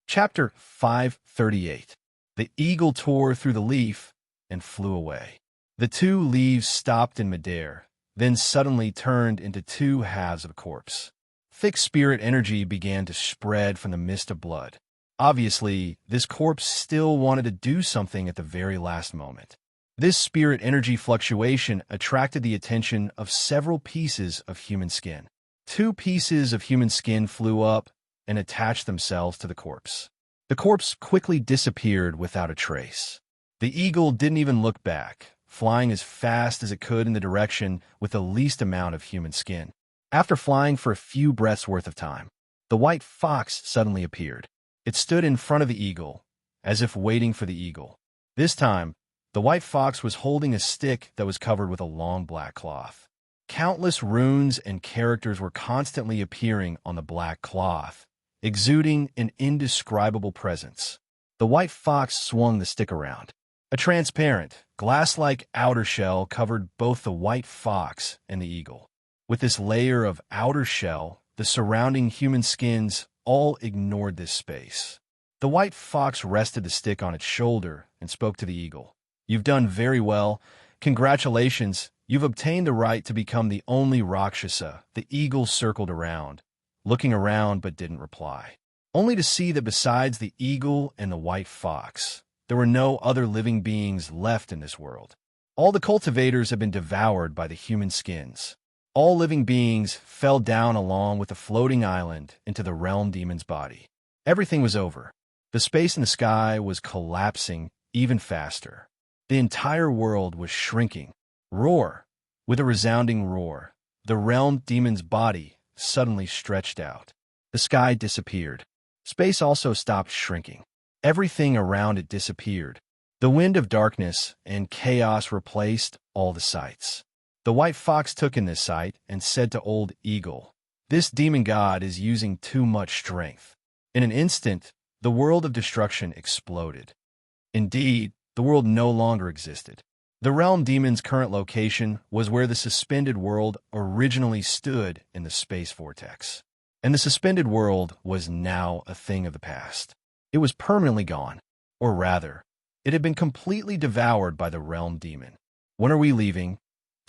Chapter 538. The eagle tore through the leaf and flew away. The two leaves stopped in midair, then suddenly turned into two halves of a corpse. Thick spirit energy began to spread from the mist of blood. Obviously, this corpse still wanted to do something at the very last moment. This spirit energy fluctuation attracted the attention of several pieces of human skin. Two pieces of human skin flew up and attached themselves to the corpse. The corpse quickly disappeared without a trace. The eagle didn't even look back, flying as fast as it could in the direction with the least amount of human skin. After flying for a few breaths worth of time, the white fox suddenly appeared. It stood in front of the eagle, as if waiting for the eagle. This time, the white fox was holding a stick that was covered with a long black cloth. Countless runes and characters were constantly appearing on the black cloth, exuding an indescribable presence. The white fox swung the stick around. A transparent, glass-like outer shell covered both the white fox and the eagle. With this layer of outer shell, the surrounding human skins all ignored this space. The white fox rested the stick on its shoulder and spoke to the eagle. "You've done very well. Congratulations, you've obtained the right to become the only Rakshasa." The eagle circled around, looking around but didn't reply, only to see that besides the eagle and the white fox, there were no other living beings left in this world. All the cultivators had been devoured by the human skins. All living beings fell down along with the floating island into the realm demon's body. Everything was over. The space in the sky was collapsing even faster. The entire world was shrinking. Roar! With a resounding roar, the realm demon's body suddenly stretched out. The sky disappeared. Space also stopped shrinking. Everything around it disappeared. The wind of darkness and chaos replaced all the sights. The white fox took in this sight and said to Old Eagle, "This demon god is using too much strength." In an instant, the world of destruction exploded. Indeed, the world no longer existed. The realm demon's current location was where the suspended world originally stood in the space vortex. And the suspended world was now a thing of the past. It was permanently gone. Or rather, it had been completely devoured by the realm demon. "When are we leaving?"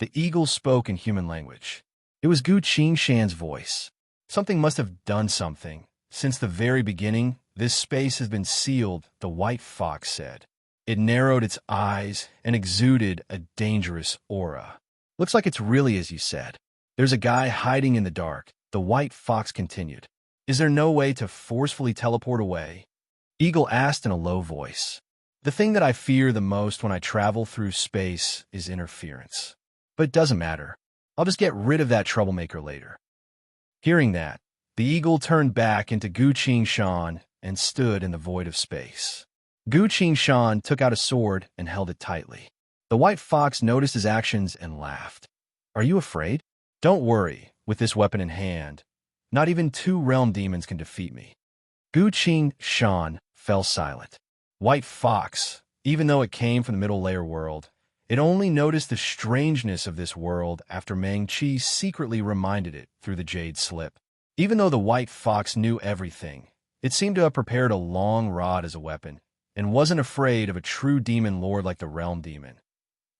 The eagle spoke in human language. It was Gu Qingshan's voice. "Something must have done something. Since the very beginning, this space has been sealed," the white fox said. It narrowed its eyes and exuded a dangerous aura. "Looks like it's really as you said. There's a guy hiding in the dark," the white fox continued. "Is there no way to forcefully teleport away?" Eagle asked in a low voice. "The thing that I fear the most when I travel through space is interference. But it doesn't matter. I'll just get rid of that troublemaker later." Hearing that, the eagle turned back into Gu Qingshan and stood in the void of space. Gu Qingshan took out a sword and held it tightly. The white fox noticed his actions and laughed. "Are you afraid? Don't worry, with this weapon in hand, not even two realm demons can defeat me." Gu Qingshan fell silent. White fox, even though it came from the middle layer world, it only noticed the strangeness of this world after Meng-Chi secretly reminded it through the jade slip. Even though the white fox knew everything, it seemed to have prepared a long rod as a weapon, and wasn't afraid of a true demon lord like the realm demon.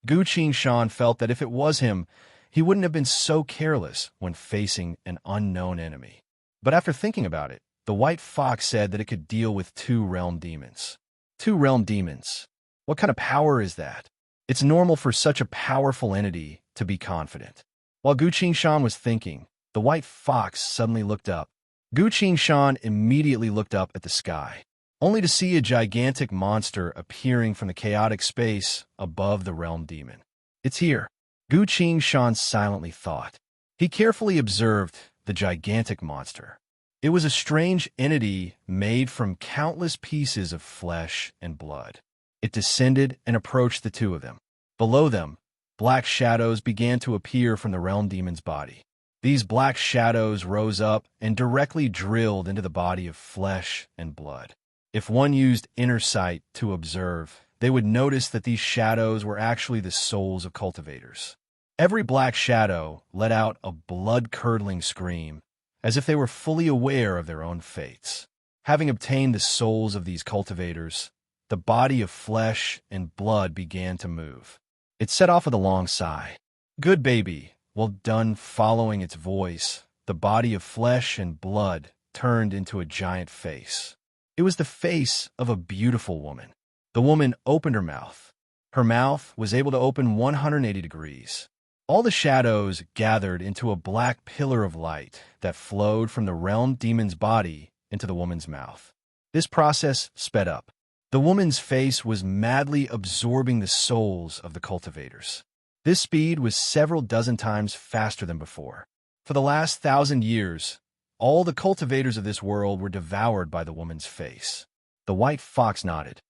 Gu Qingshan felt that if it was him, he wouldn't have been so careless when facing an unknown enemy. But after thinking about it, the white fox said that it could deal with two realm demons. Two realm demons? What kind of power is that? It's normal for such a powerful entity to be confident. While Gu Qingshan was thinking, the white fox suddenly looked up. Gu Qingshan immediately looked up at the sky, only to see a gigantic monster appearing from the chaotic space above the realm demon. "It's here," Gu Qingshan silently thought. He carefully observed the gigantic monster. It was a strange entity made from countless pieces of flesh and blood. It descended and approached the two of them. Below them, black shadows began to appear from the realm demon's body. These black shadows rose up and directly drilled into the body of flesh and blood. If one used inner sight to observe, they would notice that these shadows were actually the souls of cultivators. Every black shadow let out a blood-curdling scream, as if they were fully aware of their own fates. Having obtained the souls of these cultivators, the body of flesh and blood began to move. It set off with a long sigh. Good baby, well done. Following its voice, the body of flesh and blood turned into a giant face. It was the face of a beautiful woman. The woman opened her mouth. Her mouth was able to open 180 degrees. All the shadows gathered into a black pillar of light that flowed from the realm demon's body into the woman's mouth. This process sped up. The woman's face was madly absorbing the souls of the cultivators. This speed was several dozen times faster than before. For the last 1,000 years, all the cultivators of this world were devoured by the woman's face. The white fox nodded.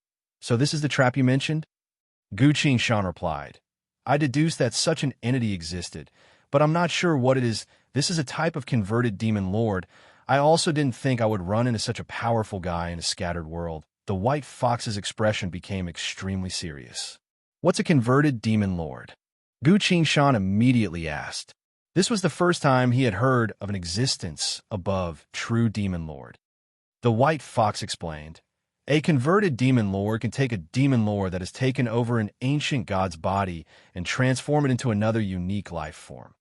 So this is the trap you mentioned? Gu Qingshan replied. I deduced that such an entity existed, but I'm not sure what it is. This is a type of converted demon lord. I also didn't think I would run into such a powerful guy in a scattered world. The white fox's expression became extremely serious. What's a converted demon lord? Gu Qingshan immediately asked. This was the first time he had heard of an existence above true demon lord. The white fox explained. A converted demon lord can take a demon lord that has taken over an ancient god's body and transform it into another unique life form.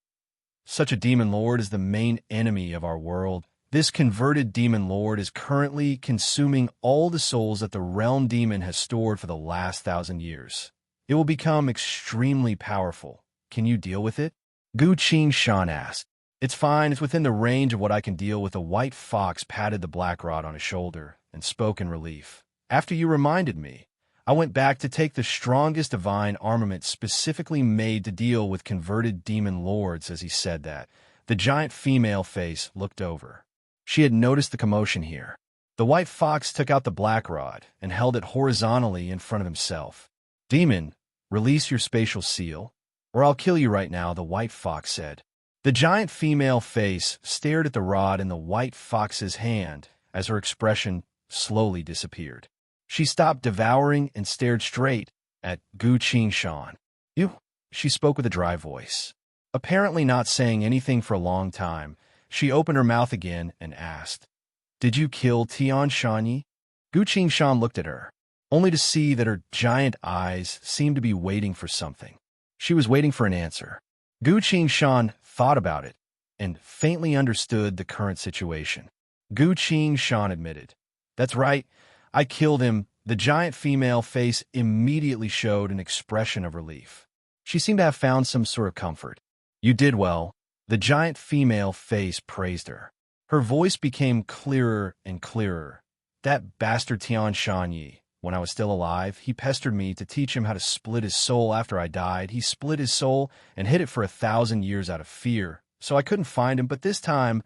Such a demon lord is the main enemy of our world. This converted demon lord is currently consuming all the souls that the realm demon has stored for the last 1,000 years. It will become extremely powerful. Can you deal with it? Gu Qingshan asked. It's fine. It's within the range of what I can deal with. The white fox patted the black rod on his shoulder and spoke in relief. After you reminded me, I went back to take the strongest divine armament specifically made to deal with converted demon lords. As he said that, the giant female face looked over. She had noticed the commotion here. The white fox took out the black rod and held it horizontally in front of himself. Demon, release your spatial seal, or I'll kill you right now, the white fox said. The giant female face stared at the rod in the white fox's hand as her expression slowly disappeared. She stopped devouring and stared straight at Gu Qingshan. You, she spoke with a dry voice. Apparently not saying anything for a long time, she opened her mouth again and asked, Did you kill Tian Shanyi? Gu Qingshan looked at her, only to see that her giant eyes seemed to be waiting for something. She was waiting for an answer. Gu Qingshan thought about it and faintly understood the current situation. Gu Qingshan admitted, That's right, I killed him. The giant female face immediately showed an expression of relief. She seemed to have found some sort of comfort. You did well. The giant female face praised her. Her voice became clearer and clearer. That bastard Tian Shanyi, when I was still alive, he pestered me to teach him how to split his soul after I died. He split his soul and hid it for 1,000 years out of fear, so I couldn't find him, but this time,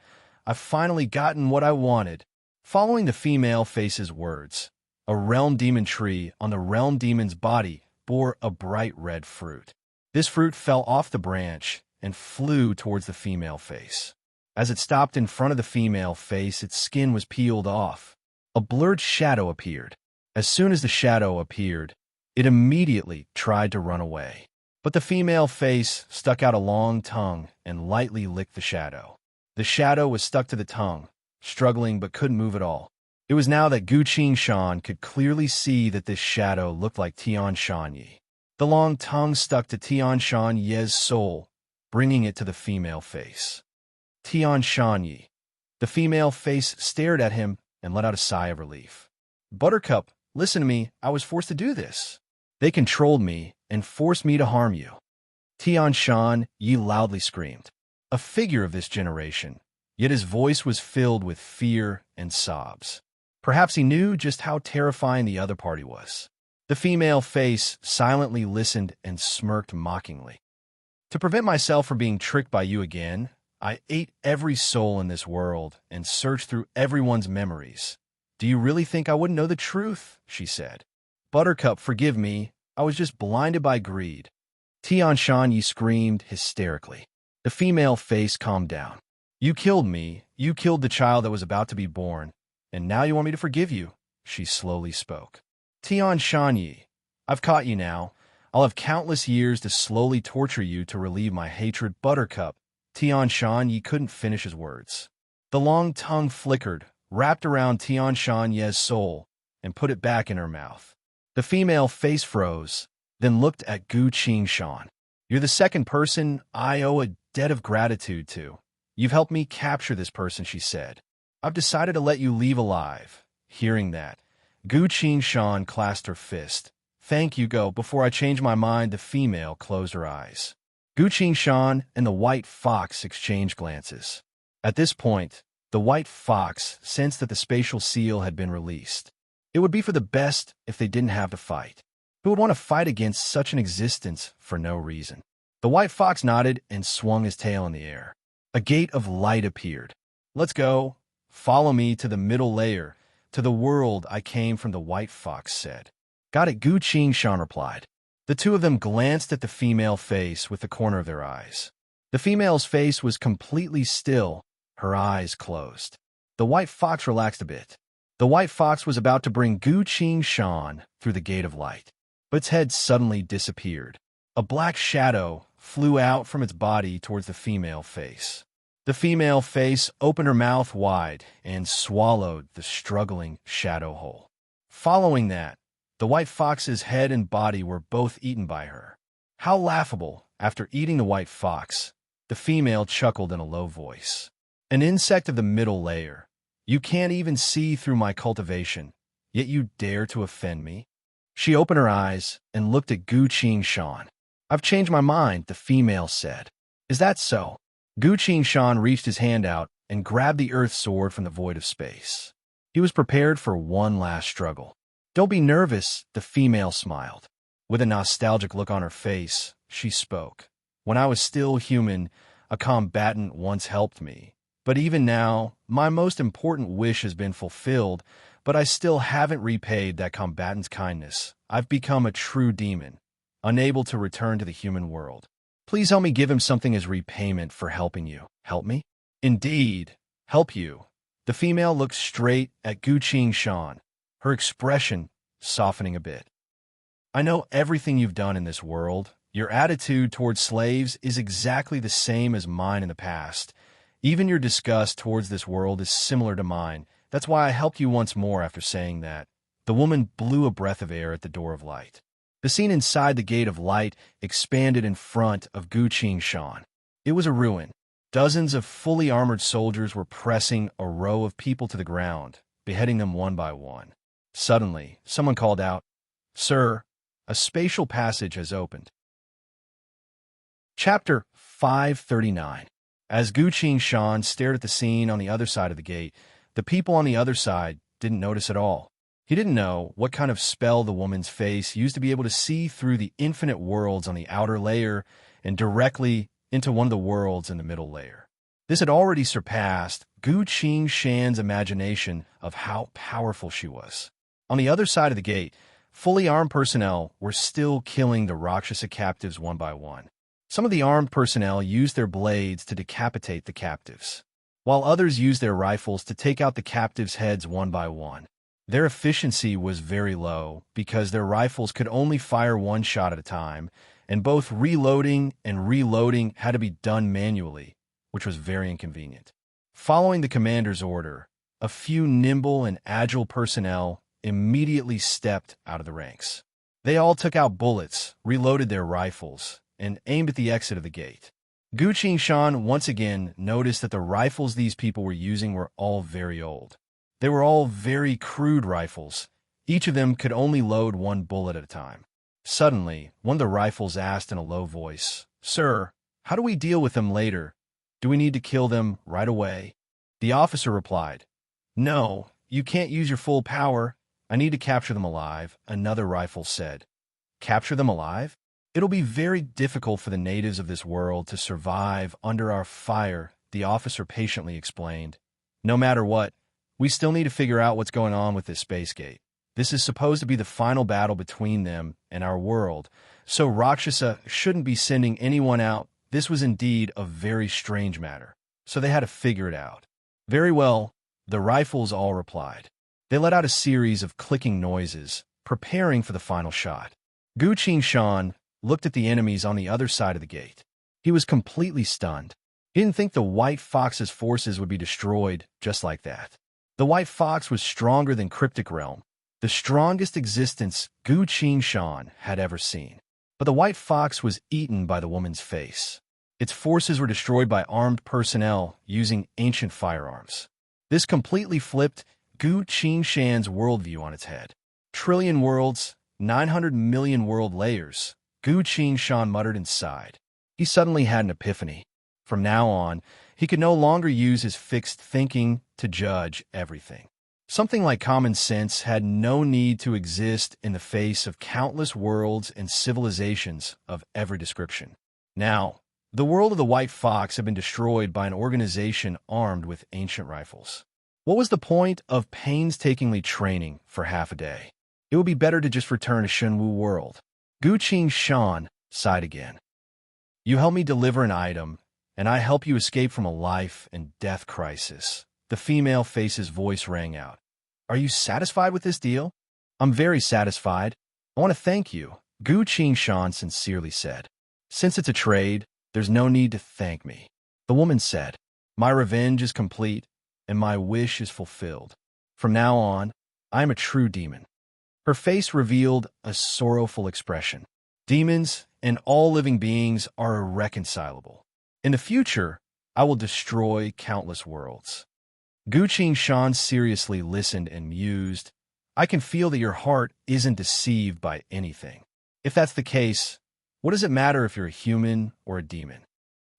I've finally gotten what I wanted. Following the female face's words, a realm demon tree on the realm demon's body bore a bright red fruit. This fruit fell off the branch and flew towards the female face. As it stopped in front of the female face, its skin was peeled off. A blurred shadow appeared. As soon as the shadow appeared, it immediately tried to run away. But the female face stuck out a long tongue and lightly licked the shadow. The shadow was stuck to the tongue, struggling but couldn't move at all. It was now that Gu Qingshan could clearly see that this shadow looked like Tian Shanyi. The long tongue stuck to Tian Shanyi's soul, bringing it to the female face. Tian Shanyi. The female face stared at him and let out a sigh of relief. Buttercup, listen to me, I was forced to do this. They controlled me and forced me to harm you. Tian Shanyi loudly screamed. A figure of this generation, yet his voice was filled with fear and sobs. Perhaps he knew just how terrifying the other party was. The female face silently listened and smirked mockingly. To prevent myself from being tricked by you again, I ate every soul in this world and searched through everyone's memories. Do you really think I wouldn't know the truth? She said. Buttercup, forgive me. I was just blinded by greed. Tian Shanyi screamed hysterically. The female face calmed down. You killed me. You killed the child that was about to be born. And now you want me to forgive you? She slowly spoke. Tian Shanyi, I've caught you now. I'll have countless years to slowly torture you to relieve my hatred. Buttercup. Tian Shanyi couldn't finish his words. The long tongue flickered, wrapped around Tian Shanye's soul, and put it back in her mouth. The female face froze, then looked at Gu Qingshan. You're the second person I owe a debt of gratitude to. You've helped me capture this person, she said. I've decided to let you leave alive. Hearing that, Gu Qingshan clasped her fist. Thank you, Go. Before I change my mind, the female closed her eyes. Gu Qingshan and the white fox exchanged glances. At this point, the white fox sensed that the spatial seal had been released. It would be for the best if they didn't have to fight. Who would want to fight against such an existence for no reason? The white fox nodded and swung his tail in the air. A gate of light appeared. Let's go. Follow me to the middle layer, to the world I came from, the white fox said. Got it, Gu Qingshan replied. The two of them glanced at the female face with the corner of their eyes. The female's face was completely still, her eyes closed. The white fox relaxed a bit. The white fox was about to bring Gu Qingshan through the gate of light, but its head suddenly disappeared. A black shadow flew out from its body towards the female face. The female face opened her mouth wide and swallowed the struggling shadow whole. Following that, the white fox's head and body were both eaten by her. How laughable! After eating the white fox, the female chuckled in a low voice. An insect of the middle layer. You can't even see through my cultivation, yet you dare to offend me? She opened her eyes and looked at Gu Qingshan. I've changed my mind, the female said. Is that so? Gu Qingshan reached his hand out and grabbed the earth sword from the void of space. He was prepared for one last struggle. Don't be nervous, the female smiled. With a nostalgic look on her face, she spoke. When I was still human, a combatant once helped me. But even now, my most important wish has been fulfilled, but I still haven't repaid that combatant's kindness. I've become a true demon, unable to return to the human world. Please help me give him something as repayment for helping you. Help me? Indeed, help you. The female looked straight at Gu Qingshan, her expression softening a bit. I know everything you've done in this world. Your attitude towards slaves is exactly the same as mine in the past. Even your disgust towards this world is similar to mine. That's why I helped you once more after saying that. The woman blew a breath of air at the door of light. The scene inside the gate of light expanded in front of Gu Qingshan. It was a ruin. Dozens of fully armored soldiers were pressing a row of people to the ground, beheading them one by one. Suddenly, someone called out, Sir, a spatial passage has opened. Chapter 539. As Gu Qingshan stared at the scene on the other side of the gate, the people on the other side didn't notice at all. He didn't know what kind of spell the woman's face used to be able to see through the infinite worlds on the outer layer and directly into one of the worlds in the middle layer. This had already surpassed Gu Qingshan's imagination of how powerful she was. On the other side of the gate, fully armed personnel were still killing the Rakshasa captives one by one. Some of the armed personnel used their blades to decapitate the captives, while others used their rifles to take out the captives' heads one by one. Their efficiency was very low because their rifles could only fire one shot at a time, and both reloading and reloading had to be done manually, which was very inconvenient. Following the commander's order, a few nimble and agile personnel immediately stepped out of the ranks. They all took out bullets, reloaded their rifles, and aimed at the exit of the gate. Gu Qingshan once again noticed that the rifles these people were using were all very old. They were all very crude rifles. Each of them could only load one bullet at a time. Suddenly, one of the rifles asked in a low voice, Sir, how do we deal with them later? Do we need to kill them right away? The officer replied, No, you can't use your full power. I need to capture them alive, another rifle said. Capture them alive? It'll be very difficult for the natives of this world to survive under our fire, the officer patiently explained. No matter what, we still need to figure out what's going on with this space gate. This is supposed to be the final battle between them and our world, so Rakshasa shouldn't be sending anyone out. This was indeed a very strange matter, so they had to figure it out. Very well, the rifles all replied. They let out a series of clicking noises, preparing for the final shot. Gu Qingshan looked at the enemies on the other side of the gate. He was completely stunned. He didn't think the white fox's forces would be destroyed just like that. The white fox was stronger than Cryptic Realm, the strongest existence Gu Shan had ever seen. But the white fox was eaten by the woman's face. Its forces were destroyed by armed personnel using ancient firearms. This completely flipped Gu Shan's worldview on its head. Trillion worlds, 900 million world layers, Gu Shan muttered inside. He suddenly had an epiphany. From now on, he could no longer use his fixed thinking to judge everything. Something like common sense had no need to exist in the face of countless worlds and civilizations of every description. Now, the world of the White Fox had been destroyed by an organization armed with ancient rifles. What was the point of painstakingly training for half a day? It would be better to just return to Shenwu world. Gu Shan sighed again. You help me deliver an item, and I help you escape from a life and death crisis. The female face's voice rang out. Are you satisfied with this deal? I'm very satisfied. I want to thank you, Gu Shan sincerely said. Since it's a trade, there's no need to thank me. The woman said, my revenge is complete, and my wish is fulfilled. From now on, I am a true demon. Her face revealed a sorrowful expression. Demons and all living beings are irreconcilable. In the future, I will destroy countless worlds. Gu Shan seriously listened and mused. I can feel that your heart isn't deceived by anything. If that's the case, what does it matter if you're a human or a demon?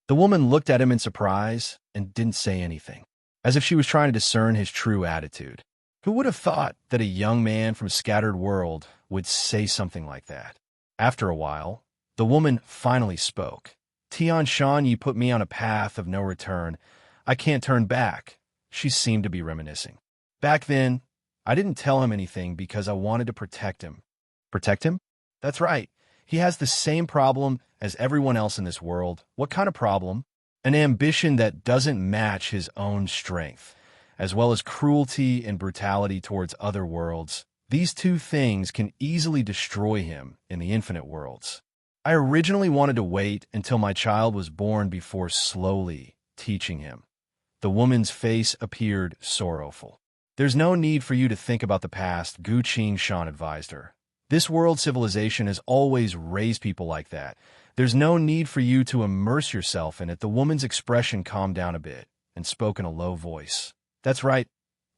The woman looked at him in surprise and didn't say anything, as if she was trying to discern his true attitude. Who would have thought that a young man from a scattered world would say something like that? After a while, the woman finally spoke. Tian Shan, you put me on a path of no return. I can't turn back. She seemed to be reminiscing. Back then, I didn't tell him anything because I wanted to protect him. Protect him? That's right. He has the same problem as everyone else in this world. What kind of problem? An ambition that doesn't match his own strength, as well as cruelty and brutality towards other worlds. These two things can easily destroy him in the infinite worlds. I originally wanted to wait until my child was born before slowly teaching him. The woman's face appeared sorrowful. There's no need for you to think about the past, Gu Shan advised her. This world civilization has always raised people like that. There's no need for you to immerse yourself in it. The woman's expression calmed down a bit and spoke in a low voice. That's right.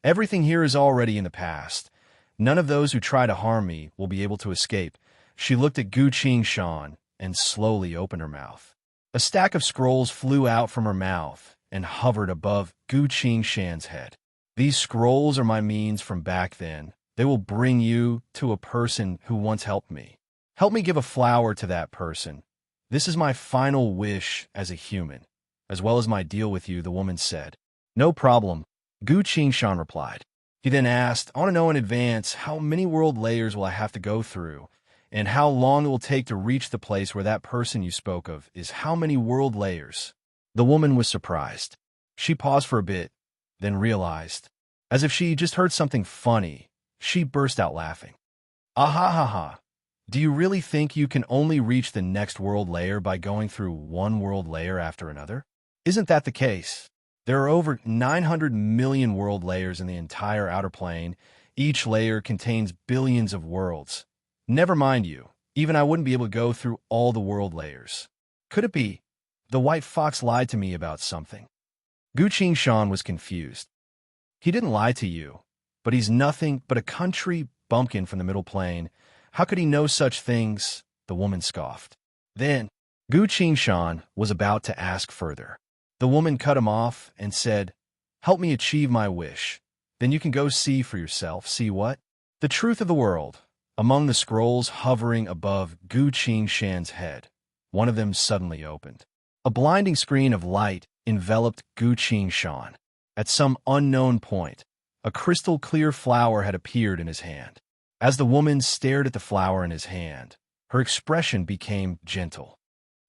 Everything here is already in the past. None of those who try to harm me will be able to escape. She looked at Gu Shan and slowly opened her mouth. A stack of scrolls flew out from her mouth and hovered above Gu Shan's head. These scrolls are my means from back then. They will bring you to a person who once helped me. Help me give a flower to that person. This is my final wish as a human, as well as my deal with you, the woman said. No problem, Gu Shan replied. He then asked, I want to know in advance, how many world layers will I have to go through, and how long it will take to reach the place where that person you spoke of is. How many world layers? The woman was surprised. She paused for a bit, then realized, as if she just heard something funny, she burst out laughing. Ah ha ha ha. Do you really think you can only reach the next world layer by going through one world layer after another? Isn't that the case? There are over 900 million world layers in the entire outer plane. Each layer contains billions of worlds. Never mind you. Even I wouldn't be able to go through all the world layers. Could it be? The white fox lied to me about something. Gu Shan was confused. He didn't lie to you, but he's nothing but a country bumpkin from the middle plane. How could he know such things? The woman scoffed. Then, Gu Shan was about to ask further. The woman cut him off and said, help me achieve my wish. Then you can go see for yourself. See what? The truth of the world. Among the scrolls hovering above Gu Shan's head, one of them suddenly opened. A blinding screen of light enveloped Gu Shan. At some unknown point, a crystal-clear flower had appeared in his hand. As the woman stared at the flower in his hand, her expression became gentle.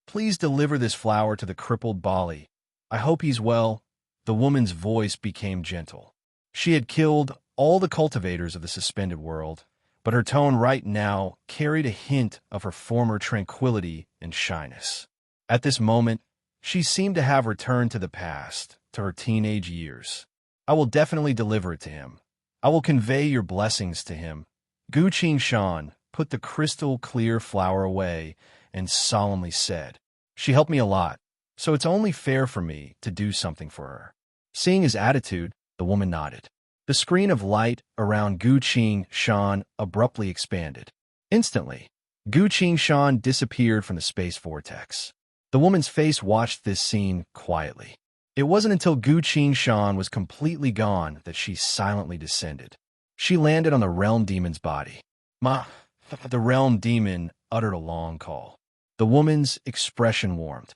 Please deliver this flower to the crippled Bali. I hope he's well. The woman's voice became gentle. She had killed all the cultivators of the suspended world, but her tone right now carried a hint of her former tranquility and shyness. At this moment, she seemed to have returned to the past, to her teenage years. I will definitely deliver it to him. I will convey your blessings to him. Gu Shan put the crystal-clear flower away and solemnly said, "She helped me a lot, so it's only fair for me to do something for her." Seeing his attitude, the woman nodded. The screen of light around Gu Shan abruptly expanded. Instantly, Gu Shan disappeared from the space vortex. The woman's face watched this scene quietly. It wasn't until Gu Shan was completely gone that she silently descended. She landed on the realm demon's body. The realm demon uttered a long call. The woman's expression warmed.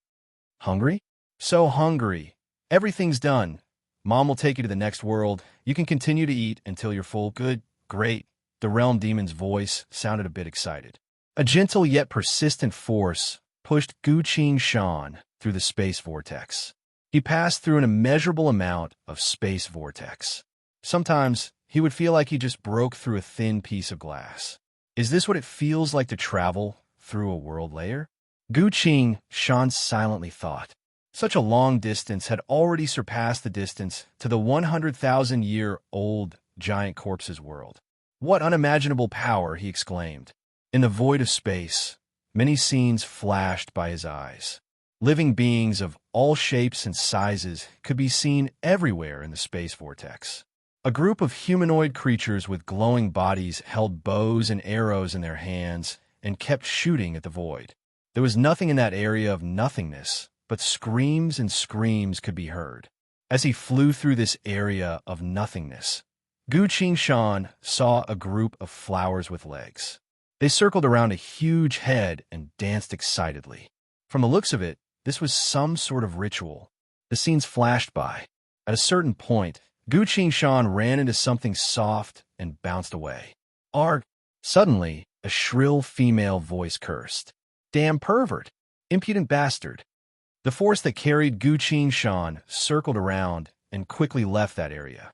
"Hungry? So hungry. Everything's done. Mom will take you to the next world. You can continue to eat until you're full." "Good, great." The realm demon's voice sounded a bit excited. A gentle yet persistent force pushed Gu Shan through the space vortex. He passed through an immeasurable amount of space vortex. Sometimes he would feel like he just broke through a thin piece of glass. Is this what it feels like to travel through a world layer? Gu Shan silently thought. Such a long distance had already surpassed the distance to the 100,000-year-old giant corpse's world. "What unimaginable power!" he exclaimed. In the void of space, many scenes flashed by his eyes. Living beings of all shapes and sizes could be seen everywhere in the space vortex. A group of humanoid creatures with glowing bodies held bows and arrows in their hands and kept shooting at the void. There was nothing in that area of nothingness, but screams and screams could be heard. As he flew through this area of nothingness, Gu Shan saw a group of flowers with legs. They circled around a huge head and danced excitedly. From the looks of it, this was some sort of ritual. The scenes flashed by. At a certain point, Gu Shan ran into something soft and bounced away. "Arg!" Suddenly, a shrill female voice cursed. "Damn pervert! Impudent bastard!" The force that carried Gu Shan circled around and quickly left that area.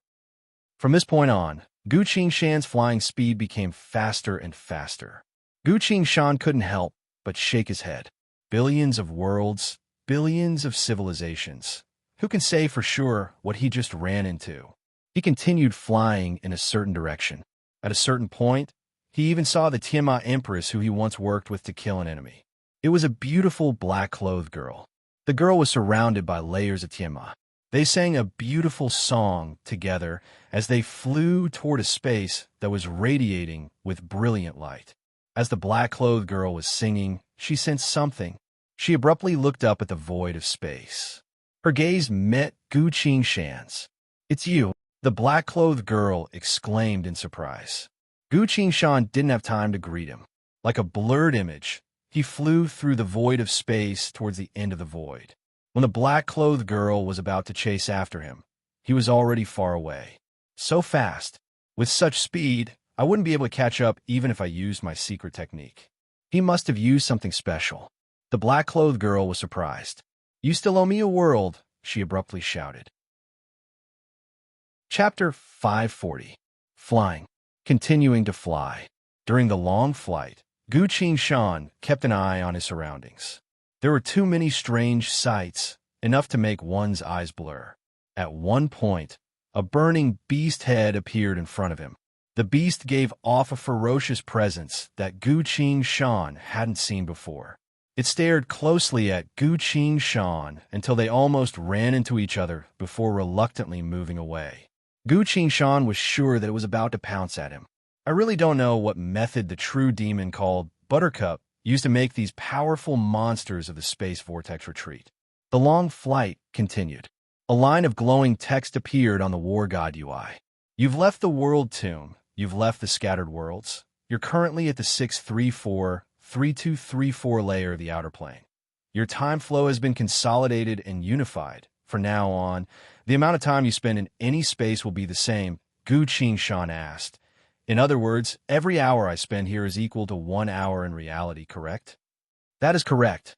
From this point on, Gu Shan's flying speed became faster and faster. Gu Shan couldn't help but shake his head. Billions of worlds, billions of civilizations. Who can say for sure what he just ran into? He continued flying in a certain direction. At a certain point, he even saw the Tiamat Empress who he once worked with to kill an enemy. It was a beautiful black-clothed girl. The girl was surrounded by layers of Tiamat. They sang a beautiful song together as they flew toward a space that was radiating with brilliant light. As the black-clothed girl was singing, she sensed something. She abruptly looked up at the void of space. Her gaze met Gu Shan's. "It's you," the black-clothed girl exclaimed in surprise. Gu Shan didn't have time to greet him. Like a blurred image, he flew through the void of space towards the end of the void. When the black-clothed girl was about to chase after him, he was already far away. So fast. With such speed, I wouldn't be able to catch up even if I used my secret technique. He must have used something special. The black-clothed girl was surprised. "You still owe me a world," she abruptly shouted. Chapter 540. Flying. Continuing to fly. During the long flight, Gu Shan kept an eye on his surroundings. There were too many strange sights, enough to make one's eyes blur. At one point, a burning beast head appeared in front of him. The beast gave off a ferocious presence that Gu Shan hadn't seen before. It stared closely at Gu Shan until they almost ran into each other before reluctantly moving away. Gu Shan was sure that it was about to pounce at him. I really don't know what method the true demon called Buttercup used to make these powerful monsters of the space vortex retreat. The long flight continued. A line of glowing text appeared on the War God UI. "You've left the world tomb. You've left the scattered worlds. You're currently at the 634-3234 layer of the outer plane. Your time flow has been consolidated and unified. From now on, the amount of time you spend in any space will be the same," Gu Shan asked. "In other words, every hour I spend here is equal to 1 hour in reality, correct?" "That is correct."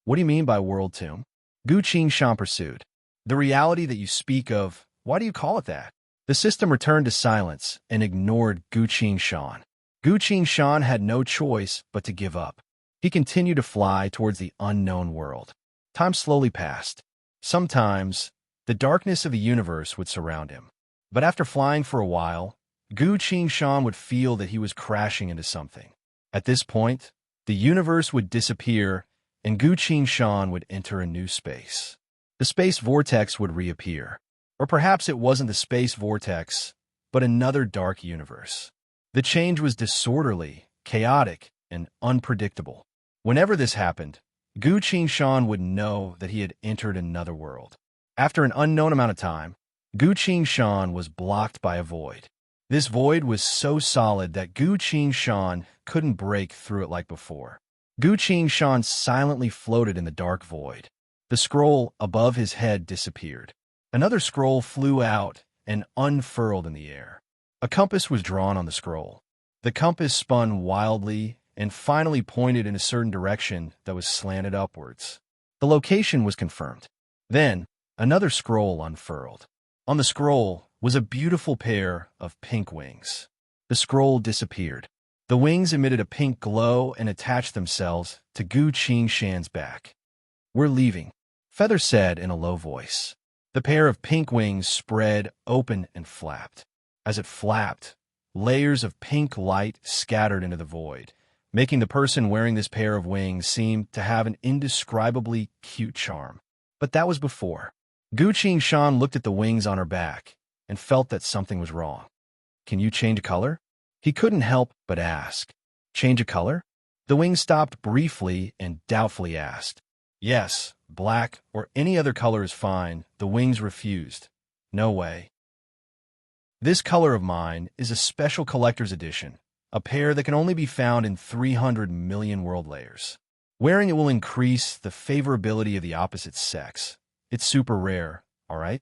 "What do you mean by world tomb?" Gu Shan pursued. "The reality that you speak of, why do you call it that?" The system returned to silence and ignored Gu Shan. Gu Shan had no choice but to give up. He continued to fly towards the unknown world. Time slowly passed. Sometimes, the darkness of the universe would surround him. But after flying for a while, Gu Qingshan would feel that he was crashing into something. At this point, the universe would disappear and Gu Qingshan would enter a new space. The space vortex would reappear. Or perhaps it wasn't the space vortex, but another dark universe. The change was disorderly, chaotic, and unpredictable. Whenever this happened, Gu Qingshan would know that he had entered another world. After an unknown amount of time, Gu Qingshan was blocked by a void. This void was so solid that Gu Qingshan couldn't break through it like before. Gu Qingshan silently floated in the dark void. The scroll above his head disappeared. Another scroll flew out and unfurled in the air. A compass was drawn on the scroll. The compass spun wildly and finally pointed in a certain direction that was slanted upwards. The location was confirmed. Then, another scroll unfurled. On the scroll was a beautiful pair of pink wings. The scroll disappeared. The wings emitted a pink glow and attached themselves to Gu Qingshan's back. "We're leaving," Feather said in a low voice. The pair of pink wings spread open and flapped. As it flapped, layers of pink light scattered into the void, making the person wearing this pair of wings seem to have an indescribably cute charm. But that was before. Gu Qingshan looked at the wings on her back and felt that something was wrong. "Can you change color?" He couldn't help but ask. "Change a color?" The wings stopped briefly and doubtfully asked. "Yes, black or any other color is fine," the wings refused. "No way. This color of mine is a special collector's edition, a pair that can only be found in 300 million world layers. Wearing it will increase the favorability of the opposite sex. It's super rare, all right?"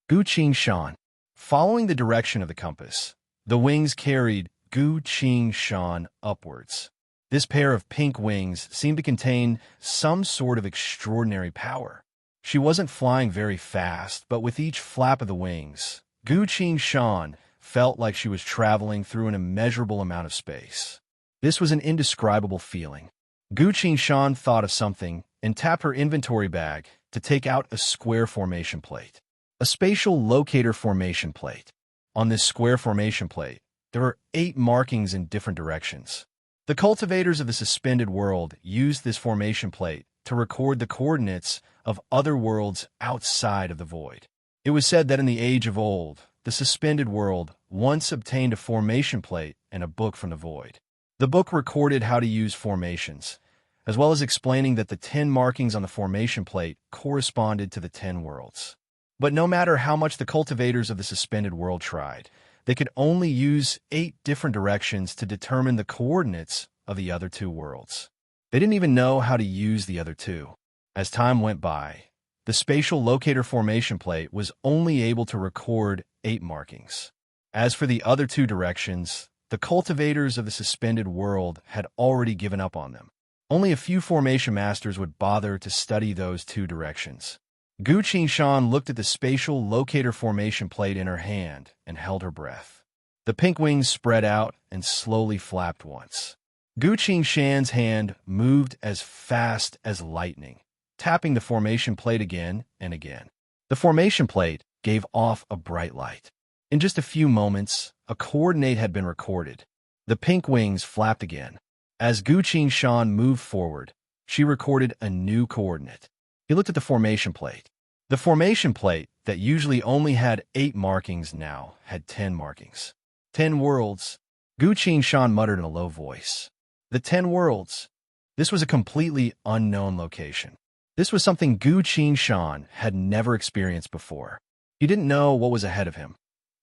Gu Qingshan. Following the direction of the compass, the wings carried Gu Qingshan upwards. This pair of pink wings seemed to contain some sort of extraordinary power. She wasn't flying very fast, but with each flap of the wings, Gu Qingshan felt like she was traveling through an immeasurable amount of space. This was an indescribable feeling. Gu Qingshan thought of something and tapped her inventory bag to take out a square formation plate. A spatial locator formation plate. On this square formation plate, there are 8 markings in different directions. The cultivators of the suspended world used this formation plate to record the coordinates of other worlds outside of the void. It was said that in the age of old, the suspended world once obtained a formation plate and a book from the void. The book recorded how to use formations, as well as explaining that the 10 markings on the formation plate corresponded to the 10 worlds. But no matter how much the cultivators of the suspended world tried, they could only use 8 different directions to determine the coordinates of the other 2 worlds. They didn't even know how to use the other 2. As time went by, the spatial locator formation plate was only able to record 8 markings. As for the other 2 directions, the cultivators of the suspended world had already given up on them. Only a few formation masters would bother to study those 2 directions. Gu Qingshan looked at the spatial locator formation plate in her hand and held her breath. The pink wings spread out and slowly flapped once. Gu Qingshan's hand moved as fast as lightning, tapping the formation plate again and again. The formation plate gave off a bright light. In just a few moments, a coordinate had been recorded. The pink wings flapped again. As Gu Qingshan moved forward, she recorded a new coordinate. He looked at the formation plate. The formation plate, that usually only had 8 markings, now had 10 markings. 10 worlds, Gu Qingshan muttered in a low voice. The 10 worlds. This was a completely unknown location. This was something Gu Qingshan had never experienced before. He didn't know what was ahead of him,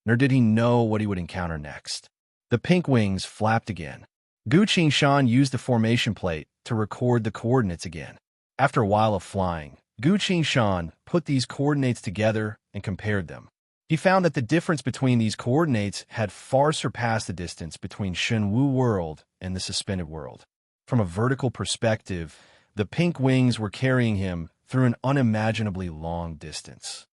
nor did he know what he would encounter next. The pink wings flapped again. Gu Qingshan used the formation plate to record the coordinates again. After a while of flying, Gu Qingshan put these coordinates together and compared them. He found that the difference between these coordinates had far surpassed the distance between Shenwu World and the suspended world. From a vertical perspective, the pink wings were carrying him through an unimaginably long distance.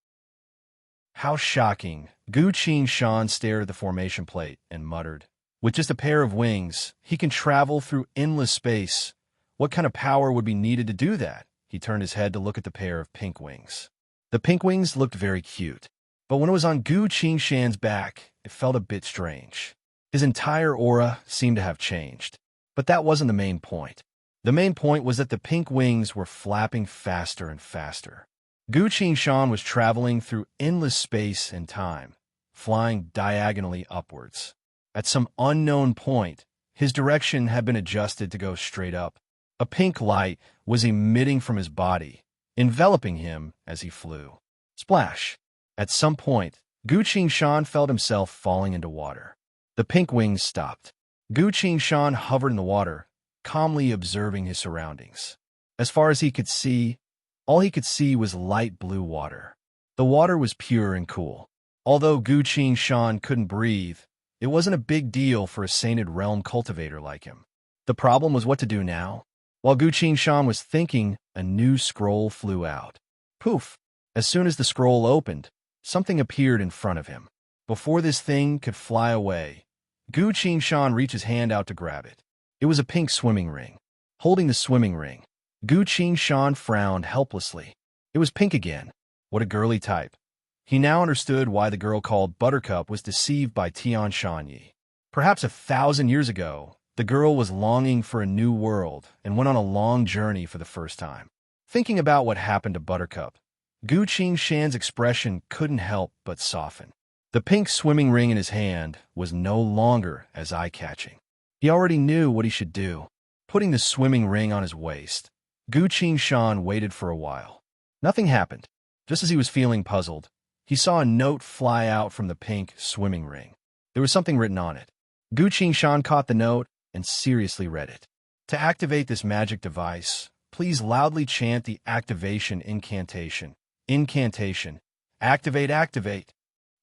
How shocking! Gu Qingshan stared at the formation plate and muttered. With just a pair of wings, he can travel through endless space. What kind of power would be needed to do that? He turned his head to look at the pair of pink wings. The pink wings looked very cute. But when it was on Gu Qingshan's back, it felt a bit strange. His entire aura seemed to have changed. But that wasn't the main point. The main point was that the pink wings were flapping faster and faster. Gu Qingshan was traveling through endless space and time, flying diagonally upwards. At some unknown point, his direction had been adjusted to go straight up. A pink light was emitting from his body, enveloping him as he flew. Splash! At some point, Gu Qingshan felt himself falling into water. The pink wings stopped. Gu Qingshan hovered in the water, calmly observing his surroundings. As far as he could see, all he could see was light blue water. The water was pure and cool. Although Gu Qingshan couldn't breathe, it wasn't a big deal for a sainted realm cultivator like him. The problem was what to do now. While Gu Qingshan was thinking, a new scroll flew out. Poof! As soon as the scroll opened, something appeared in front of him. Before this thing could fly away, Gu Qingshan reached his hand out to grab it. It was a pink swimming ring. Holding the swimming ring, Gu Qingshan frowned helplessly. It was pink again. What a girly type. He now understood why the girl called Buttercup was deceived by Tian Shanyi. Perhaps 1,000 years ago, the girl was longing for a new world and went on a long journey for the first time. Thinking about what happened to Buttercup, Gu Qingshan's expression couldn't help but soften. The pink swimming ring in his hand was no longer as eye-catching. He already knew what he should do. Putting the swimming ring on his waist, Gu Qingshan waited for a while. Nothing happened. Just as he was feeling puzzled, he saw a note fly out from the pink swimming ring. There was something written on it. Gu Qingshan caught the note and seriously read it. To activate this magic device, please loudly chant the activation incantation. Incantation. Activate, activate.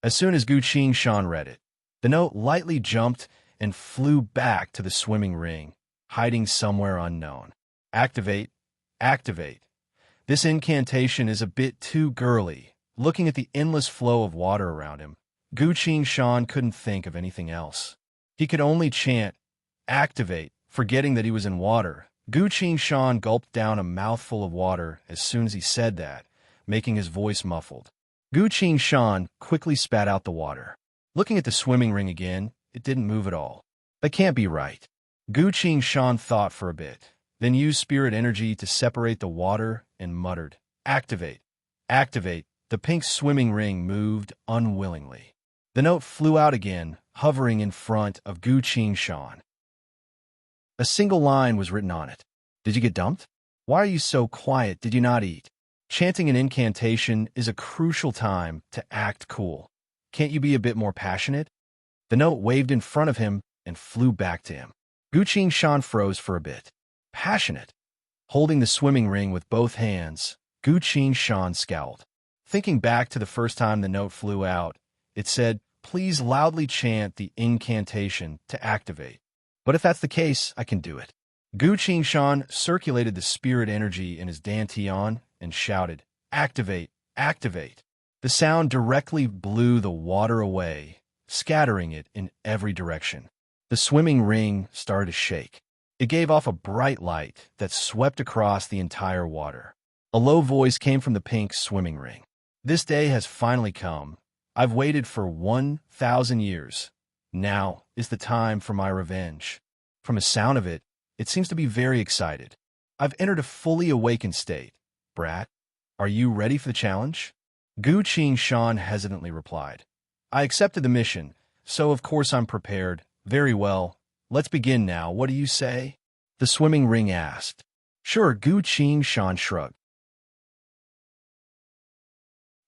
As soon as Gu Qingshan read it, the note lightly jumped and flew back to the swimming ring, hiding somewhere unknown. Activate, activate. This incantation is a bit too girly. Looking at the endless flow of water around him, Gu Qingshan couldn't think of anything else. He could only chant, activate, forgetting that he was in water. Gu Qingshan gulped down a mouthful of water as soon as he said that, making his voice muffled. Gu Qingshan quickly spat out the water. Looking at the swimming ring again, it didn't move at all. That can't be right. Gu Qingshan thought for a bit, then used spirit energy to separate the water and muttered, activate, activate. The pink swimming ring moved unwillingly. The note flew out again, hovering in front of Gu Qingshan. A single line was written on it. Did you get dumped? Why are you so quiet? Did you not eat? Chanting an incantation is a crucial time to act cool. Can't you be a bit more passionate? The note waved in front of him and flew back to him. Gu Qingshan froze for a bit. Passionate. Holding the swimming ring with both hands, Gu Qingshan scowled. Thinking back to the first time the note flew out, it said, please loudly chant the incantation to activate. But if that's the case, I can do it. Gu Qingshan circulated the spirit energy in his dantian and shouted, activate, activate. The sound directly blew the water away, scattering it in every direction. The swimming ring started to shake. It gave off a bright light that swept across the entire water. A low voice came from the pink swimming ring. This day has finally come. I've waited for 1,000 years. Now is the time for my revenge. From the sound of it, it seems to be very excited. I've entered a fully awakened state. Brat, are you ready for the challenge? Gu Qingshan hesitantly replied. I accepted the mission, so of course I'm prepared. Very well. Let's begin now. What do you say? The swimming ring asked. Sure, Gu Qingshan shrugged.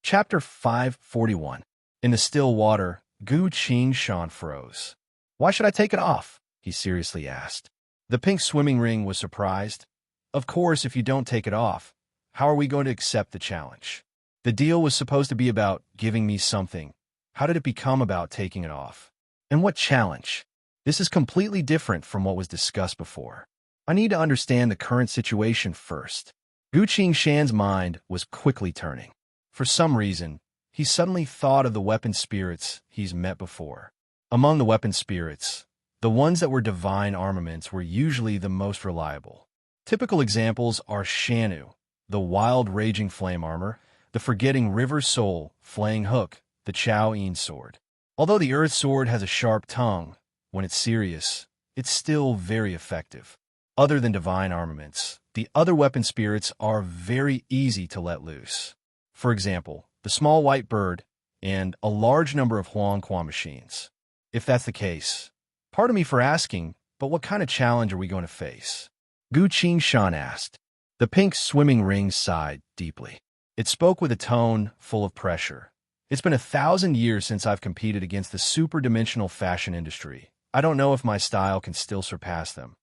Chapter 541. In the still water, Gu Qingshan froze. Why should I take it off? He seriously asked. The pink swimming ring was surprised. Of course, if you don't take it off, how are we going to accept the challenge? The deal was supposed to be about giving me something. How did it become about taking it off? And what challenge? This is completely different from what was discussed before. I need to understand the current situation first. Gu Qingshan's mind was quickly turning. For some reason, he suddenly thought of the weapon spirits he's met before. Among the weapon spirits, the ones that were divine armaments were usually the most reliable. Typical examples are Shanu, the wild raging flame armor, the forgetting river soul, flaying hook, the Chow-Yin sword. Although the Earth sword has a sharp tongue, when it's serious, it's still very effective. Other than divine armaments, the other weapon spirits are very easy to let loose. For example, the small white bird and a large number of Huangquan machines. If that's the case, pardon me for asking, but what kind of challenge are we going to face? Gu Qingshan asked. The pink swimming ring sighed deeply. It spoke with a tone full of pressure. It's been 1,000 years since I've competed against the super-dimensional fashion industry. I don't know if my style can still surpass them.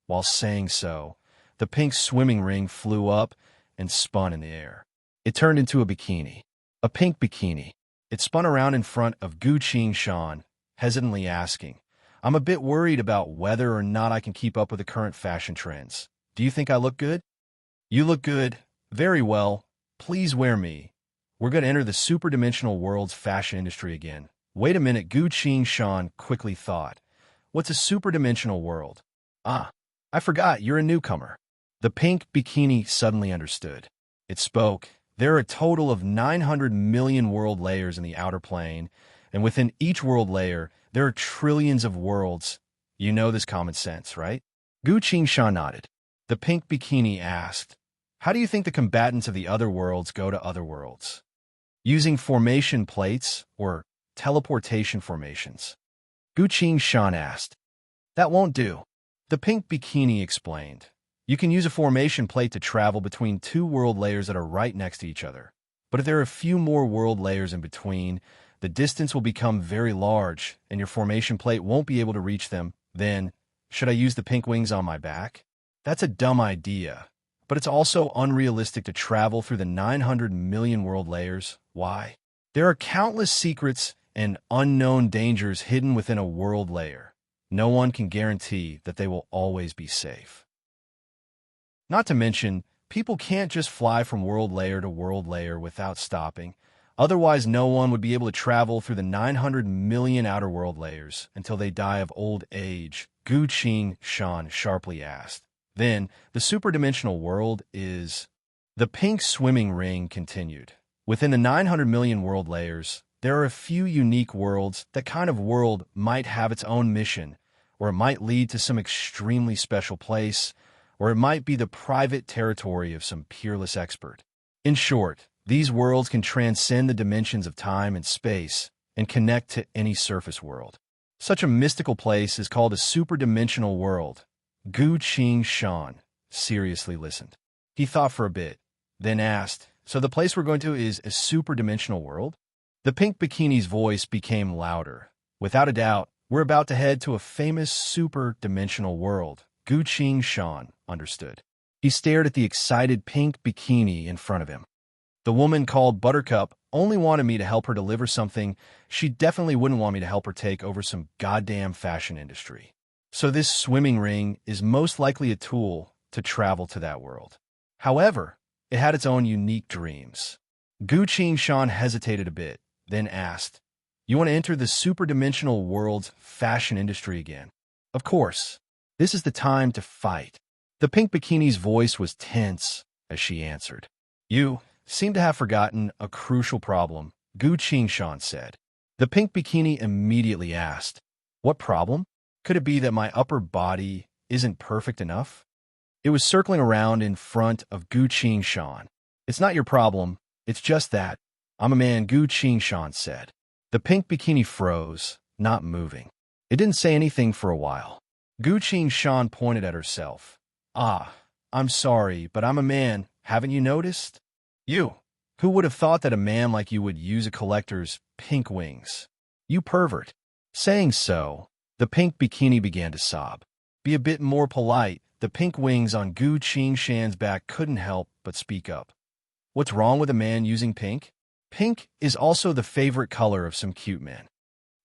While saying so, the pink swimming ring flew up and spun in the air. It turned into a bikini. A pink bikini. It spun around in front of Gu Qingshan, hesitantly asking, I'm a bit worried about whether or not I can keep up with the current fashion trends. Do you think I look good? You look good. Very well. Please wear me. We're going to enter the super-dimensional world's fashion industry again. Wait a minute, Gu Qingshan quickly thought. What's a super-dimensional world? Ah, I forgot, you're a newcomer. The pink bikini suddenly understood. It spoke. There are a total of 900 million world layers in the outer plane, and within each world layer, there are trillions of worlds. You know this common sense, right? Gu Qingshan nodded. The pink bikini asked, how do you think the combatants of the other worlds go to other worlds? Using formation plates or teleportation formations? Gu Qingshan asked. That won't do. The pink bikini explained. You can use a formation plate to travel between two world layers that are right next to each other. But if there are a few more world layers in between, the distance will become very large, and your formation plate won't be able to reach them. Then, should I use the pink wings on my back? That's a dumb idea. But it's also unrealistic to travel through the 900 million world layers. Why? There are countless secrets and unknown dangers hidden within a world layer. No one can guarantee that they will always be safe. Not to mention, people can't just fly from world layer to world layer without stopping. Otherwise, no one would be able to travel through the 900 million outer world layers until they die of old age, Gu Qingshan sharply asked. Then, the superdimensional world is... The pink swimming ring continued. Within the 900 million world layers, there are a few unique worlds. That kind of world might have its own mission, or it might lead to some extremely special place, or it might be the private territory of some peerless expert. In short, these worlds can transcend the dimensions of time and space and connect to any surface world. Such a mystical place is called a superdimensional world. Gu Qingshan seriously listened. He thought for a bit, then asked, so the place we're going to is a superdimensional world? The pink bikini's voice became louder. Without a doubt, we're about to head to a famous superdimensional world. Gu Qingshan understood. He stared at the excited pink bikini in front of him. The woman called Buttercup only wanted me to help her deliver something. She definitely wouldn't want me to help her take over some goddamn fashion industry. So this swimming ring is most likely a tool to travel to that world. However, it had its own unique dreams. Gu Qingshan hesitated a bit, then asked, You want to enter the superdimensional world's fashion industry again? Of course. This is the time to fight. The pink bikini's voice was tense as she answered. You seem to have forgotten a crucial problem, Gu Qingshan said. The pink bikini immediately asked, What problem? Could it be that my upper body isn't perfect enough? It was circling around in front of Gu Qingshan. It's not your problem. It's just that. I'm a man, Gu Qingshan said. The pink bikini froze, not moving. It didn't say anything for a while. Gu Qingshan pointed at herself. Ah, I'm sorry, but I'm a man. Haven't you noticed? You. Who would have thought that a man like you would use a collector's pink wings? You pervert. Saying so, the pink bikini began to sob. Be a bit more polite. The pink wings on Gu Qingshan's back couldn't help but speak up. What's wrong with a man using pink? Pink is also the favorite color of some cute men.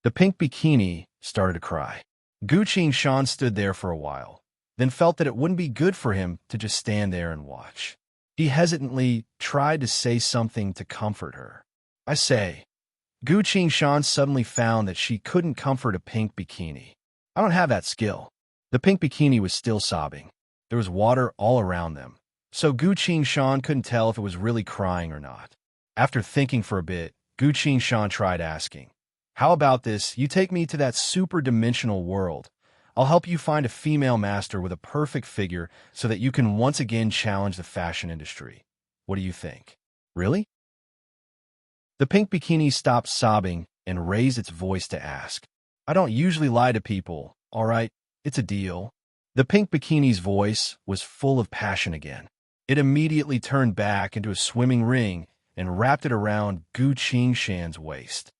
The pink bikini started to cry. Gu Qingshan stood there for a while, then felt that it wouldn't be good for him to just stand there and watch. He hesitantly tried to say something to comfort her. I say, Gu Qingshan suddenly found that she couldn't comfort a pink bikini. I don't have that skill. The pink bikini was still sobbing. There was water all around them, so Gu Qingshan couldn't tell if it was really crying or not. After thinking for a bit, Gu Gu Shan tried asking. How about this? You take me to that super-dimensional world. I'll help you find a female master with a perfect figure so that you can once again challenge the fashion industry. What do you think? Really? The pink bikini stopped sobbing and raised its voice to ask. I don't usually lie to people, all right? It's a deal. The pink bikini's voice was full of passion again. It immediately turned back into a swimming ring and wrapped it around Gu Shan's waist.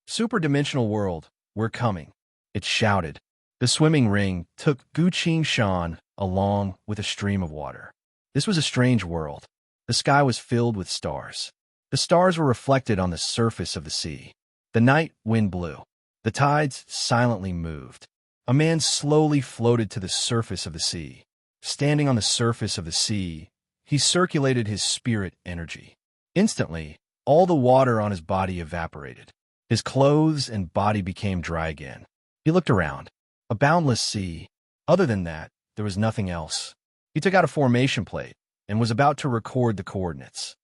Superdimensional world, we're coming, it shouted. The swimming ring took Gu Shan along with a stream of water. This was a strange world. The sky was filled with stars. The stars were reflected on the surface of the sea. The night wind blew. The tides silently moved. A man slowly floated to the surface of the sea. Standing on the surface of the sea, he circulated his spirit energy. Instantly, all the water on his body evaporated. His clothes and body became dry again. He looked around. A boundless sea. Other than that, there was nothing else. He took out a formation plate and was about to record the coordinates.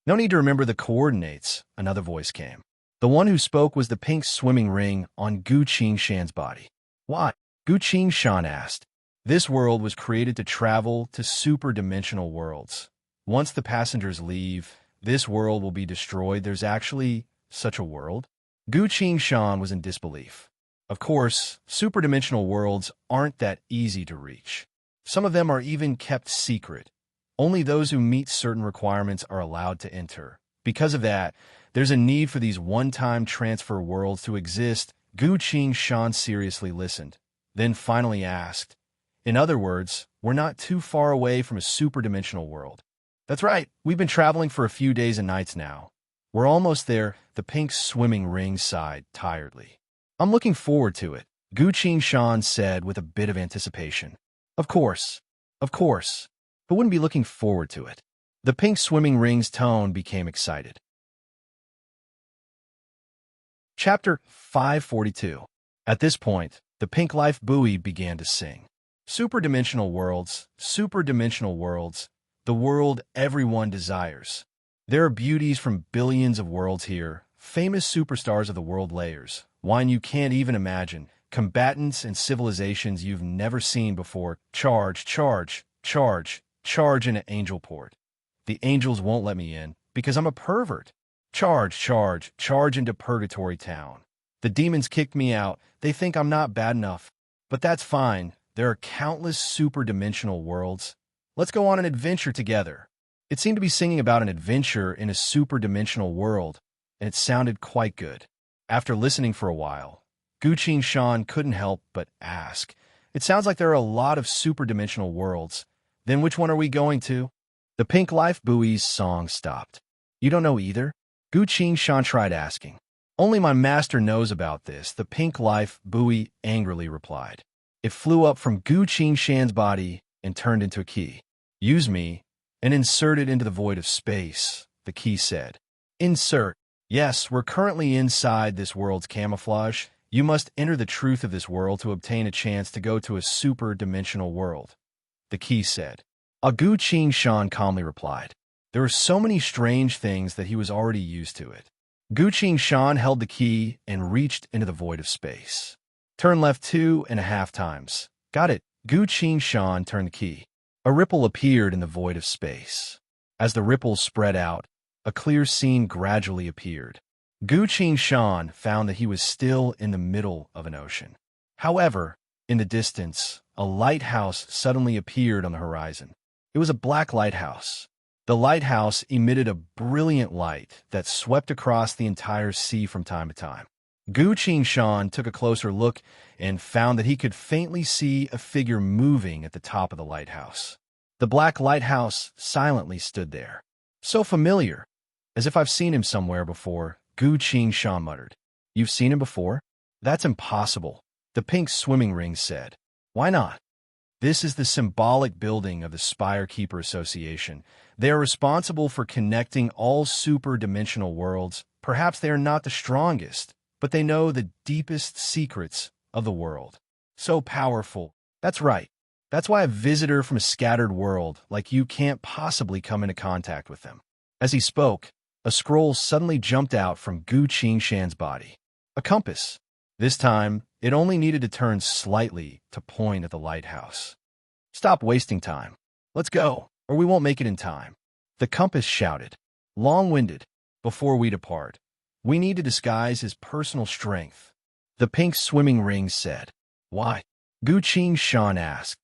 No need to remember the coordinates, another voice came. The one who spoke was the pink swimming ring on Gu Shan's body. Why? Gu Shan asked. This world was created to travel to super-dimensional worlds. Once the passengers leave, this world will be destroyed. There's actually such a world? Gu Shan was in disbelief. Of course, superdimensional worlds aren't that easy to reach. Some of them are even kept secret. Only those who meet certain requirements are allowed to enter. Because of that, there's a need for these one-time transfer worlds to exist. Gu Shan seriously listened, then finally asked, in other words, we're not too far away from a superdimensional world. That's right, we've been traveling for a few days and nights now. We're almost there, the pink swimming ring sighed tiredly. I'm looking forward to it, Gu Shan said with a bit of anticipation. Of course, but wouldn't be looking forward to it. The pink swimming ring's tone became excited. Chapter 542. At this point, the pink life buoy began to sing. Superdimensional worlds, the world everyone desires. There are beauties from billions of worlds here, famous superstars of the world layers, wine you can't even imagine, combatants and civilizations you've never seen before. Charge in an angel port. The angels won't let me in because I'm a pervert. Charge into Purgatory Town. The demons kicked me out. They think I'm not bad enough. But that's fine. There are countless superdimensional worlds. Let's go on an adventure together. It seemed to be singing about an adventure in a superdimensional world, and it sounded quite good. After listening for a while, Gu Shan couldn't help but ask, it sounds like there are a lot of superdimensional worlds. Then which one are we going to? The pink life buoy's song stopped. You don't know either? Gu Shan tried asking. Only my master knows about this, the pink life buoy angrily replied. It flew up from Gu Shan's body and turned into a key. Use me and insert it into the void of space, the key said. Insert. Yes, we're currently inside this world's camouflage. You must enter the truth of this world to obtain a chance to go to a super-dimensional world, the key said. Gu Shan calmly replied. There were so many strange things that he was already used to it. Gu Shan held the key and reached into the void of space. Turn left 2.5 times. Got it. Gu Shan turned the key. A ripple appeared in the void of space. As the ripple spread out, a clear scene gradually appeared. Gu Shan found that he was still in the middle of an ocean. However, in the distance, a lighthouse suddenly appeared on the horizon. It was a black lighthouse. The lighthouse emitted a brilliant light that swept across the entire sea from time to time. Gu Shan took a closer look and found that he could faintly see a figure moving at the top of the lighthouse. The black lighthouse silently stood there. So familiar, as if I've seen him somewhere before, Gu Shan muttered. You've seen him before? That's impossible, the pink swimming ring said. Why not? This is the symbolic building of the Spire Keeper Association. They are responsible for connecting all super-dimensional worlds. Perhaps they are not the strongest, but they know the deepest secrets of the world. So powerful. That's right. That's why a visitor from a scattered world like you can't possibly come into contact with them. As he spoke, a scroll suddenly jumped out from Gu Qingshan's body. A compass. This time, it only needed to turn slightly to point at the lighthouse. Stop wasting time. Let's go, or we won't make it in time. The compass shouted, long-winded. Before we depart, we need to disguise his personal strength. The pink swimming ring said. Why? Gu Qingshan asked.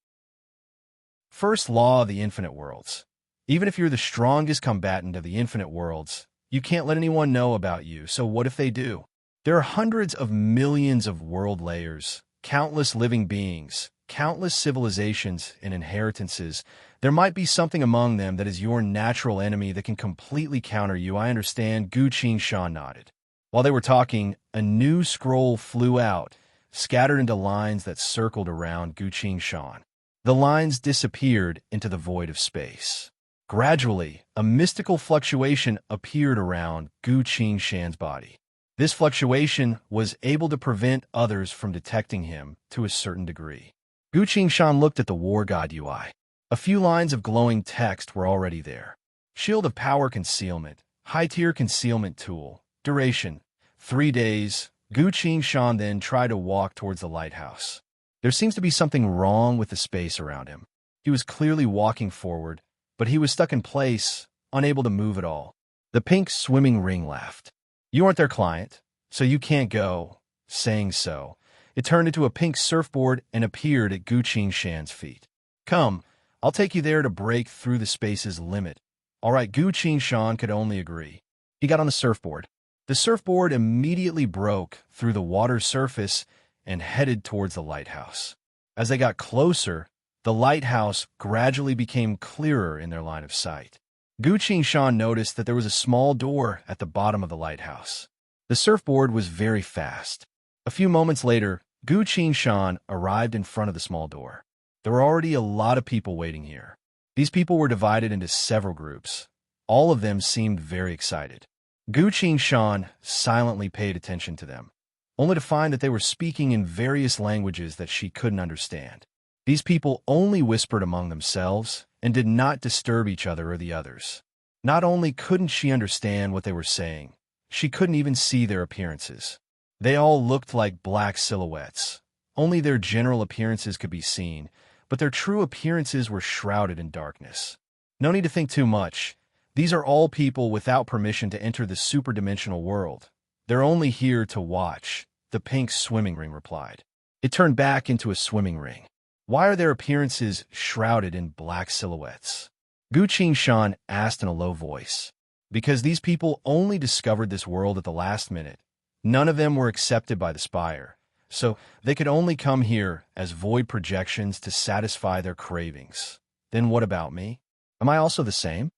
First law of the infinite worlds. Even if you're the strongest combatant of the infinite worlds, you can't let anyone know about you, so what if they do? There are hundreds of millions of world layers, countless living beings, countless civilizations and inheritances. There might be something among them that is your natural enemy that can completely counter you. I understand, Gu Qingshan nodded. While they were talking, a new scroll flew out, scattered into lines that circled around Gu Qingshan. The lines disappeared into the void of space. Gradually, a mystical fluctuation appeared around Gu Qingshan's body. This fluctuation was able to prevent others from detecting him to a certain degree. Gu Qingshan looked at the war god UI. A few lines of glowing text were already there. Shield of power concealment, high-tier concealment tool, duration, 3 days. Gu Qingshan then tried to walk towards the lighthouse. There seems to be something wrong with the space around him. He was clearly walking forward, but he was stuck in place, unable to move at all. The pink swimming ring laughed. You aren't their client, so you can't go. Saying so, it turned into a pink surfboard and appeared at Gu Qingshan's feet. Come, I'll take you there to break through the space's limit. All right, Gu Qingshan could only agree. He got on the surfboard. The surfboard immediately broke through the water's surface and headed towards the lighthouse. As they got closer, the lighthouse gradually became clearer in their line of sight. Gu Qingshan noticed that there was a small door at the bottom of the lighthouse. The surfboard was very fast. A few moments later, Gu Qingshan arrived in front of the small door. There were already a lot of people waiting here. These people were divided into several groups. All of them seemed very excited. Gu Qingshan silently paid attention to them, only to find that they were speaking in various languages that she couldn't understand. These people only whispered among themselves and did not disturb each other or the others. Not only couldn't she understand what they were saying, she couldn't even see their appearances. They all looked like black silhouettes. Only their general appearances could be seen, but their true appearances were shrouded in darkness. No need to think too much. These are all people without permission to enter the superdimensional world. They're only here to watch, the pink swimming ring replied. It turned back into a swimming ring. Why are their appearances shrouded in black silhouettes? Gu Qingshan asked in a low voice. Because these people only discovered this world at the last minute. None of them were accepted by the Spire, so they could only come here as void projections to satisfy their cravings. Then what about me? Am I also the same?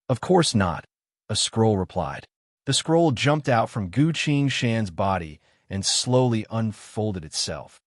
Of course not, a scroll replied. The scroll jumped out from Gu Qingshan's body and slowly unfolded itself.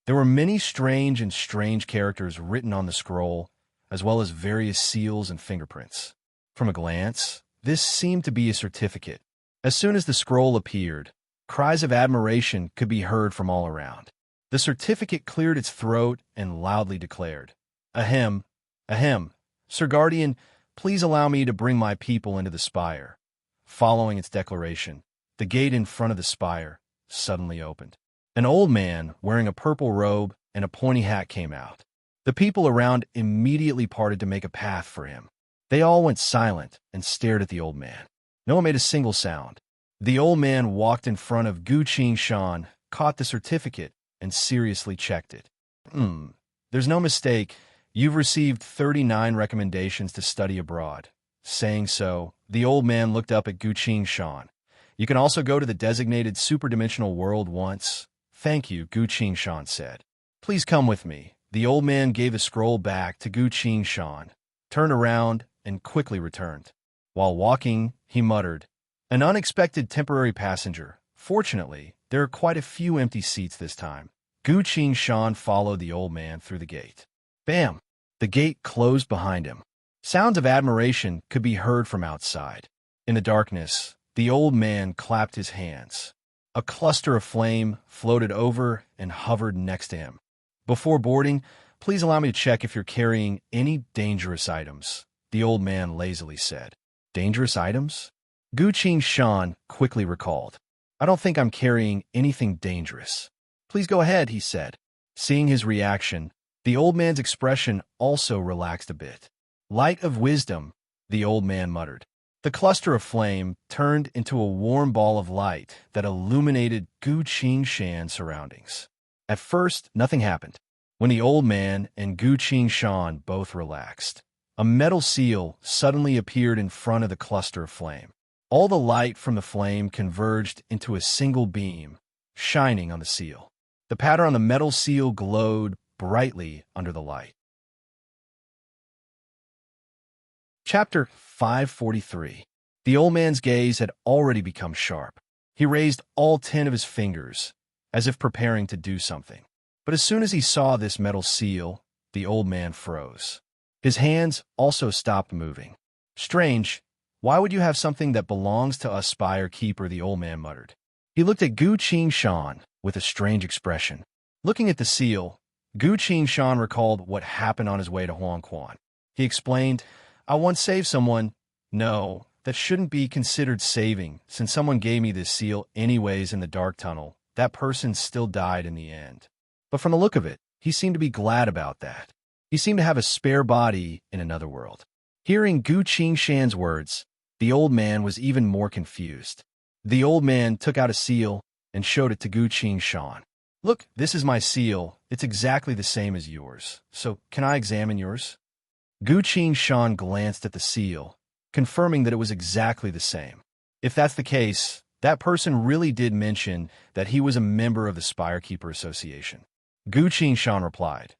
There were many strange characters written on the scroll, as well as various seals and fingerprints. From a glance, this seemed to be a certificate. As soon as the scroll appeared, cries of admiration could be heard from all around. The certificate cleared its throat and loudly declared, Ahem, ahem, Sir Guardian, please allow me to bring my people into the spire. Following its declaration, the gate in front of the spire suddenly opened. An old man wearing a purple robe and a pointy hat came out. The people around immediately parted to make a path for him. They all went silent and stared at the old man. No one made a single sound. The old man walked in front of Gu Qingshan, caught the certificate, and seriously checked it. There's no mistake. You've received 39 recommendations to study abroad. Saying so, the old man looked up at Gu Qingshan. You can also go to the designated superdimensional world once. Thank you, Gu Qingshan said. Please come with me. The old man gave the scroll back to Gu Qingshan, turned around, and quickly returned. While walking, he muttered, An unexpected temporary passenger. Fortunately, there are quite a few empty seats this time. Gu Qingshan followed the old man through the gate. Bam! The gate closed behind him. Sounds of admiration could be heard from outside. In the darkness, the old man clapped his hands. A cluster of flame floated over and hovered next to him. Before boarding, please allow me to check if you're carrying any dangerous items, the old man lazily said. Dangerous items? Gu Shan quickly recalled. I don't think I'm carrying anything dangerous. Please go ahead, he said. Seeing his reaction, the old man's expression also relaxed a bit. Light of wisdom, the old man muttered. The cluster of flame turned into a warm ball of light that illuminated Gu Shan's surroundings. At first, nothing happened. When the old man and Gu Shan both relaxed, a metal seal suddenly appeared in front of the cluster of flame. All the light from the flame converged into a single beam, shining on the seal. The pattern on the metal seal glowed brightly under the light. Chapter 543. The old man's gaze had already become sharp. He raised all 10 of his fingers, as if preparing to do something. But as soon as he saw this metal seal, the old man froze. His hands also stopped moving. Strange, why would you have something that belongs to a spire keeper, the old man muttered. He looked at Gu Shan with a strange expression. Looking at the seal, Gu Shan recalled what happened on his way to Huangquan. He explained, I once saved someone. No, that shouldn't be considered saving, since someone gave me this seal anyways in the dark tunnel. That person still died in the end. But from the look of it, he seemed to be glad about that. He seemed to have a spare body in another world. Hearing Gu Shan's words, the old man was even more confused. The old man took out a seal and showed it to Gu Shan. Look, this is my seal. It's exactly the same as yours. So, can I examine yours? Gu Shan glanced at the seal, confirming that it was exactly the same. If that's the case, that person really did mention that he was a member of the Spirekeeper Association. Gu Shan replied,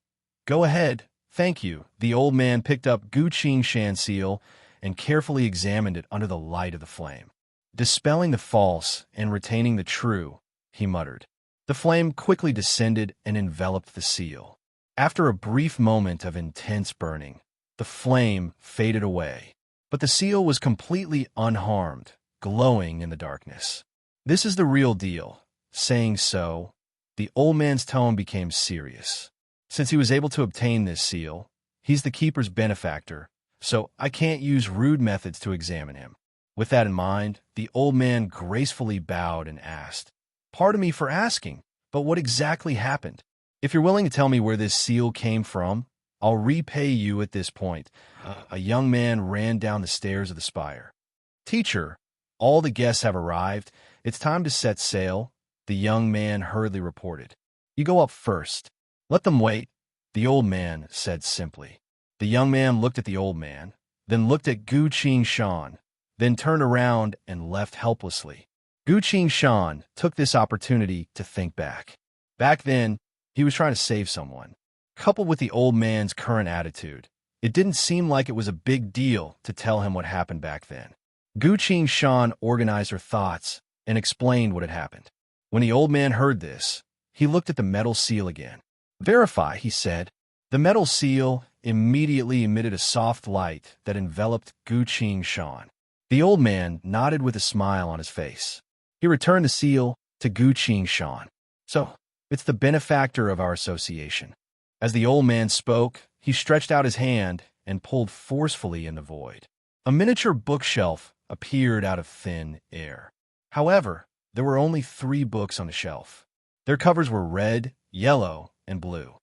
Go ahead, thank you. The old man picked up Gu Shan's seal and carefully examined it under the light of the flame. Dispelling the false and retaining the true, he muttered. The flame quickly descended and enveloped the seal. After a brief moment of intense burning, the flame faded away, but the seal was completely unharmed, glowing in the darkness. This is the real deal. Saying so, the old man's tone became serious. Since he was able to obtain this seal, he's the keeper's benefactor, so I can't use rude methods to examine him. With that in mind, the old man gracefully bowed and asked, Pardon me for asking, but what exactly happened? If you're willing to tell me where this seal came from, I'll repay you at this point. A young man ran down the stairs of the spire. Teacher, all the guests have arrived. It's time to set sail, the young man hurriedly reported. You go up first. Let them wait, the old man said simply. The young man looked at the old man, then looked at Gu Shan, then turned around and left helplessly. Gu Shan took this opportunity to think back. Back then, he was trying to save someone. Coupled with the old man's current attitude, it didn't seem like it was a big deal to tell him what happened back then. Gu Shan organized her thoughts and explained what had happened. When the old man heard this, he looked at the metal seal again. Verify, he said. The metal seal immediately emitted a soft light that enveloped Gu Shan. The old man nodded with a smile on his face. He returned the seal to Gu Shan. So, it's the benefactor of our association. As the old man spoke, he stretched out his hand and pulled forcefully in the void. A miniature bookshelf appeared out of thin air. However, there were only 3 books on the shelf. Their covers were red, yellow, and blue.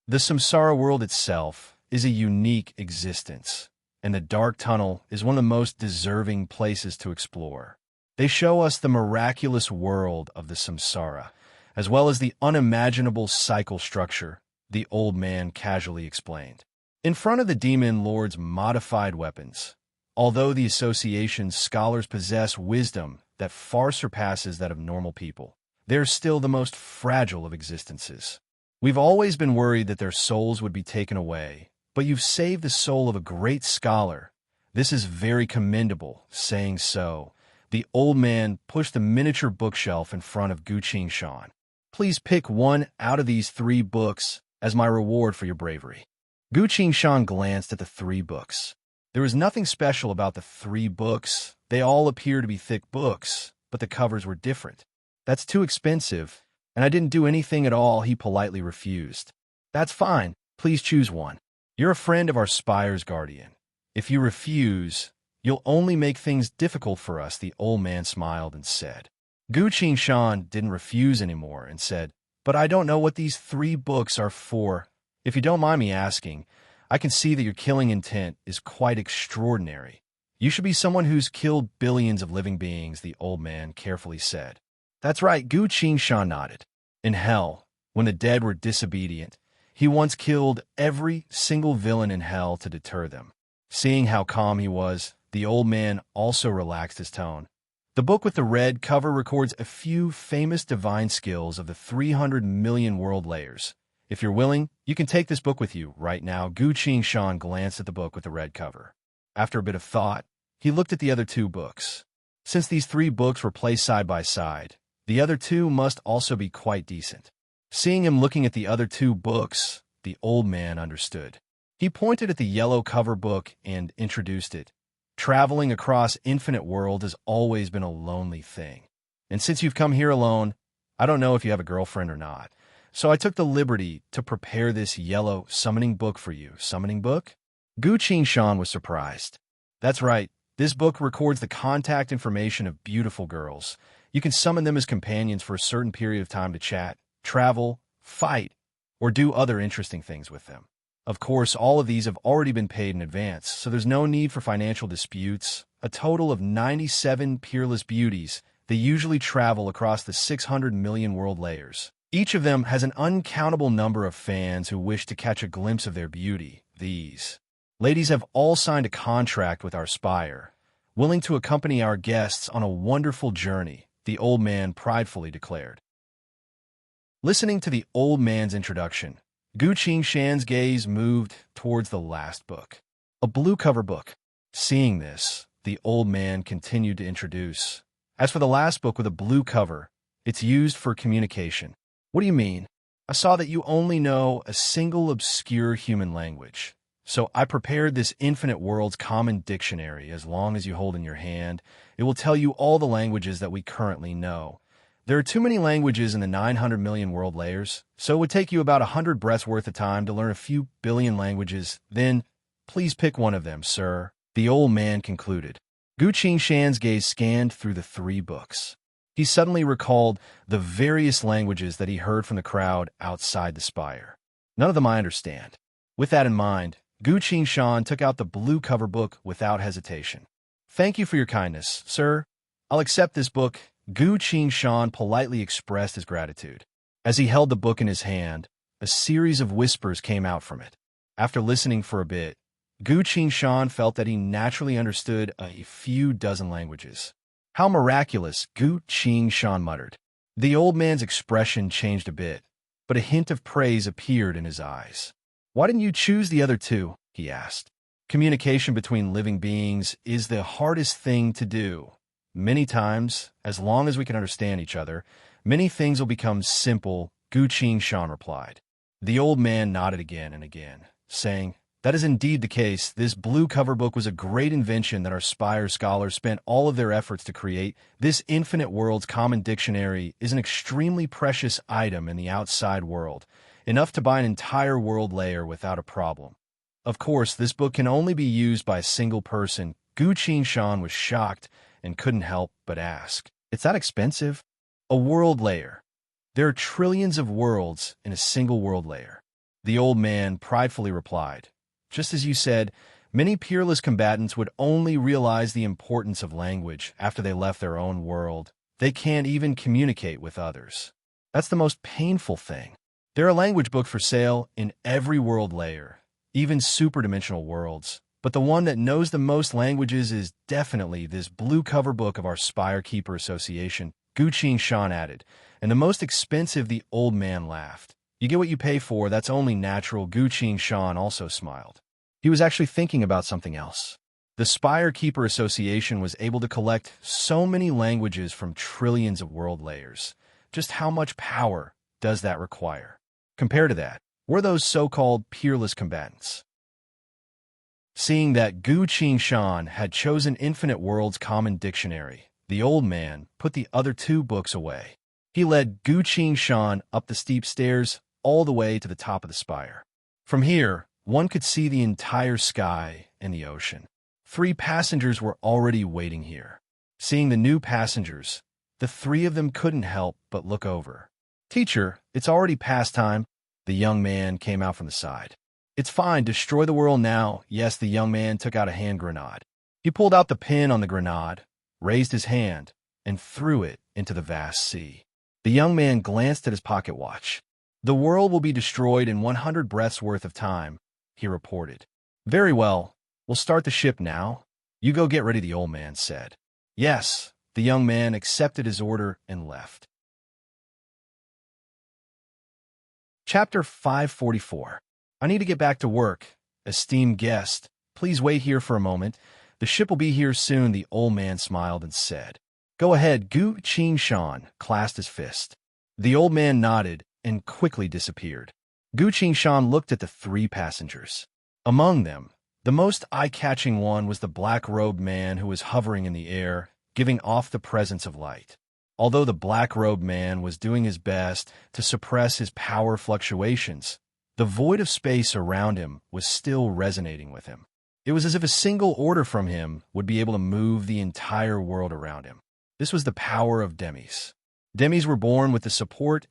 The samsara world itself is a unique existence, and the dark tunnel is one of the most deserving places to explore. They show us the miraculous world of the samsara, as well as the unimaginable cycle structure, the old man casually explained. In front of the demon lord's modified weapons, although the association's scholars possess wisdom that far surpasses that of normal people, they're still the most fragile of existences. We've always been worried that their souls would be taken away, but you've saved the soul of a great scholar. This is very commendable. Saying so, the old man pushed the miniature bookshelf in front of Gu Shan. Please pick one out of these 3 books as my reward for your bravery. Gu Shan glanced at the 3 books. There was nothing special about the 3 books. They all appear to be thick books, but the covers were different. That's too expensive, and I didn't do anything at all, he politely refused. That's fine. Please choose one. You're a friend of our spire's guardian. If you refuse, You'll only make things difficult for us, the old man smiled and said. Gu Shan didn't refuse anymore and said, but I don't know what these 3 books are for. If you don't mind me asking, I can see that your killing intent is quite extraordinary. You should be someone who's killed billions of living beings, the old man carefully said. That's right, Gu Shan nodded. In hell, when the dead were disobedient, he once killed every single villain in hell to deter them. Seeing how calm he was, the old man also relaxed his tone. The book with the red cover records a few famous divine skills of the 300 million world layers. If you're willing, you can take this book with you right now. Gu Shan glanced at the book with the red cover. After a bit of thought, he looked at the other 2 books. Since these 3 books were placed side by side, the other 2 must also be quite decent. Seeing him looking at the other 2 books, the old man understood. He pointed at the yellow cover book and introduced it. Traveling across infinite worlds has always been a lonely thing. And since you've come here alone, I don't know if you have a girlfriend or not. So I took the liberty to prepare this yellow summoning book for you. Summoning book? Gu Shan was surprised. That's right. This book records the contact information of beautiful girls. You can summon them as companions for a certain period of time to chat, travel, fight, or do other interesting things with them. Of course, all of these have already been paid in advance, so there's no need for financial disputes. A total of 97 peerless beauties. They usually travel across the 600 million world layers. Each of them has an uncountable number of fans who wish to catch a glimpse of their beauty. These ladies have all signed a contract with our spire, willing to accompany our guests on a wonderful journey, the old man pridefully declared. Listening to the old man's introduction, Gu Shan's gaze moved towards the last book, a blue cover book. Seeing this, the old man continued to introduce. As for the last book with a blue cover, it's used for communication. What do you mean? I saw that you only know a single obscure human language. So I prepared this infinite world's common dictionary. As long as you hold in your hand, it will tell you all the languages that we currently know. There are too many languages in the 900 million world layers, so it would take you about 100 breaths worth of time to learn a few billion languages. Then, please pick one of them, sir, the old man concluded. Gu Shan's gaze scanned through the 3 books. He suddenly recalled the various languages that he heard from the crowd outside the spire. None of them I understand. With that in mind, Gu Shan took out the blue cover book without hesitation. Thank you for your kindness, sir. I'll accept this book. Gu Shan politely expressed his gratitude. As he held the book in his hand, a series of whispers came out from it. After listening for a bit, Gu Shan felt that he naturally understood a few dozen languages. How miraculous, Gu Shan muttered. The old man's expression changed a bit, but a hint of praise appeared in his eyes. Why didn't you choose the other 2? He asked. Communication between living beings is the hardest thing to do. Many times, as long as we can understand each other, many things will become simple, Gu Shan replied. The old man nodded again and again, saying, that is indeed the case. This blue cover book was a great invention that our Spire scholars spent all of their efforts to create. This infinite world's common dictionary is an extremely precious item in the outside world, enough to buy an entire world layer without a problem. Of course, this book can only be used by a single person. Gu Shan was shocked and couldn't help but ask, it's that expensive? A world layer. There are trillions of worlds in a single world layer. The old man pridefully replied, just as you said, many peerless combatants would only realize the importance of language after they left their own world. They can't even communicate with others. That's the most painful thing. There are language books for sale in every world layer, even superdimensional worlds. But the one that knows the most languages is definitely this blue cover book of our Spire Keeper Association, Gu Shan added. And the most expensive, the old man laughed. You get what you pay for, that's only natural. Gu Shan also smiled. He was actually thinking about something else. The Spire Keeper Association was able to collect so many languages from trillions of world layers. Just how much power does that require? Compared to that, we're those so-called peerless combatants. Seeing that Gu Shan had chosen Infinite World's common dictionary, the old man put the other 2 books away. He led Gu Shan up the steep stairs all the way to the top of the spire. From here, one could see the entire sky and the ocean. 3 passengers were already waiting here. Seeing the new passengers, the 3 of them couldn't help but look over. "Teacher, it's already past time." The young man came out from the side. "It's fine, destroy the world now." Yes, the young man took out a hand grenade. He pulled out the pin on the grenade, raised his hand, and threw it into the vast sea. The young man glanced at his pocket watch. "The world will be destroyed in 100 breaths worth of time," he reported. "Very well, we'll start the ship now. You go get ready," the old man said. Yes, the young man accepted his order and left. Chapter 544. I need to get back to work. Esteemed guest, please wait here for a moment. The ship will be here soon, the old man smiled and said. Go ahead, Gu Qingshan clasped his fist. The old man nodded and quickly disappeared. Gu Qingshan looked at the 3 passengers. Among them, the most eye-catching one was the black-robed man who was hovering in the air, giving off the presence of light. Although the black-robed man was doing his best to suppress his power fluctuations, the void of space around him was still resonating with him. It was as if a single order from him would be able to move the entire world around him. This was the power of demis. Demis were born with the support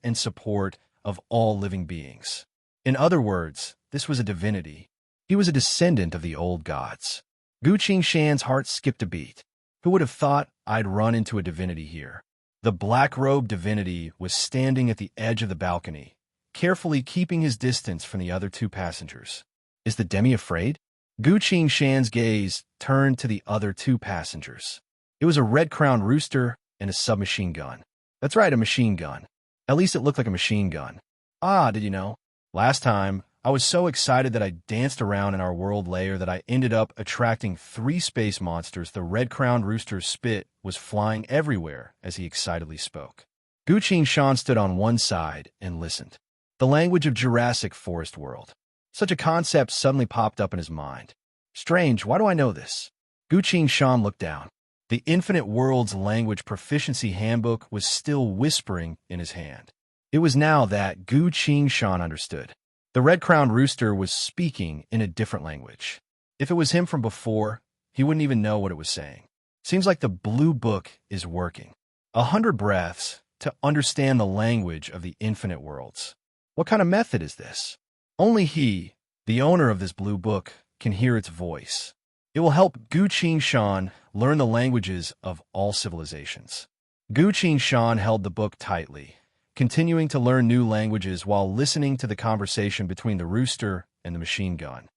of all living beings. In other words, this was a divinity. He was a descendant of the old gods. Gu Qingshan's heart skipped a beat. Who would have thought I'd run into a divinity here? The black-robed divinity was standing at the edge of the balcony, carefully keeping his distance from the other 2 passengers. Is the demi afraid? Gu Qingshan's gaze turned to the other 2 passengers. It was a red-crowned rooster and a submachine gun. That's right, a machine gun. At least it looked like a machine gun. Ah, did you know? Last time, I was so excited that I danced around in our world layer that I ended up attracting 3 space monsters. The red-crowned rooster's spit was flying everywhere as he excitedly spoke. Gu Qingshan stood on one side and listened. The language of Jurassic Forest world. Such a concept suddenly popped up in his mind. Strange, why do I know this? Gu Qingshan looked down. The Infinite World's Language Proficiency Handbook was still whispering in his hand. It was now that Gu Qingshan understood. The red-crowned rooster was speaking in a different language. If it was him from before, he wouldn't even know what it was saying. Seems like the blue book is working. 100 breaths to understand the language of the infinite worlds. What kind of method is this? Only he, the owner of this blue book, can hear its voice. It will help Gu Qingshan learn the languages of all civilizations. Gu Qingshan held the book tightly, continuing to learn new languages while listening to the conversation between the rooster and the machine gun.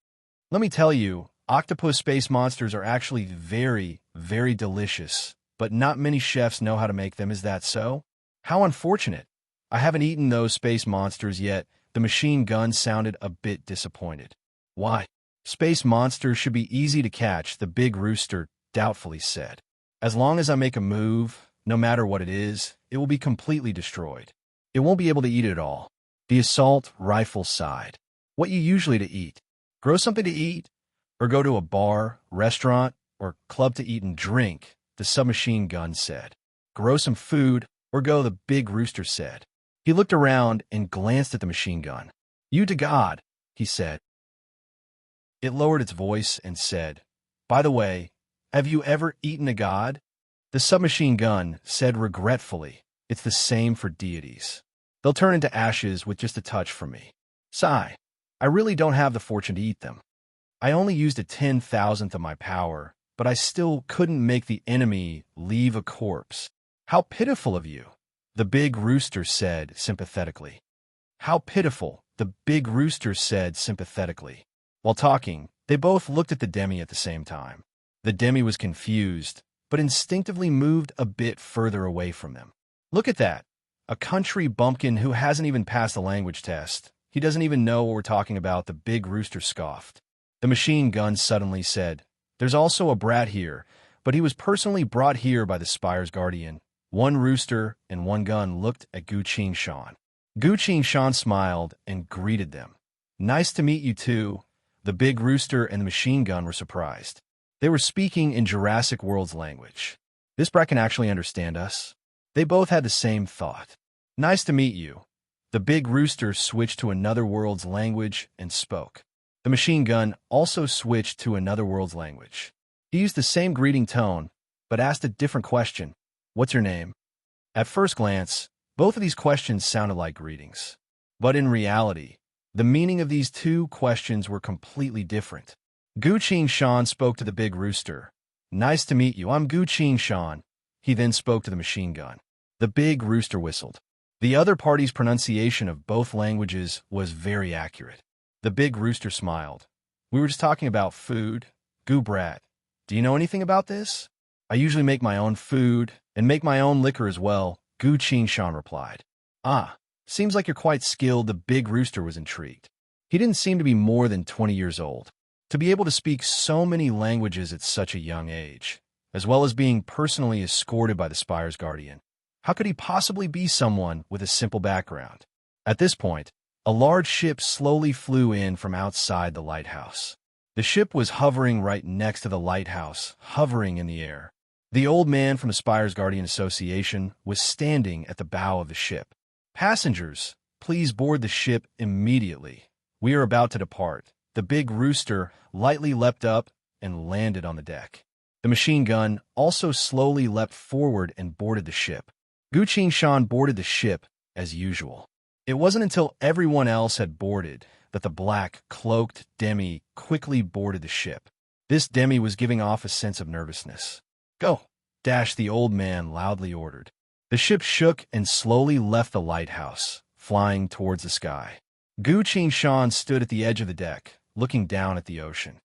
Let me tell you, octopus space monsters are actually very, very delicious, but not many chefs know how to make them. Is that so? How unfortunate. I haven't eaten those space monsters yet. The machine gun sounded a bit disappointed. Why? Space monsters should be easy to catch, the big rooster doubtfully said. As long as I make a move, no matter what it is, it will be completely destroyed. It won't be able to eat it all. The assault rifle sighed. What you usually to eat? Grow something to eat? Or go to a bar, restaurant, or club to eat and drink, the submachine gun said. Grow some food, or go, the big rooster said. He looked around and glanced at the machine gun. You to God, he said. It lowered its voice and said, By the way, have you ever eaten a god? The submachine gun said regretfully, It's the same for deities. They'll turn into ashes with just a touch from me. Sigh, I really don't have the fortune to eat them. I only used a 10,000th of my power, but I still couldn't make the enemy leave a corpse. How pitiful of you, the big rooster said sympathetically. How pitiful, the big rooster said sympathetically. While talking, they both looked at the demi at the same time. The demi was confused, but instinctively moved a bit further away from them. Look at that. A country bumpkin who hasn't even passed the language test. He doesn't even know what we're talking about, the big rooster scoffed. The machine gun suddenly said, There's also a brat here, but he was personally brought here by the Spire's guardian. One rooster and one gun looked at Gu Qingshan. Gu Qingshan smiled and greeted them. Nice to meet you too. The big rooster and the machine gun were surprised. They were speaking in Jurassic World's language. This brat can actually understand us. They both had the same thought. Nice to meet you. The big rooster switched to another world's language and spoke. The machine gun also switched to another world's language. He used the same greeting tone, but asked a different question. What's your name? At first glance, both of these questions sounded like greetings. But in reality, the meaning of these two questions were completely different. Gu Shan spoke to the big rooster. Nice to meet you, I'm Gu Shan. He then spoke to the machine gun. The big rooster whistled. The other party's pronunciation of both languages was very accurate. The big rooster smiled. We were just talking about food. Gu Brat, do you know anything about this? I usually make my own food and make my own liquor as well, Gu Shan replied. Ah, seems like you're quite skilled. The big rooster was intrigued. He didn't seem to be more than 20 years old. To be able to speak so many languages at such a young age, as well as being personally escorted by the Spire's guardian, how could he possibly be someone with a simple background? At this point, a large ship slowly flew in from outside the lighthouse. The ship was hovering right next to the lighthouse, hovering in the air. The old man from the Spire's Guardian Association was standing at the bow of the ship. Passengers, please board the ship immediately. We are about to depart. The big rooster lightly leapt up and landed on the deck. The machine gun also slowly leapt forward and boarded the ship. Gu Shan boarded the ship as usual. It wasn't until everyone else had boarded that the black, cloaked Demi quickly boarded the ship. This Demi was giving off a sense of nervousness. Go! Dash, the old man loudly ordered. The ship shook and slowly left the lighthouse, flying towards the sky. Gu Shan stood at the edge of the deck, looking down at the ocean.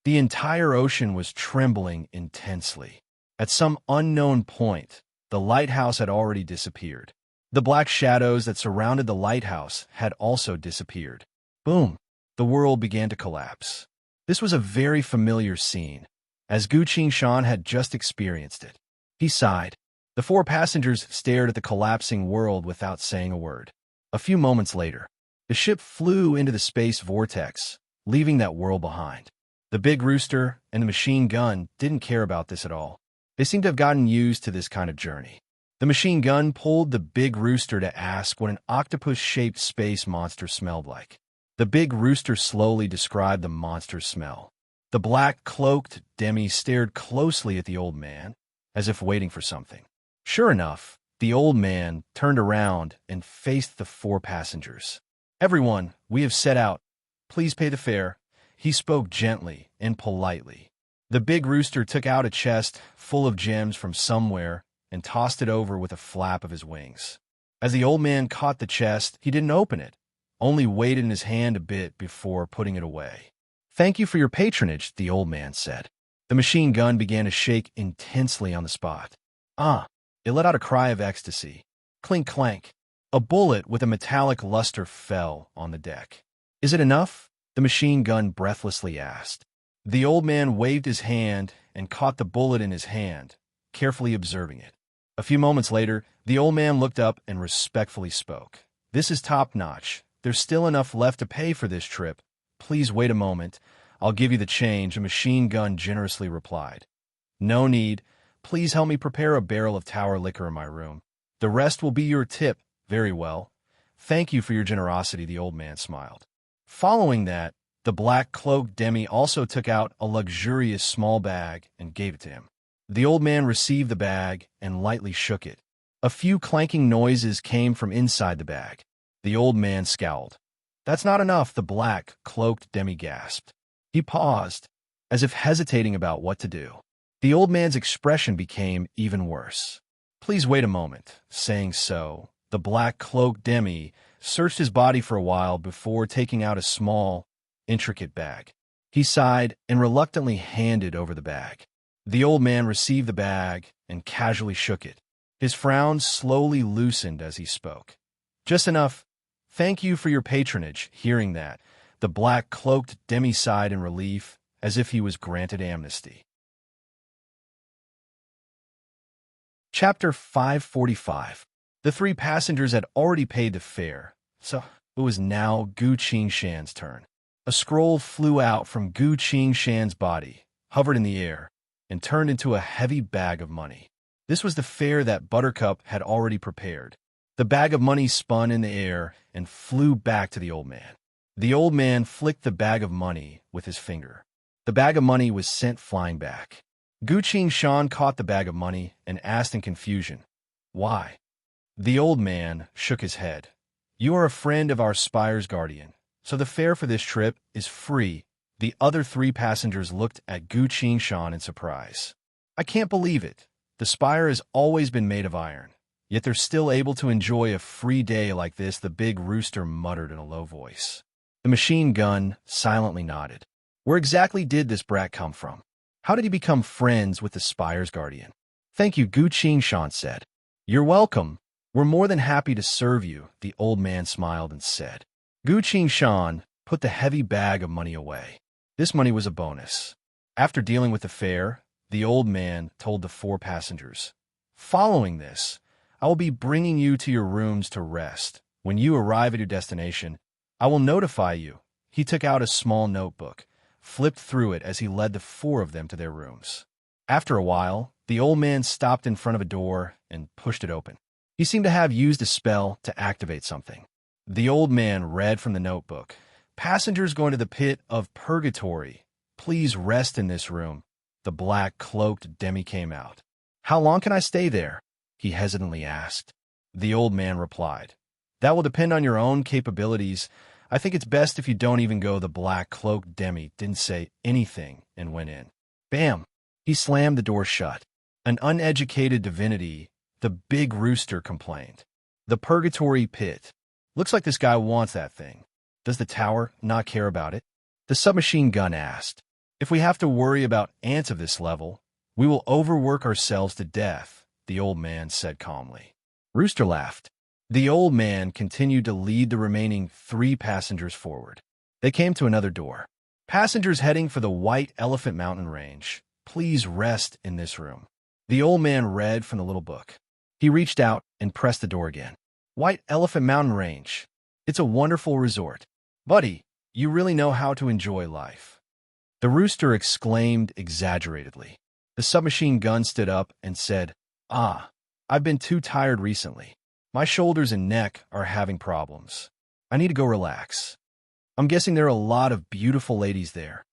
The entire ocean was trembling intensely. At some unknown point, the lighthouse had already disappeared. The black shadows that surrounded the lighthouse had also disappeared. Boom! The world began to collapse. This was a very familiar scene, as Gu Shan had just experienced it. He sighed. The four passengers stared at the collapsing world without saying a word. A few moments later, the ship flew into the space vortex, leaving that world behind. The big rooster and the machine gun didn't care about this at all. They seemed to have gotten used to this kind of journey. The machine gun pulled the big rooster to ask what an octopus-shaped space monster smelled like. The big rooster slowly described the monster's smell. The black, cloaked Demi stared closely at the old man, as if waiting for something. Sure enough, the old man turned around and faced the four passengers. Everyone, we have set out. Please pay the fare. He spoke gently and politely. The big rooster took out a chest full of gems from somewhere and tossed it over with a flap of his wings. As the old man caught the chest, he didn't open it, only weighed it in his hand a bit before putting it away. Thank you for your patronage, the old man said. The machine gun began to shake intensely on the spot. Ah! It let out a cry of ecstasy. Clink clank. A bullet with a metallic luster fell on the deck. Is it enough? The machine gun breathlessly asked. The old man waved his hand and caught the bullet in his hand, carefully observing it. A few moments later, the old man looked up and respectfully spoke. This is top-notch. There's still enough left to pay for this trip. Please wait a moment. I'll give you the change, the machine gun generously replied. No need. Please help me prepare a barrel of tower liquor in my room. The rest will be your tip. Very well. Thank you for your generosity, the old man smiled. Following that, the black-cloaked Demi also took out a luxurious small bag and gave it to him. The old man received the bag and lightly shook it. A few clanking noises came from inside the bag. The old man scowled. That's not enough, the black-cloaked Demi gasped. He paused, as if hesitating about what to do. The old man's expression became even worse. Please wait a moment. Saying so, the black-cloaked Demi searched his body for a while before taking out a small, intricate bag. He sighed and reluctantly handed over the bag. The old man received the bag and casually shook it. His frown slowly loosened as he spoke. Just enough. Thank you for your patronage. Hearing that, the black-cloaked Demi sighed in relief, as if he was granted amnesty. Chapter 545. The three passengers had already paid the fare, so it was now Gu Shan's turn. A scroll flew out from Gu Shan's body, hovered in the air, and turned into a heavy bag of money. This was the fare that Buttercup had already prepared. The bag of money spun in the air and flew back to the old man. The old man flicked the bag of money with his finger. The The bag of money was sent flying back. Guqing Shan caught the bag of money and asked in confusion, "Why?" The old man shook his head. "You are a friend of our spire's guardian, so the fare for this trip is free." The other three passengers looked at Guqing Shan in surprise. "I can't believe it. The spire has always been made of iron, yet they're still able to enjoy a free day like this," the big rooster muttered in a low voice. The machine gun silently nodded. "Where exactly did this brat come from? How did he become friends with the spire's guardian?" "Thank you," Guqing Shan said. "You're welcome. We're more than happy to serve you," the old man smiled and said. Guqing Shan put the heavy bag of money away. This money was a bonus. After dealing with the fare, the old man told the four passengers, "Following this, I will be bringing you to your rooms to rest. When you arrive at your destination, I will notify you." He took out a small notebook, flipped through it as he led the four of them to their rooms. After a while, the old man stopped in front of a door and pushed it open. He seemed to have used a spell to activate something. The old man read from the notebook, "Passengers going to the pit of purgatory, please rest in this room." The black-cloaked demi came out. "How long can I stay there?" he hesitantly asked. The old man replied, "That will depend on your own capabilities. I think it's best if you don't even go." The black-cloaked demi didn't say anything and went in. Bam! He slammed the door shut. "An uneducated divinity," the big rooster complained. "The purgatory pit. Looks like this guy wants that thing. Does the tower not care about it?" The submachine gun asked. "If we have to worry about ants of this level, we will overwork ourselves to death," the old man said calmly. Rooster laughed. The old man continued to lead the remaining three passengers forward. They came to another door. "Passengers heading for the White Elephant Mountain Range, please rest in this room." The old man read from the little book. He reached out and pressed the door again. "White Elephant Mountain Range. It's a wonderful resort. Buddy, you really know how to enjoy life." The rooster exclaimed exaggeratedly. The submachine gun stood up and said, I've been too tired recently. My shoulders and neck are having problems. I need to go relax. I'm guessing there are a lot of beautiful ladies there,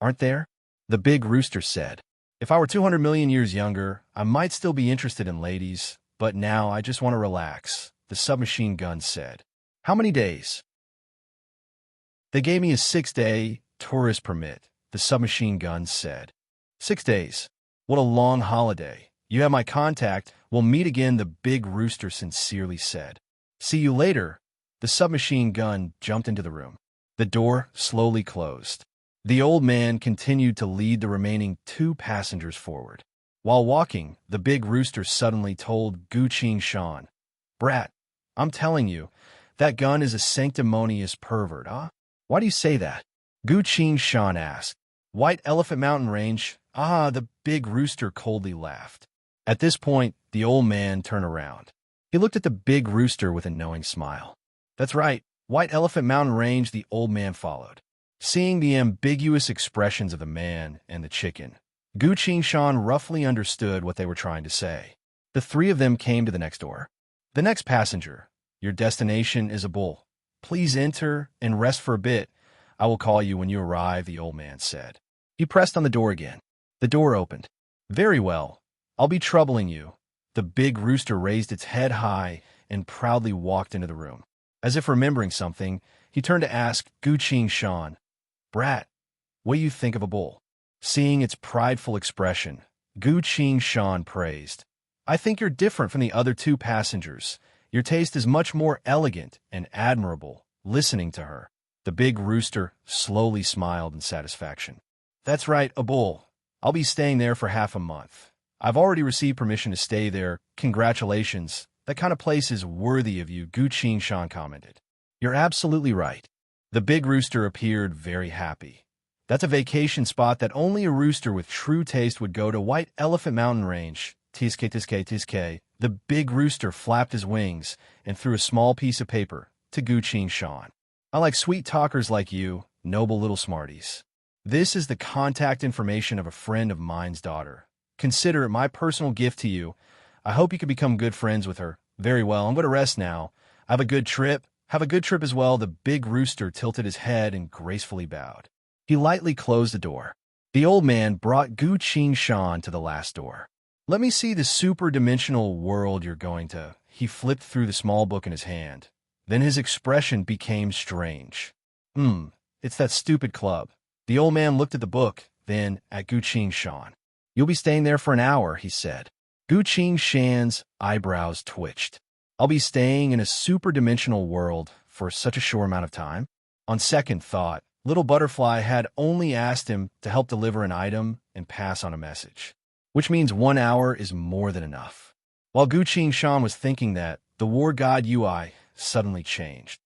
aren't there?" The big rooster said. "If I were 200 million years younger, I might still be interested in ladies, but now I just want to relax," the submachine gun said. "How many days?" "They gave me a 6-day tourist permit," the submachine gun said. 6 days. What a long holiday. You have my contact. We'll meet again," the big rooster sincerely said. "See you later." The submachine gun jumped into the room. The door slowly closed. The old man continued to lead the remaining two passengers forward. While walking, the big rooster suddenly told Guqing Shan, "Brat, I'm telling you, that gun is a sanctimonious pervert, huh?" "Why do you say that?" Guqing Shan asked. "White Elephant Mountain Range." The big rooster coldly laughed. At this point, the old man turned around. He looked at the big rooster with a knowing smile. "That's right, White Elephant Mountain Range," the old man followed. Seeing the ambiguous expressions of the man and the chicken, Guqing Shan roughly understood what they were trying to say. The three of them came to the next door. "The next passenger, your destination is a bull. Please enter and rest for a bit. I will call you when you arrive," the old man said. He pressed on the door again. The door opened. "Very well. I'll be troubling you." The big rooster raised its head high and proudly walked into the room. As if remembering something, he turned to ask Guqing Shan, "Brat, what do you think of a bull?" Seeing its prideful expression, Guqing Shan praised, "I think you're different from the other two passengers. Your taste is much more elegant and admirable." Listening to her, the big rooster slowly smiled in satisfaction. "That's right, a bull. I'll be staying there for half a month. I've already received permission to stay there. Congratulations. That kind of place is worthy of you," Guqing Shan commented. "You're absolutely right." The big rooster appeared very happy. "That's a vacation spot that only a rooster with true taste would go to. White Elephant Mountain Range. Tiske, tiske, tiske." The big rooster flapped his wings and threw a small piece of paper to Guqing Shan. "I like sweet talkers like you, noble little smarties. This is the contact information of a friend of mine's daughter. Consider it my personal gift to you. I hope you can become good friends with her." "Very well, I'm going to rest now. Have a good trip." "Have a good trip as well." The big rooster tilted his head and gracefully bowed. He lightly closed the door. The old man brought Gu Shan to the last door. "Let me see the super-dimensional world you're going to." He flipped through the small book in his hand. Then his expression became strange. It's that stupid club." The old man looked at the book, then at Gu Shan. "You'll be staying there for an hour," he said. Gu Shan's eyebrows twitched. "I'll be staying in a super-dimensional world for such a short amount of time?" On second thought, Little Butterfly had only asked him to help deliver an item and pass on a message, which means 1 hour is more than enough. While Gu Shan was thinking that, the War God UI suddenly changed.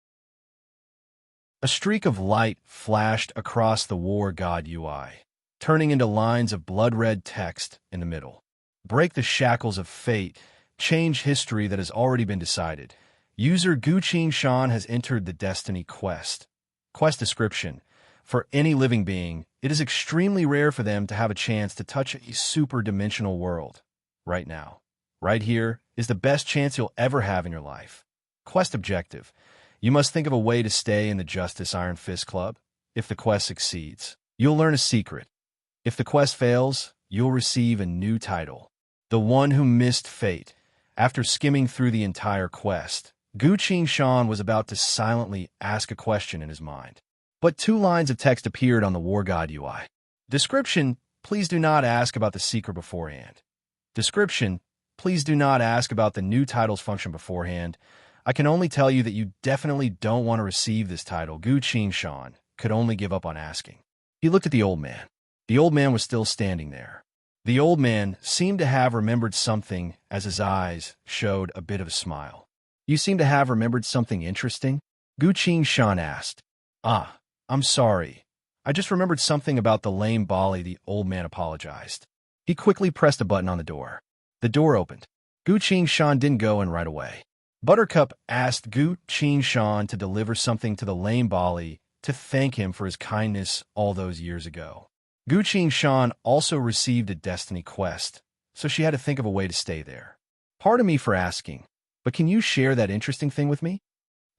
A streak of light flashed across the War God UI, turning into lines of blood-red text in the middle. "Break the shackles of fate. Change history that has already been decided. User Gu Shan has entered the Destiny Quest." Quest description: for any living being, it is extremely rare for them to have a chance to touch a super-dimensional world. Right now, right here, is the best chance you'll ever have in your life. Quest objective: you must think of a way to stay in the Justice Iron Fist Club. If the quest succeeds, you'll learn a secret. If the quest fails, you'll receive a new title: the one who missed fate. After skimming through the entire quest, Gu Shan was about to silently ask a question in his mind. But 2 lines of text appeared on the War God UI. Description: please do not ask about the secret beforehand. Description: please do not ask about the new titles function beforehand. I can only tell you that you definitely don't want to receive this title. Gu Shan could only give up on asking. He looked at the old man. The old man was still standing there. The old man seemed to have remembered something as his eyes showed a bit of a smile. "You seem to have remembered something interesting?" Gu Shan asked. I'm sorry. I just remembered something about the lame Bali." The old man apologized. He quickly pressed a button on the door. The door opened. Gu Shan didn't go in right away. Buttercup asked Gu Shan to deliver something to the lame Bali to thank him for his kindness all those years ago. Gu Shan also received a Destiny quest, so she had to think of a way to stay there. "Pardon me for asking, but can you share that interesting thing with me?"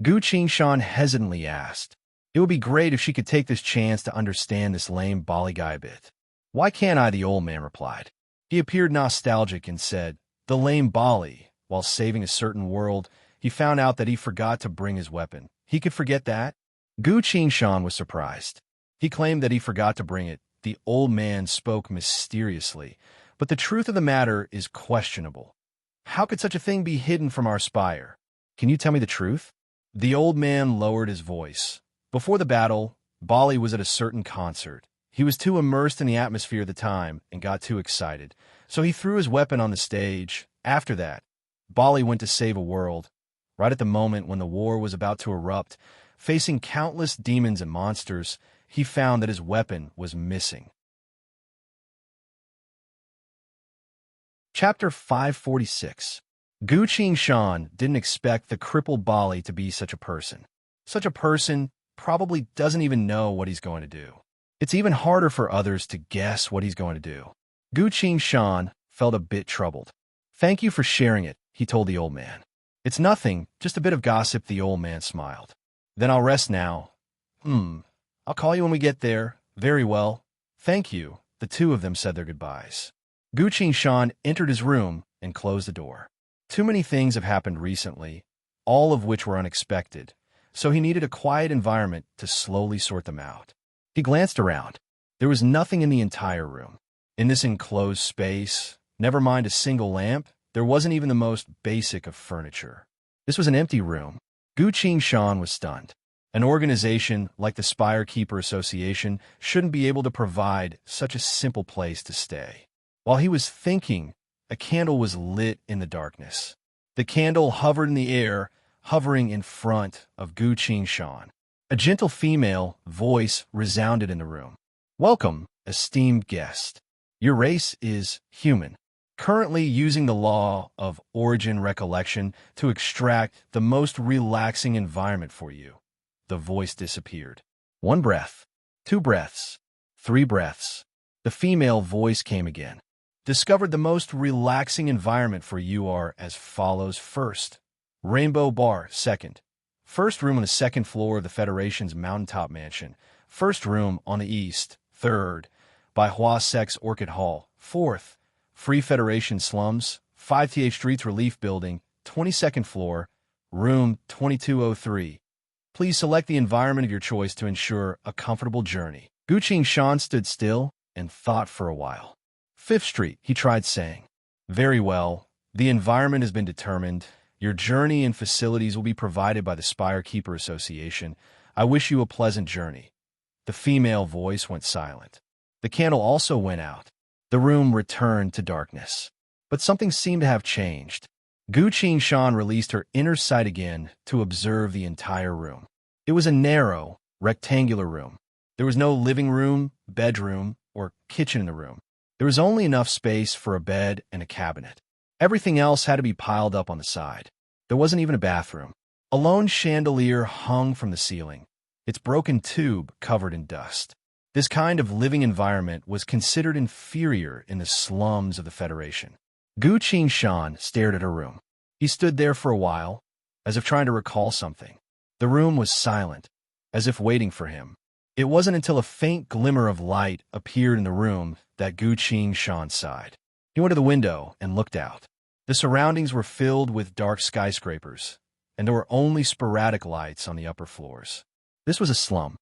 Gu Shan hesitantly asked. It would be great if she could take this chance to understand this lame Bali guy a bit. "Why can't I?" the old man replied. He appeared nostalgic and said, "The lame Bali, while saving a certain world, he found out that he forgot to bring his weapon. He could forget that?" Gu Shan was surprised. He claimed that he forgot to bring it. The old man spoke mysteriously, but the truth of the matter is questionable. "How could such a thing be hidden from our spire? Can you tell me the truth?" The old man lowered his voice. Before the battle, Bali was at a certain concert. He was too immersed in the atmosphere at the time and got too excited, so he threw his weapon on the stage. After that, Bali went to save a world. Right at the moment when the war was about to erupt, facing countless demons and monsters, he found that his weapon was missing. Chapter 546. Gu Shan didn't expect the crippled Bali to be such a person. Such a person probably doesn't even know what he's going to do. It's even harder for others to guess what he's going to do. Gu Shan felt a bit troubled. "Thank you for sharing it," he told the old man. "It's nothing, just a bit of gossip." The old man smiled. "Then I'll rest now." I'll call you when we get there." "Very well. Thank you." The 2 of them said their goodbyes. Gu Shan entered his room and closed the door. Too many things have happened recently, all of which were unexpected, so he needed a quiet environment to slowly sort them out. He glanced around. There was nothing in the entire room. In this enclosed space, never mind a single lamp, there wasn't even the most basic of furniture. This was an empty room. Gu Shan was stunned. An organization like the Spire Keeper Association shouldn't be able to provide such a simple place to stay. While he was thinking, a candle was lit in the darkness. The candle hovered in the air, hovering in front of Gu Shan. A gentle female voice resounded in the room. "Welcome, esteemed guest. Your race is human. Currently using the law of origin recollection to extract the most relaxing environment for you." The voice disappeared. 1 breath, 2 breaths, 3 breaths. The female voice came again. "Discovered the most relaxing environment for you are as follows. First, Rainbow Bar. Second, first room on the 2nd floor of the Federation's mountaintop mansion. First room on the east. Third, by Hua Sex Orchid Hall. 4th, Free Federation Slums, 5th Streets Relief Building, 22nd floor, room 2203. Please select the environment of your choice to ensure a comfortable journey. Gu Qingshan stood still and thought for a while. 5th Street, he tried saying. Very well. The environment has been determined. Your journey and facilities will be provided by the Spire Keeper Association. I wish you a pleasant journey. The female voice went silent. The candle also went out. The room returned to darkness. But something seemed to have changed. Gu Qingshan released her inner sight again to observe the entire room. It was a narrow, rectangular room. There was no living room, bedroom, or kitchen in the room. There was only enough space for a bed and a cabinet. Everything else had to be piled up on the side. There wasn't even a bathroom. A lone chandelier hung from the ceiling, its broken tube covered in dust. This kind of living environment was considered inferior in the slums of the Federation. Gu Qingshan stared at her room. He stood there for a while, as if trying to recall something. The room was silent, as if waiting for him. It wasn't until a faint glimmer of light appeared in the room that Gu Qingshan sighed. He went to the window and looked out. The surroundings were filled with dark skyscrapers, and there were only sporadic lights on the upper floors. This was a slum.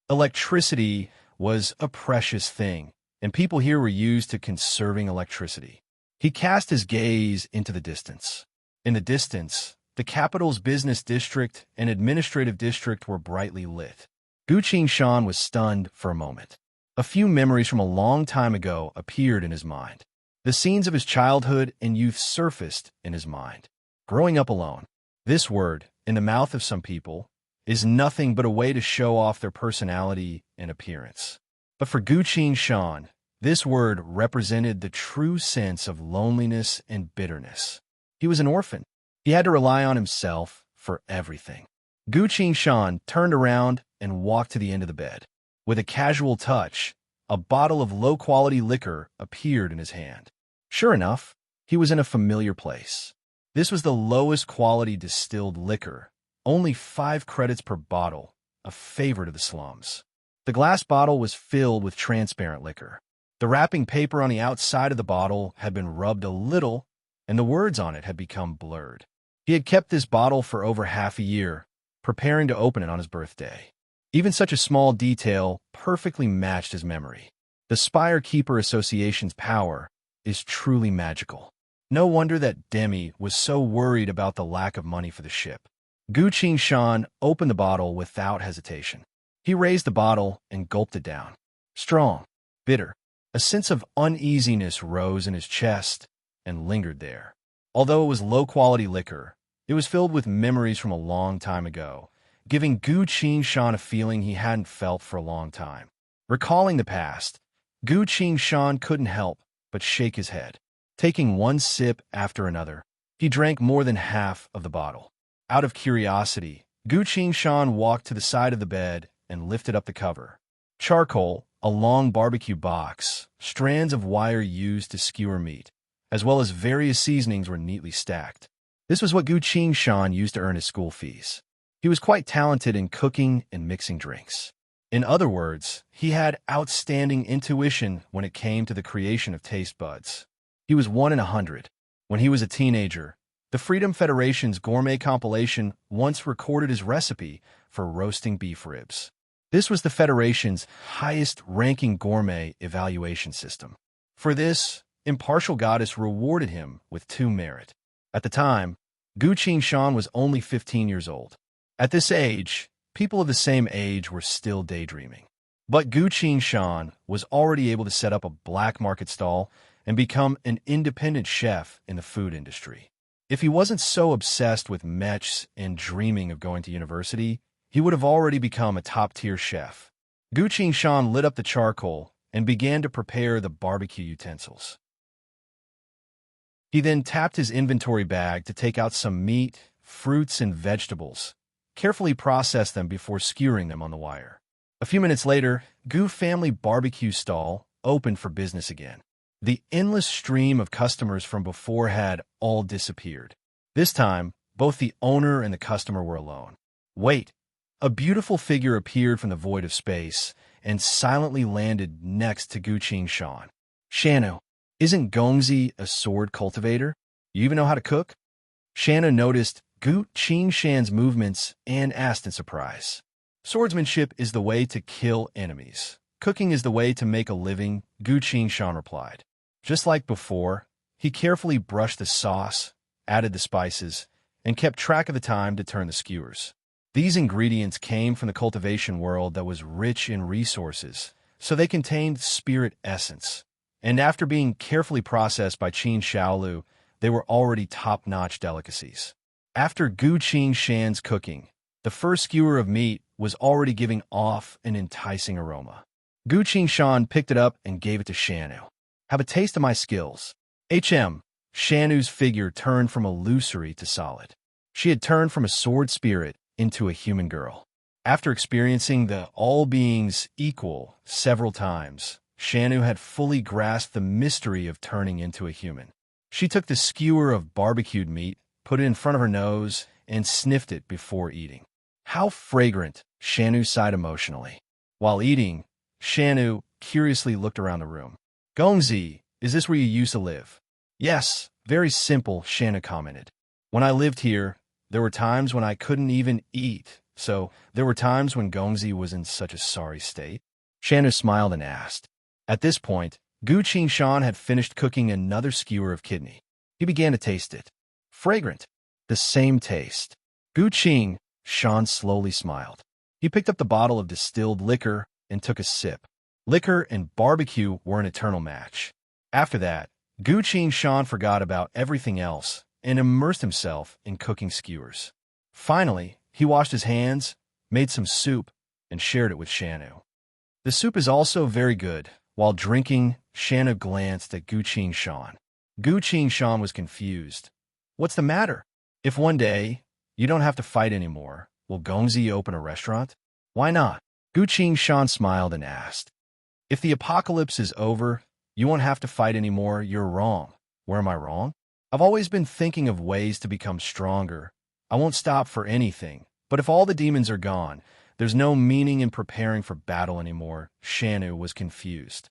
Electricity was a precious thing, and people here were used to conserving electricity. He cast his gaze into the distance. In the distance, the capital's business district and administrative district were brightly lit. Gu Qingshan was stunned for a moment. A few memories from a long time ago appeared in his mind. The scenes of his childhood and youth surfaced in his mind. Growing up alone. This word, in the mouth of some people, is nothing but a way to show off their personality and appearance. But for Gu Qingshan, this word represented the true sense of loneliness and bitterness. He was an orphan. He had to rely on himself for everything. Gu Qingshan turned around and walked to the end of the bed. With a casual touch, a bottle of low-quality liquor appeared in his hand. Sure enough, he was in a familiar place. This was the lowest quality distilled liquor, only 5 credits per bottle, a favorite of the slums. The glass bottle was filled with transparent liquor. The wrapping paper on the outside of the bottle had been rubbed a little, and the words on it had become blurred. He had kept this bottle for over half a year, preparing to open it on his birthday. Even such a small detail perfectly matched his memory. The Spire Keeper Association's power is truly magical. No wonder that Demi was so worried about the lack of money for the ship. Gu Qingshan opened the bottle without hesitation. He raised the bottle and gulped it down. Strong, bitter. A sense of uneasiness rose in his chest and lingered there. Although it was low-quality liquor, it was filled with memories from a long time ago, giving Gu Qingshan a feeling he hadn't felt for a long time. Recalling the past, Gu Qingshan couldn't help but shake his head. Taking one sip after another, he drank more than half of the bottle. Out of curiosity, Gu Qingshan walked to the side of the bed and lifted up the cover. Charcoal, a long barbecue box, strands of wire used to skewer meat, as well as various seasonings were neatly stacked. This was what Gu Qingshan used to earn his school fees. He was quite talented in cooking and mixing drinks. In other words, he had outstanding intuition when it came to the creation of taste buds. He was 1 in 100. When he was a teenager, the Freedom Federation's gourmet compilation once recorded his recipe for roasting beef ribs. This was the Federation's highest-ranking gourmet evaluation system. For this, Impartial Goddess rewarded him with 2 merit. At the time, Gu Qingshan was only 15 years old. At this age, people of the same age were still daydreaming. But Gu Qingshan was already able to set up a black market stall and become an independent chef in the food industry. If he wasn't so obsessed with mechs and dreaming of going to university, he would have already become a top-tier chef. Gu Qingshan lit up the charcoal and began to prepare the barbecue utensils. He then tapped his inventory bag to take out some meat, fruits, and vegetables, carefully processed them before skewering them on the wire. A few minutes later, Gu Family Barbecue Stall opened for business again. The endless stream of customers from before had all disappeared. This time, both the owner and the customer were alone. Wait! A beautiful figure appeared from the void of space and silently landed next to Gu Shan. Shanu, isn't Gongzi a sword cultivator? You even know how to cook? Shanu noticed Gu Shan's movements and asked in surprise. Swordsmanship is the way to kill enemies. Cooking is the way to make a living, Gu Shan replied. Just like before, he carefully brushed the sauce, added the spices, and kept track of the time to turn the skewers. These ingredients came from the cultivation world that was rich in resources, so they contained spirit essence. And after being carefully processed by Qin Shaolu, they were already top-notch delicacies. After Gu Shan's cooking, the first skewer of meat was already giving off an enticing aroma. Gu Shan picked it up and gave it to Shanu. Have a taste of my skills. Shanu's figure turned from illusory to solid. She had turned from a sword spirit into a human girl. After experiencing the all beings equal several times, Shanu had fully grasped the mystery of turning into a human. She took the skewer of barbecued meat, put it in front of her nose, and sniffed it before eating. How fragrant, Shanu sighed emotionally. While eating, Shanu curiously looked around the room. Gongzi, is this where you used to live? Yes, very simple, Shanu commented. When I lived here, there were times when I couldn't even eat, so there were times when Gongzi was in such a sorry state. Shanu smiled and asked. At this point, Gu Shan had finished cooking another skewer of kidney. He began to taste it. Fragrant. The same taste. Gu Shan slowly smiled. He picked up the bottle of distilled liquor and took a sip. Liquor and barbecue were an eternal match. After that, Gu Shan forgot about everything else and immersed himself in cooking skewers. Finally, he washed his hands, made some soup, and shared it with Shanu. The soup is also very good. While drinking, Shanu glanced at Gu Shan. Gu Shan was confused. What's the matter? If one day you don't have to fight anymore, will Gongzi open a restaurant? Why not? Gu Shan smiled and asked. If the apocalypse is over, you won't have to fight anymore. You're wrong. Where am I wrong? I've always been thinking of ways to become stronger. I won't stop for anything. But if all the demons are gone, there's no meaning in preparing for battle anymore. Shanu was confused.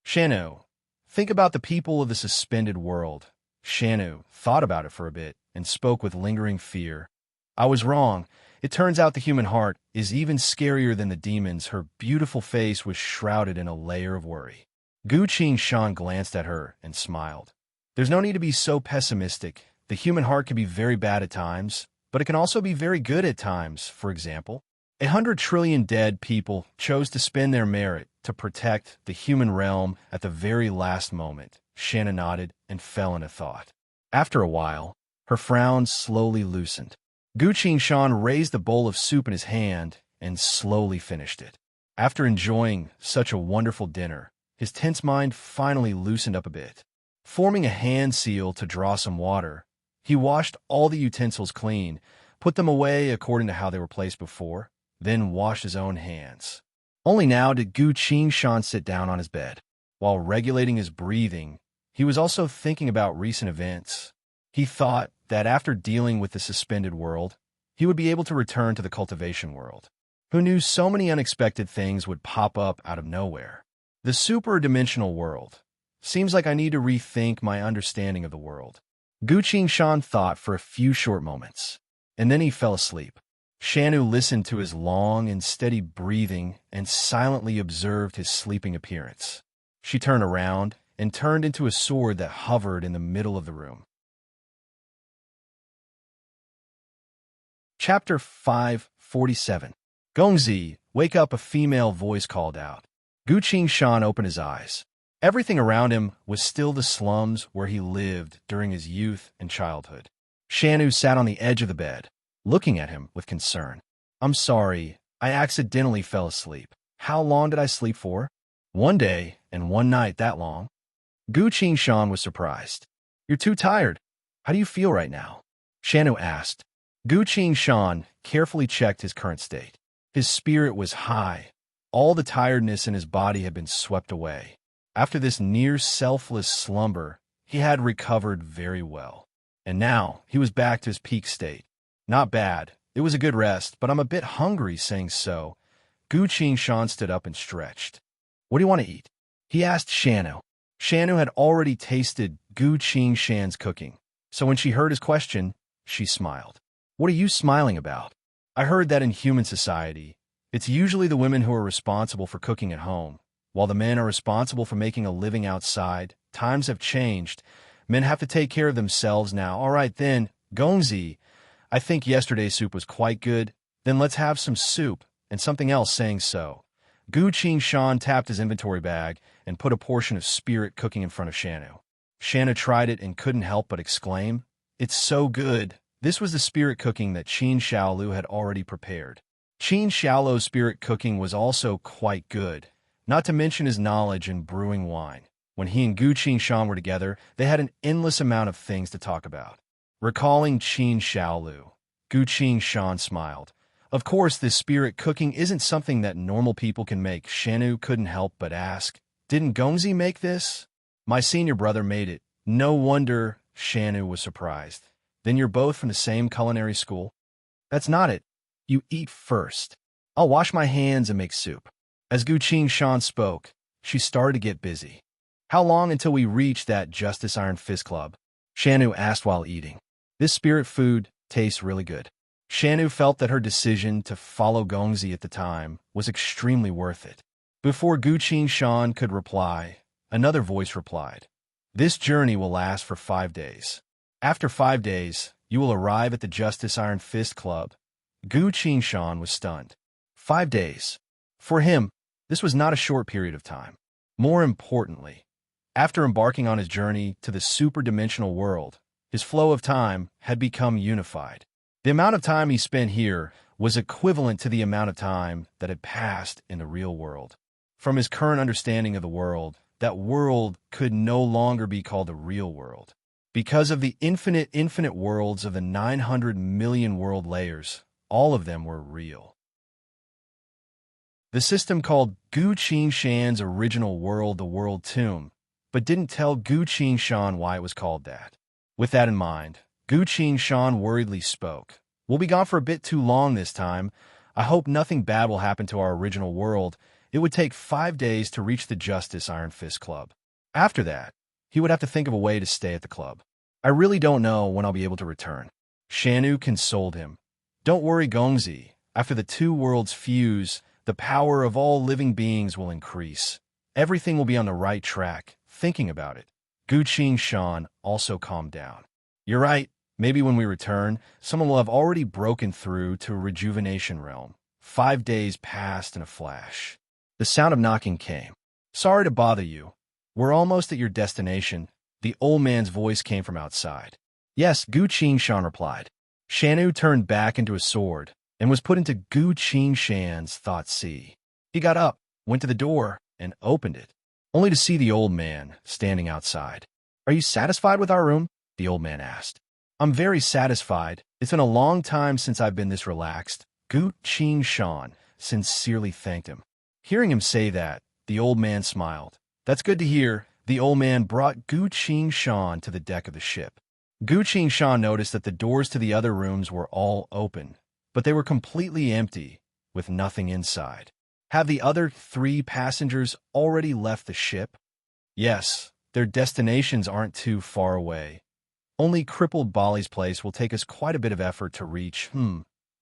Shanu, think about the people of the suspended world. Shanu thought about it for a bit and spoke with lingering fear. I was wrong. It turns out the human heart is even scarier than the demons. Her beautiful face was shrouded in a layer of worry. Gu Shan glanced at her and smiled. There's no need to be so pessimistic. The human heart can be very bad at times, but it can also be very good at times. For example, 100 trillion dead people chose to spend their merit to protect the human realm at the very last moment. Shanu nodded and fell into thought. After a while, her frown slowly loosened. Gu Shan raised the bowl of soup in his hand and slowly finished it. After enjoying such a wonderful dinner, his tense mind finally loosened up a bit. Forming a hand seal to draw some water, he washed all the utensils clean, put them away according to how they were placed before, then washed his own hands. Only now did Gu Shan sit down on his bed. While regulating his breathing, he was also thinking about recent events. He thought that after dealing with the suspended world, he would be able to return to the cultivation world. Who knew so many unexpected things would pop up out of nowhere? The superdimensional world. Seems like I need to rethink my understanding of the world. Gu Shan thought for a few short moments, and then he fell asleep. Shanu listened to his long and steady breathing and silently observed his sleeping appearance. She turned around and turned into a sword that hovered in the middle of the room. Chapter 547. Gongzi, wake up, a female voice called out. Gu Shan opened his eyes. Everything around him was still the slums where he lived during his youth and childhood. Shanu sat on the edge of the bed, looking at him with concern. I'm sorry, I accidentally fell asleep. How long did I sleep for? One day and one night, that long? Gu Shan was surprised. You're too tired. How do you feel right now? Shanu asked. Gu Shan carefully checked his current state. His spirit was high. All the tiredness in his body had been swept away. After this near-selfless slumber, he had recovered very well. And now he was back to his peak state. Not bad. It was a good rest, but I'm a bit hungry saying so. Gu Shan stood up and stretched. What do you want to eat? He asked Shanu. Shanu had already tasted Gu Shan's cooking, so when she heard his question, she smiled. What are you smiling about? I heard that in human society, it's usually the women who are responsible for cooking at home, while the men are responsible for making a living outside. Times have changed. Men have to take care of themselves now. All right then, Gongzi, I think yesterday's soup was quite good. Then let's have some soup, and something else saying so. Gu Shan tapped his inventory bag and put a portion of spirit cooking in front of Shanu. Shanu tried it and couldn't help but exclaim, "It's so good." This was the spirit cooking that Qin Xiaolu had already prepared. Qin Xiaolu's spirit cooking was also quite good, not to mention his knowledge in brewing wine. When he and Gu Shan were together, they had an endless amount of things to talk about. Recalling Qin Xiaolu, Gu Shan smiled. Of course, this spirit cooking isn't something that normal people can make. Shanu couldn't help but ask, "Didn't Gongzi make this?" "My senior brother made it." "No wonder," Shanu was surprised. "Then you're both from the same culinary school?" "That's not it. You eat first. I'll wash my hands and make soup." As Gu Shan spoke, she started to get busy. "How long until we reach that Justice Iron Fist Club?" Shanu asked while eating. "This spirit food tastes really good." Shanu felt that her decision to follow Gongzi at the time was extremely worth it. Before Gu Shan could reply, another voice replied, "This journey will last for 5 days. After 5 days, you will arrive at the Justice Iron Fist Club." Gu Shan was stunned. 5 days. For him, this was not a short period of time. More importantly, after embarking on his journey to the super-dimensional world, his flow of time had become unified. The amount of time he spent here was equivalent to the amount of time that had passed in the real world. From his current understanding of the world, that world could no longer be called the real world. Because of the infinite worlds of the 900 million world layers, all of them were real. The system called Gu Shan's original world the World Tomb, but didn't tell Gu Shan why it was called that. With that in mind, Gu Shan worriedly spoke. "We'll be gone for a bit too long this time. I hope nothing bad will happen to our original world. It would take 5 days to reach the Justice Iron Fist Club. After that, he would have to think of a way to stay at the club. I really don't know when I'll be able to return." Shanu consoled him. "Don't worry, Gongzi. After the two worlds fuse, the power of all living beings will increase. Everything will be on the right track. Thinking about it." Gu Shan also calmed down. "You're right. Maybe when we return, someone will have already broken through to a rejuvenation realm." 5 days passed in a flash. The sound of knocking came. "Sorry to bother you. We're almost at your destination." The old man's voice came from outside. "Yes," Gu Shan replied. Shanu turned back into a sword and was put into Gu Shan's thought sea. He got up, went to the door, and opened it, only to see the old man standing outside. "Are you satisfied with our room?" the old man asked. "I'm very satisfied. It's been a long time since I've been this relaxed." Gu Shan sincerely thanked him. Hearing him say that, the old man smiled. "That's good to hear." The old man brought Gu Shan to the deck of the ship. Gu Shan noticed that the doors to the other rooms were all open, but they were completely empty, with nothing inside. Have the other 3 passengers already left the ship? Yes, their destinations aren't too far away. Only crippled Bali's place will take us quite a bit of effort to reach.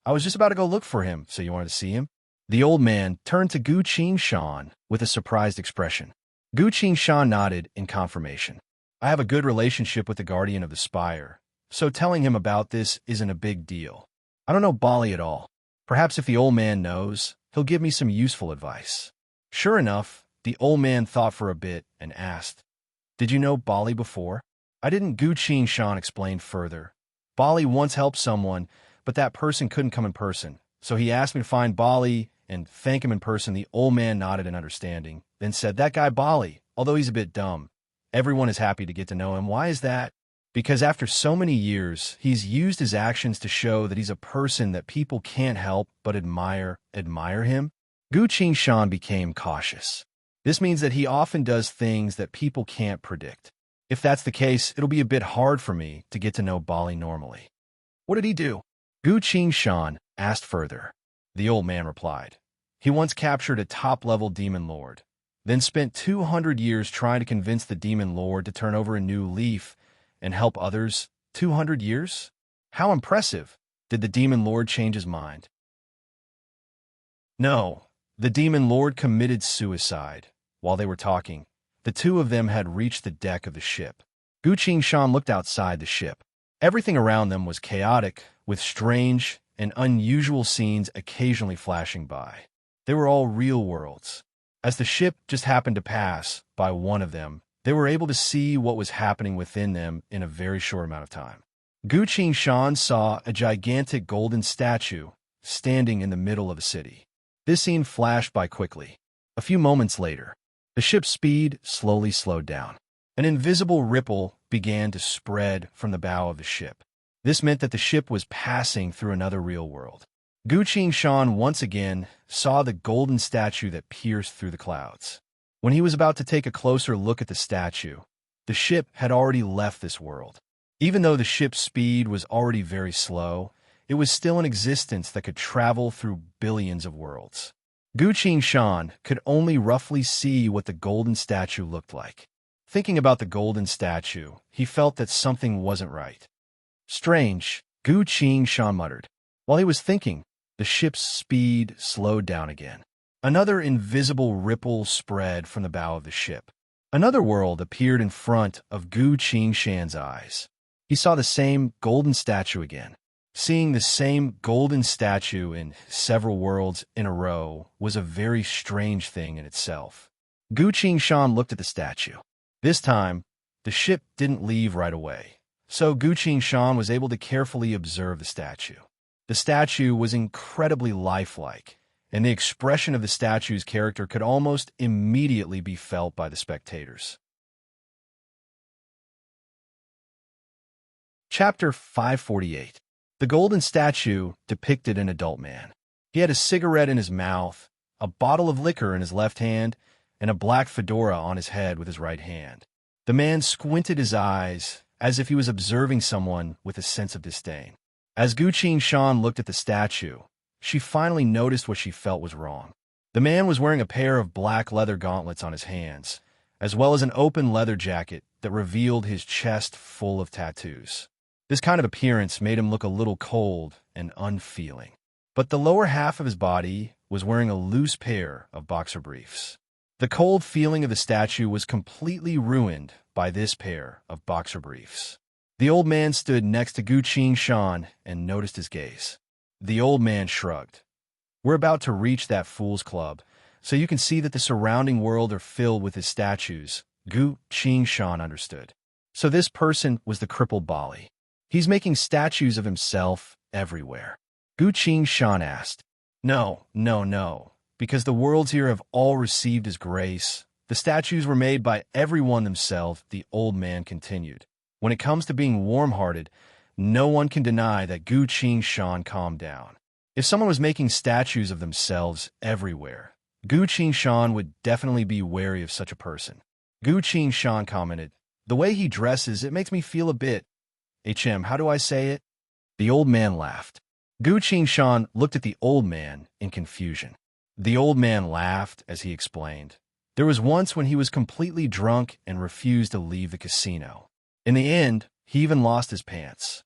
I was just about to go look for him, so you wanted to see him? The old man turned to Gu Shan with a surprised expression. Gu Shan nodded in confirmation. "I have a good relationship with the Guardian of the Spire, so telling him about this isn't a big deal. I don't know Bali at all. Perhaps if the old man knows, he'll give me some useful advice." Sure enough, the old man thought for a bit and asked, "Did you know Bali before?" "I didn't," Gu Shan explained further. "Bali once helped someone, but that person couldn't come in person, so he asked me to find Bali and thank him in person." The old man nodded in understanding, then said, "That guy Bali, although he's a bit dumb, everyone is happy to get to know him. Why is that? Because after so many years, he's used his actions to show that he's a person that people can't help but admire him." Gu Shan became cautious. This means that he often does things that people can't predict. If that's the case, it'll be a bit hard for me to get to know Bali normally. "What did he do?" Gu Shan asked further. The old man replied, He once captured a top-level demon lord, then spent 200 years trying to convince the demon lord to turn over a new leaf and help others. 200 years? How impressive! Did the demon lord change his mind? No, the demon lord committed suicide. While they were talking, the two of them had reached the deck of the ship. Gu Qingshan looked outside the ship. Everything around them was chaotic, with strange and unusual scenes occasionally flashing by. They were all real worlds. As the ship just happened to pass by one of them, they were able to see what was happening within them in a very short amount of time. Gu Qingshan saw a gigantic golden statue standing in the middle of the city. This scene flashed by quickly. A few moments later, the ship's speed slowly slowed down. An invisible ripple began to spread from the bow of the ship. This meant that the ship was passing through another real world. Gu Qingshan once again saw the golden statue that pierced through the clouds. When he was about to take a closer look at the statue, the ship had already left this world. Even though the ship's speed was already very slow, it was still in existence that could travel through billions of worlds. Gu Qingshan could only roughly see what the golden statue looked like. Thinking about the golden statue, he felt that something wasn't right. Strange, Gu Qingshan muttered. While he was thinking, the ship's speed slowed down again. Another invisible ripple spread from the bow of the ship. Another world appeared in front of Gu Qingshan's eyes. He saw the same golden statue again. Seeing the same golden statue in several worlds in a row was a very strange thing in itself. Gu Qingshan looked at the statue. This time, the ship didn't leave right away, so Gu Qingshan was able to carefully observe the statue. The statue was incredibly lifelike, and the expression of the statue's character could almost immediately be felt by the spectators. Chapter 548. The golden statue depicted an adult man. He had a cigarette in his mouth, a bottle of liquor in his left hand, and a black fedora on his head with his right hand. The man squinted his eyes as if he was observing someone with a sense of disdain. As Gu Qingshan looked at the statue, she finally noticed what she felt was wrong. The man was wearing a pair of black leather gauntlets on his hands, as well as an open leather jacket that revealed his chest full of tattoos. This kind of appearance made him look a little cold and unfeeling. But the lower half of his body was wearing a loose pair of boxer briefs. The cold feeling of the statue was completely ruined by this pair of boxer briefs. The old man stood next to Gu Qingshan and noticed his gaze. The old man shrugged. We're about to reach that fool's club, so you can see that the surrounding world are filled with his statues. Gu Qingshan understood. So this person was the crippled Bali. He's making statues of himself everywhere. Gu Qingshan asked. No, because the worlds here have all received his grace. The statues were made by everyone themselves, the old man continued. When it comes to being warm-hearted, no one can deny that. Gu Qingshan calmed down. If someone was making statues of themselves everywhere, Gu Qingshan would definitely be wary of such a person. Gu Qingshan commented, the way he dresses, it makes me feel a bit... how do I say it? The old man laughed. Gu Qingshan looked at the old man in confusion. The old man laughed as he explained. There was once when he was completely drunk and refused to leave the casino. In the end, he even lost his pants.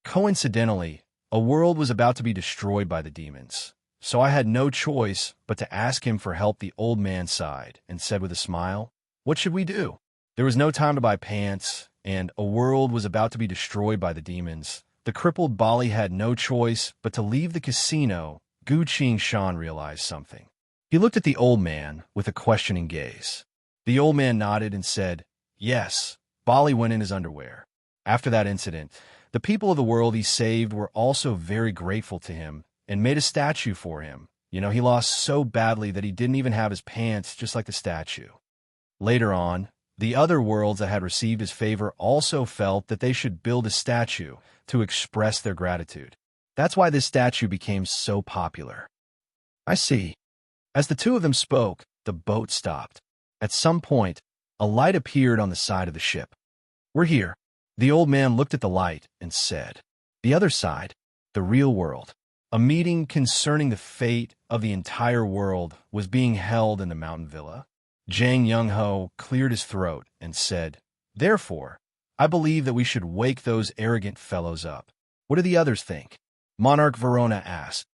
Coincidentally, a world was about to be destroyed by the demons, so I had no choice but to ask him for help. The old man sighed and said with a smile, what should we do? There was no time to buy pants, and a world was about to be destroyed by the demons. The crippled Bali had no choice but to leave the casino. Gu Qingshan realized something. He looked at the old man with a questioning gaze. The old man nodded and said, yes, Bali went in his underwear. After that incident, the people of the world he saved were also very grateful to him and made a statue for him. He lost so badly that he didn't even have his pants, just like the statue. Later on, the other worlds that had received his favor also felt that they should build a statue to express their gratitude. That's why this statue became so popular. I see. As the two of them spoke, the boat stopped. At some point, a light appeared on the side of the ship. We're here. The old man looked at the light and said, the other side, the real world. A meeting concerning the fate of the entire world was being held in the mountain villa. Jang Young-ho cleared his throat and said, "Therefore, I believe that we should wake those arrogant fellows up. What do the others think?" Monarch Verona asked.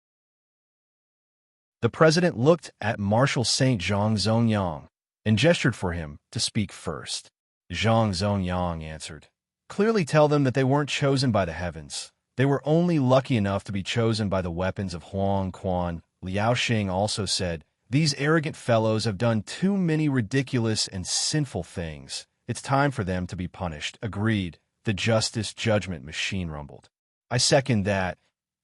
The president looked at Marshal St. Zhang Zongyang and gestured for him to speak first. Zhang Zongyang answered, "Clearly tell them that they weren't chosen by the heavens. They were only lucky enough to be chosen by the weapons of Huang Quan." Liao Xing also said, "These arrogant fellows have done too many ridiculous and sinful things. It's time for them to be punished." Agreed. The justice judgment machine rumbled. "I second that.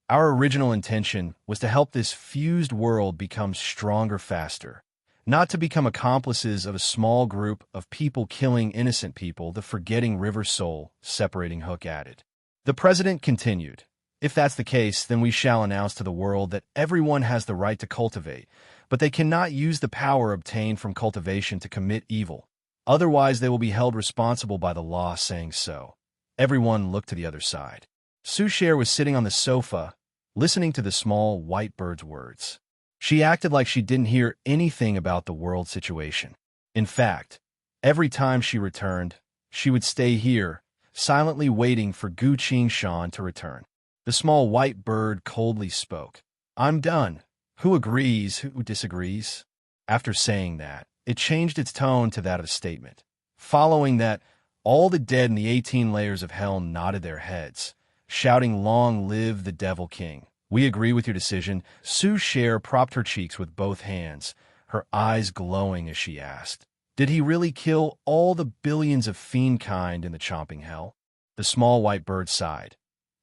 Our original intention was to help this fused world become stronger faster, not to become accomplices of a small group of people killing innocent people," the forgetting river soul separating Hook added. The president continued, "If that's the case, then we shall announce to the world that everyone has the right to cultivate, but they cannot use the power obtained from cultivation to commit evil. Otherwise, they will be held responsible by the law saying so." Everyone looked to the other side. Su Cher was sitting on the sofa, listening to the small white bird's words. She acted like she didn't hear anything about the world situation. In fact, every time she returned, she would stay here, silently waiting for Gu Qingshan to return. The small white bird coldly spoke. "I'm done. Who agrees, who disagrees?" After saying that, it changed its tone to that of a statement. Following that, all the dead in the 18 layers of hell nodded their heads, shouting, "Long live the Devil King. We agree with your decision." Su Cher propped her cheeks with both hands, her eyes glowing as she asked, "Did he really kill all the billions of fiend kind in the chomping hell?" The small white bird sighed.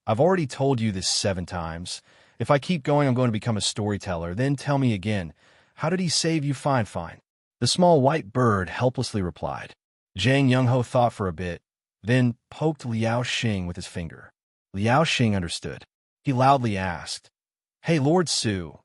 "I've already told you this 7 times. If I keep going, I'm going to become a storyteller. Then tell me again, how did he save you? Fine, fine." The small white bird helplessly replied. Jang Young-ho thought for a bit, then poked Liao Xing with his finger. Liao Xing understood. He loudly asked, "Hey, Lord Su,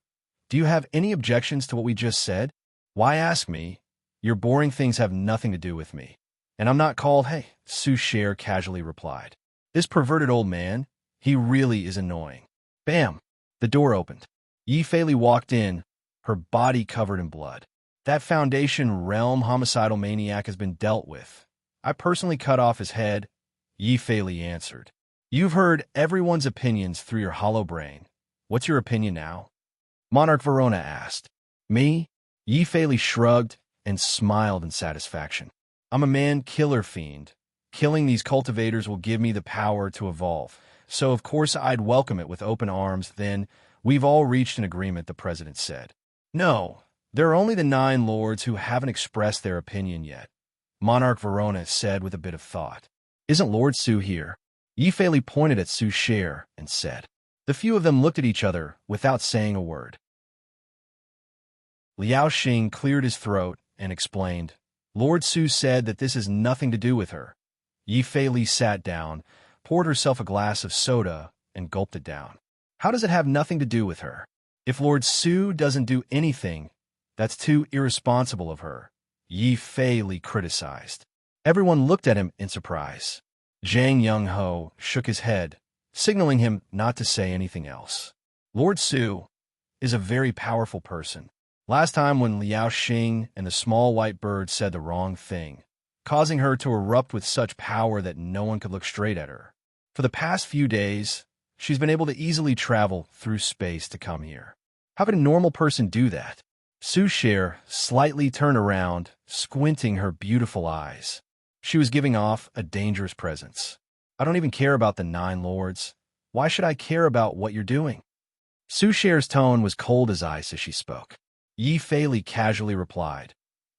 do you have any objections to what we just said?" "Why ask me? Your boring things have nothing to do with me. And I'm not called Hey," Su Cher casually replied. "This perverted old man, he really is annoying." Bam! The door opened. Yi Fei walked in, her body covered in blood. "That Foundation Realm homicidal maniac has been dealt with. I personally cut off his head," Yi Fei answered. "You've heard everyone's opinions through your hollow brain. What's your opinion now?" Monarch Verona asked. "Me?" Yi Fei shrugged and smiled in satisfaction. "I'm a man-killer fiend. Killing these cultivators will give me the power to evolve. So of course I'd welcome it with open arms." "Then we've all reached an agreement," the president said. "No, there are only the 9 lords who haven't expressed their opinion yet," Monarch Verona said with a bit of thought. "Isn't Lord Su here?" Yi Fei pointed at Su Cher and said. The few of them looked at each other without saying a word. Liao Xing cleared his throat and explained, "Lord Su said that this has nothing to do with her." Yi Fei sat down, poured herself a glass of soda, and gulped it down. "How does it have nothing to do with her? If Lord Su doesn't do anything, that's too irresponsible of her," Yi Fei criticized. Everyone looked at him in surprise. Jang Young-ho shook his head, signaling him not to say anything else. "Lord Su is a very powerful person. Last time when Liao Xing and the small white bird said the wrong thing, causing her to erupt with such power that no one could look straight at her. For the past few days, she's been able to easily travel through space to come here. How could a normal person do that?" Su Cher slightly turned around, squinting her beautiful eyes. She was giving off a dangerous presence. "I don't even care about the 9 lords. Why should I care about what you're doing?" Su Cher's tone was cold as ice as she spoke. Yi Fei casually replied,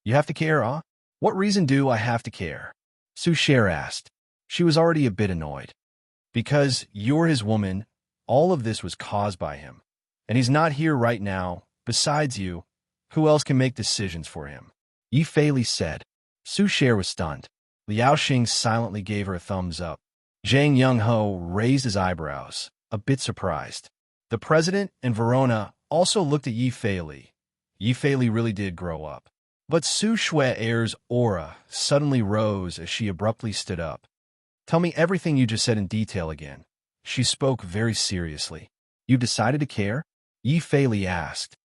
"You have to care, huh? What reason do I have to care?" Su Cher asked. She was already a bit annoyed. "Because you're his woman, all of this was caused by him. And he's not here right now. Besides you, who else can make decisions for him?" Yi Fei said. Su Cher was stunned. Liao Xing silently gave her a thumbs up. Jang Young-ho raised his eyebrows, a bit surprised. The president and Verona also looked at Yi Fei. Yi Fei really did grow up. But Su Xue'er's aura suddenly rose as she abruptly stood up. "Tell me everything you just said in detail again." She spoke very seriously. "You've decided to care?" Yi Fei Li asked.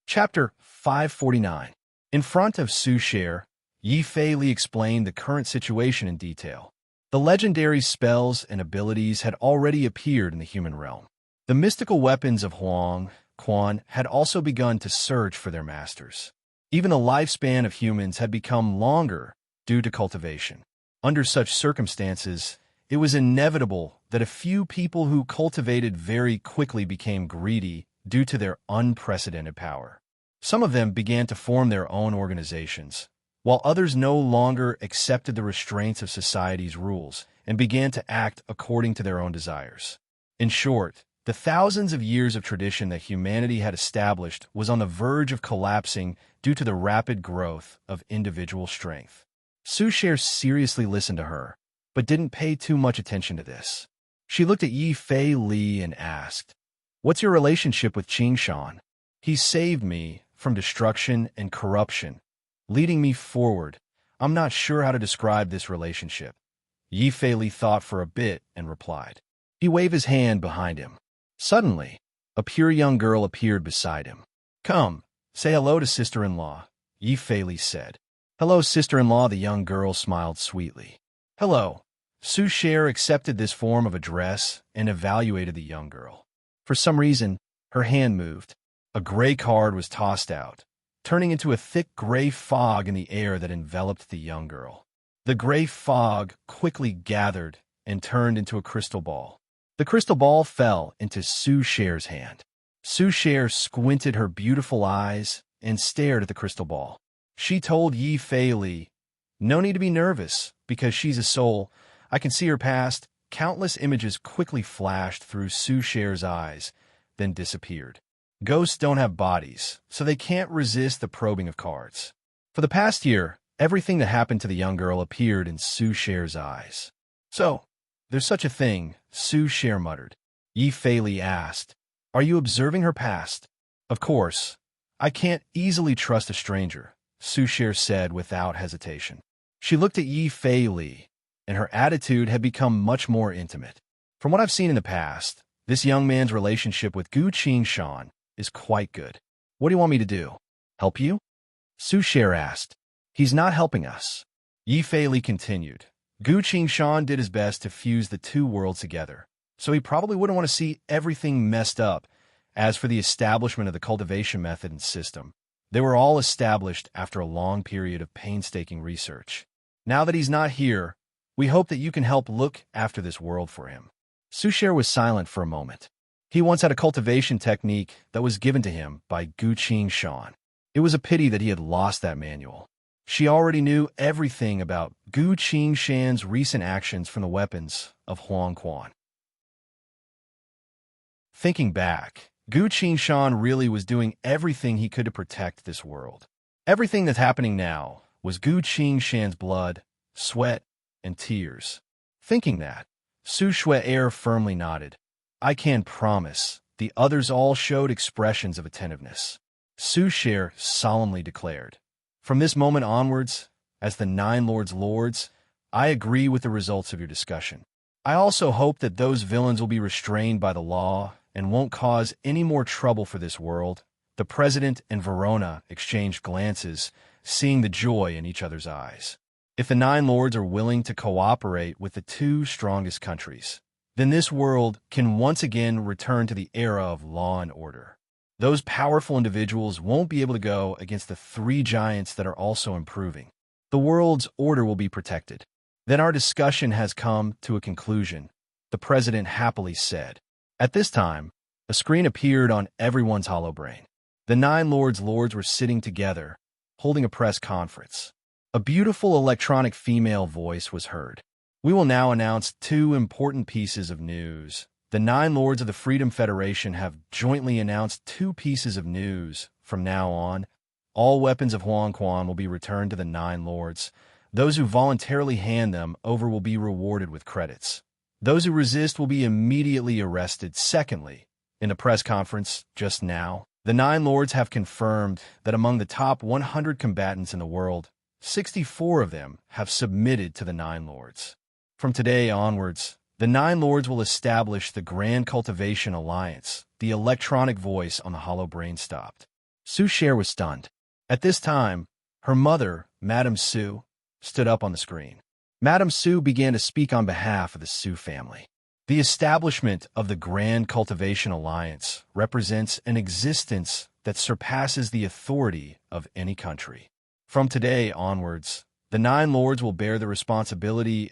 Chapter 549. In front of Su Cher, Yi Fei Li explained the current situation in detail. The legendary spells and abilities had already appeared in the human realm. The mystical weapons of Huang Quan had also begun to search for their masters. Even the lifespan of humans had become longer due to cultivation. Under such circumstances, it was inevitable that a few people who cultivated very quickly became greedy due to their unprecedented power. Some of them began to form their own organizations, while others no longer accepted the restraints of society's rules and began to act according to their own desires. In short, the thousands of years of tradition that humanity had established was on the verge of collapsing due to the rapid growth of individual strength. Su Cher seriously listened to her, but didn't pay too much attention to this. She looked at Yi Fei Li and asked, "What's your relationship with Qing Shan? He saved me from destruction and corruption, leading me forward. I'm not sure how to describe this relationship." Yi Fei Li thought for a bit and replied. He waved his hand behind him. Suddenly, a pure young girl appeared beside him. "Come, say hello to sister-in-law," Yi Fei Li said. "Hello, sister-in-law," the young girl smiled sweetly. "Hello." Su Cher accepted this form of address and evaluated the young girl. For some reason, her hand moved. A gray card was tossed out, turning into a thick gray fog in the air that enveloped the young girl. The gray fog quickly gathered and turned into a crystal ball. The crystal ball fell into Su Cher's hand. Su Cher squinted her beautiful eyes and stared at the crystal ball. She told Yi Fei Li, "No need to be nervous, because she's a soul. I can see her past." Countless images quickly flashed through Su Cher's eyes, then disappeared. Ghosts don't have bodies, so they can't resist the probing of cards. For the past year, everything that happened to the young girl appeared in Su Cher's eyes. "So, there's such a thing," Su Cher muttered. Yi Fei Li asked, "Are you observing her past?" "Of course. I can't easily trust a stranger," Su Cher said without hesitation. She looked at Yi Fei Li, and her attitude had become much more intimate. "From what I've seen in the past, this young man's relationship with Gu Qing Shan is quite good. What do you want me to do? Help you?" Su Cher asked. "He's not helping us," Yi Fei Li continued. "Gu Qing Shan did his best to fuse the two worlds together, so he probably wouldn't want to see everything messed up. As for the establishment of the cultivation method and system, they were all established after a long period of painstaking research. Now that he's not here, we hope that you can help look after this world for him." Su Cher was silent for a moment. He once had a cultivation technique that was given to him by Gu Qing Shan. It was a pity that he had lost that manual. She already knew everything about Gu Qing Shan's recent actions from the weapons of Huang Quan. Thinking back, Gu Qing Shan really was doing everything he could to protect this world. Everything that's happening now was Gu Qing Shan's blood, sweat, and tears. Thinking that, Su Cher firmly nodded. "I can promise." The others all showed expressions of attentiveness. Su Cher solemnly declared, "From this moment onwards, as the Nine Lords' Lords, I agree with the results of your discussion. I also hope that those villains will be restrained by the law and won't cause any more trouble for this world." The president and Verona exchanged glances, seeing the joy in each other's eyes. If the Nine Lords are willing to cooperate with the two strongest countries, then this world can once again return to the era of law and order. Those powerful individuals won't be able to go against the three giants that are also improving. The world's order will be protected. Then our discussion has come to a conclusion, the president happily said. At this time, a screen appeared on everyone's holobrain. The Nine Lords' Lords were sitting together, holding a press conference. A beautiful electronic female voice was heard. "We will now announce two important pieces of news. The Nine Lords of the Freedom Federation have jointly announced two pieces of news. From now on, all weapons of Huang Quan will be returned to the Nine Lords. Those who voluntarily hand them over will be rewarded with credits. Those who resist will be immediately arrested." Secondly, in a press conference just now, the Nine Lords have confirmed that among the top 100 combatants in the world, 64 of them have submitted to the Nine Lords. From today onwards, The Nine Lords will establish the Grand Cultivation Alliance. The electronic voice on the hollow brain stopped. Su Cher was stunned. At this time, her mother, Madame Su, stood up on the screen. Madame Su began to speak on behalf of the Su family. The establishment of the Grand Cultivation Alliance represents an existence that surpasses the authority of any country. From today onwards, the Nine Lords will bear the responsibility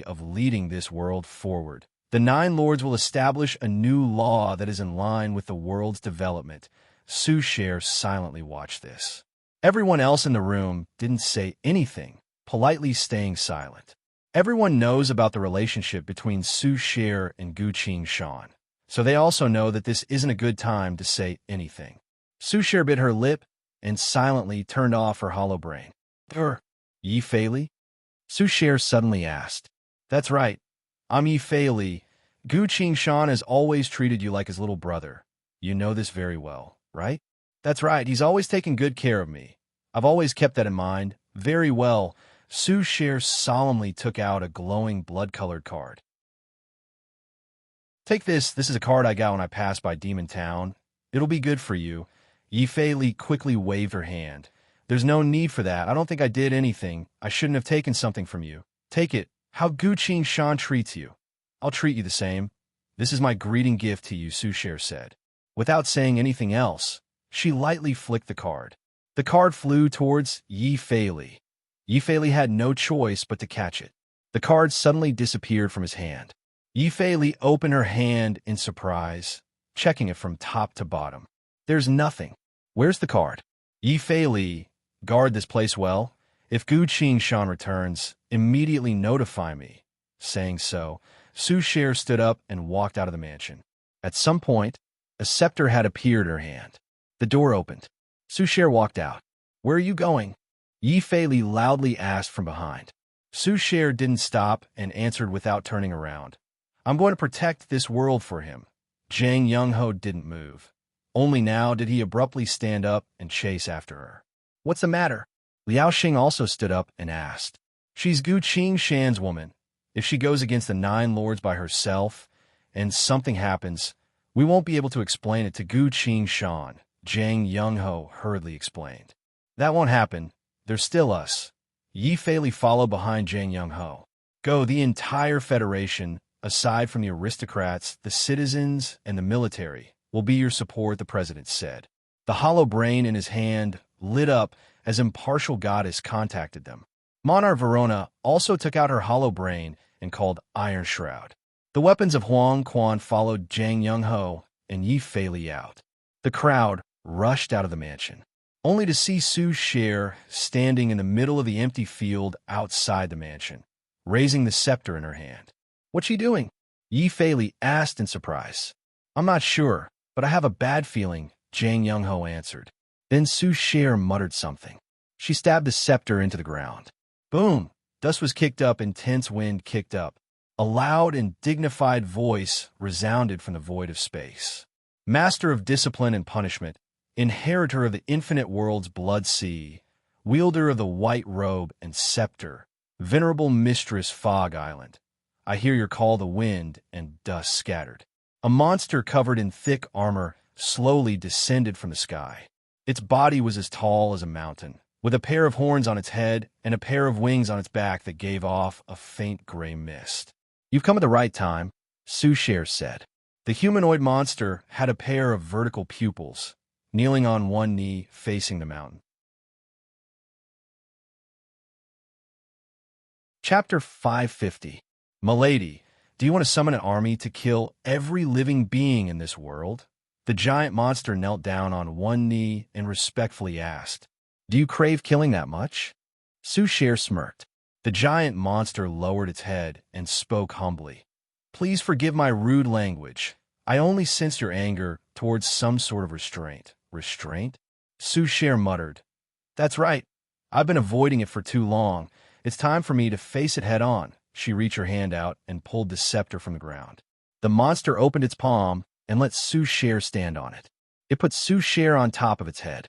of leading this world forward. The Nine Lords will establish a new law that is in line with the world's development. Su Cher silently watched this. Everyone else in the room didn't say anything, politely staying silent. Everyone knows about the relationship between Su Cher and Gu Qingshan, so they also know that this isn't a good time to say anything. Su Cher bit her lip and silently turned off her hollow brain. Yi Fei Li? Su Cher suddenly asked. That's right. I'm Yi Fei Li. Gu Qingshan has always treated you like his little brother. You know this very well, right? That's right. He's always taken good care of me. I've always kept that in mind. Very well. Su Cher solemnly took out a glowing blood-colored card. Take this. This is a card I got when I passed by Demon Town. It'll be good for you. Yi Fei Li quickly waved her hand. There's no need for that. I don't think I did anything. I shouldn't have taken something from you. Take it. How Gu Qingshan treats you. I'll treat you the same. This is my greeting gift to you, Su Cher said. Without saying anything else, she lightly flicked the card. The card flew towards Yi Fei Li. Yi Fei Li had no choice but to catch it. The card suddenly disappeared from his hand. Yi Fei Li opened her hand in surprise, checking it from top to bottom. There's nothing. Where's the card? Yi Fei Li, guard this place well. If Gu Qingshan returns, immediately notify me. Saying so, Su Cher stood up and walked out of the mansion. At some point, a scepter had appeared in her hand. The door opened. Su Cher walked out. Where are you going? Yi Fei Li loudly asked from behind. Su Cher didn't stop and answered without turning around. I'm going to protect this world for him. Zhang Yongho didn't move. Only now did he abruptly stand up and chase after her. What's the matter? Liao Xing also stood up and asked. She's Gu Qingshan's woman. If she goes against the Nine Lords by herself and something happens, we won't be able to explain it to Gu Qingshan, Zhang Yongho hurriedly explained. That won't happen. There's still us. Yi Fei Li followed behind Zhang Yongho. Go, the entire Federation, aside from the aristocrats, the citizens, and the military, will be your support, the president said. The hollow brain in his hand lit up as impartial goddess contacted them. Monarch Verona also took out her hollow brain and called Iron Shroud. The weapons of Huang Quan followed Zhang Yongho and Yi Fei Li out. The crowd rushed out of the mansion, only to see Su Cher standing in the middle of the empty field outside the mansion, raising the scepter in her hand. What's she doing? Yi Fei Li asked in surprise. I'm not sure, but I have a bad feeling, Zhang Yongho answered. Then Su Cher muttered something. She stabbed the scepter into the ground. Boom! Dust was kicked up, intense wind kicked up. A loud and dignified voice resounded from the void of space. Master of discipline and punishment, inheritor of the infinite world's blood sea, wielder of the white robe and scepter, venerable mistress Fog Island, I hear your call. The wind and dust scattered. A monster covered in thick armor slowly descended from the sky. Its body was as tall as a mountain, with a pair of horns on its head and a pair of wings on its back that gave off a faint gray mist. You've come at the right time, Su Cher said. The humanoid monster had a pair of vertical pupils, kneeling on one knee facing the mountain. Chapter 550. Milady, do you want to summon an army to kill every living being in this world? The giant monster knelt down on one knee and respectfully asked, Do you crave killing that much? Su Cher smirked. The giant monster lowered its head and spoke humbly. Please forgive my rude language. I only sense your anger towards some sort of restraint. Restraint? Su Cher muttered. That's right. I've been avoiding it for too long. It's time for me to face it head on. She reached her hand out and pulled the scepter from the ground. The monster opened its palm and let Su Cher stand on it. It put Su Cher on top of its head.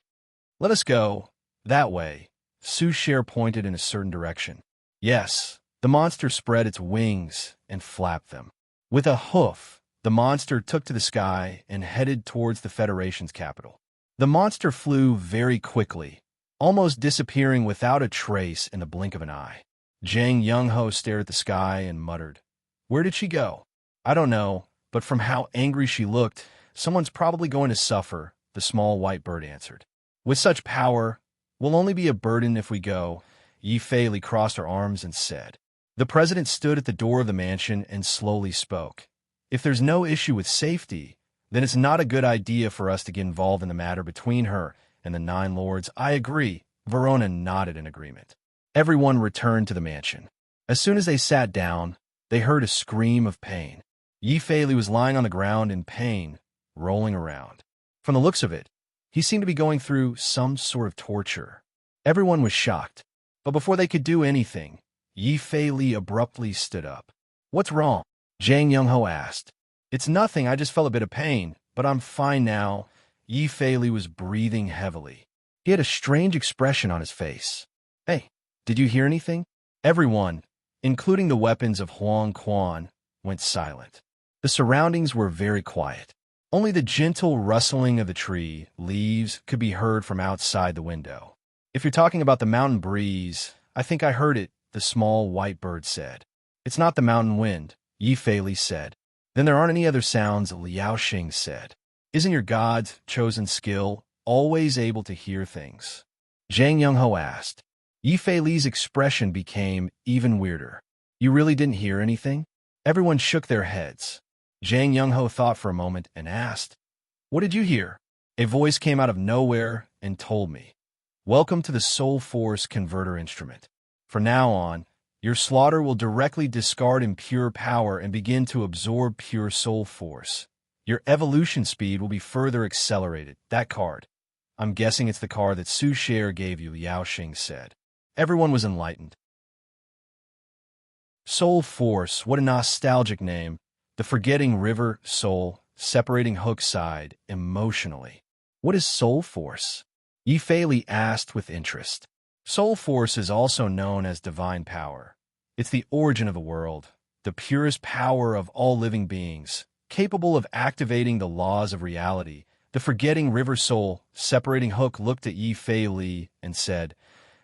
Let us go. That way. Su Cher pointed in a certain direction. Yes, The monster spread its wings and flapped them. With a hoof, the monster took to the sky and headed towards the Federation's capital. The monster flew very quickly, almost disappearing without a trace in the blink of an eye. Jang Young-ho stared at the sky and muttered, "Where did she go?" "I don't know, but from how angry she looked, someone's probably going to suffer," the small white bird answered. "With such power, we'll only be a burden if we go," Yi Fei crossed her arms and said. The president stood at the door of the mansion and slowly spoke. "If there's no issue with safety, then it's not a good idea for us to get involved in the matter between her and the 9 lords." "I agree," Verona nodded in agreement. Everyone returned to the mansion. As soon as they sat down, they heard a scream of pain. Yi Fei was lying on the ground in pain, rolling around. From the looks of it, he seemed to be going through some sort of torture. Everyone was shocked, but before they could do anything, Yi Fei abruptly stood up. "What's wrong?" Jang Young-ho asked. "It's nothing, I just felt a bit of pain, but I'm fine now." Yi Fei was breathing heavily. He had a strange expression on his face. "Hey, did you hear anything?" Everyone, including the weapons of Huang Quan, went silent. The surroundings were very quiet. Only the gentle rustling of the tree leaves could be heard from outside the window. "If you're talking about the mountain breeze, I think I heard it," the small white bird said. "It's not the mountain wind," Yi Fei said. "Then there aren't any other sounds," Liao Xing said. "Isn't your God's chosen skill always able to hear things?" Jang Young-ho asked. Yi Fei's expression became even weirder. "You really didn't hear anything?" Everyone shook their heads. Jang Young-ho thought for a moment and asked, "What did you hear?" A voice came out of nowhere and told me, "Welcome to the Soul Force Converter Instrument. From now on, your slaughter will directly discard impure power and begin to absorb pure soul force. Your evolution speed will be further accelerated." "That card. I'm guessing it's the card that Su Sher gave you," Liao Xing said. Everyone was enlightened. Soul Force, what a nostalgic name. The forgetting river, soul, separating hook side, emotionally. What is Soul Force? Yi Fei asked with interest. Soul Force is also known as divine power. It's the origin of the world, the purest power of all living beings, capable of activating the laws of reality. The forgetting river soul, separating hook looked at Yi Fei and said,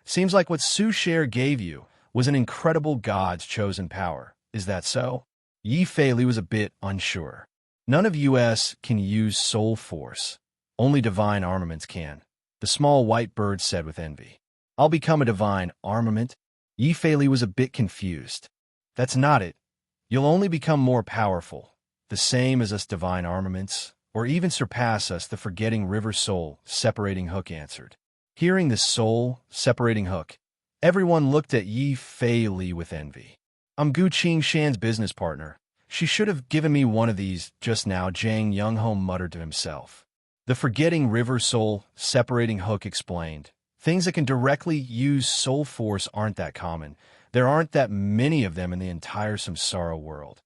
"Seems like what Su Sher gave you was an incredible God's chosen power. Is that so?" Yi Fei was a bit unsure. "None of us can use Soul Force. Only divine armaments can," the small white bird said with envy. "I'll become a divine armament?" Yi Fei was a bit confused. "That's not it. You'll only become more powerful, the same as us divine armaments, or even surpass us," the forgetting river soul, separating hook answered. Hearing the soul, separating hook, everyone looked at Yi Fei with envy. "I'm Gu Qingshan's business partner. She should have given me one of these just now," Jang Young-ho muttered to himself. The forgetting river soul, separating hook explained. "Things that can directly use soul force aren't that common. There aren't that many of them in the entire samsara world.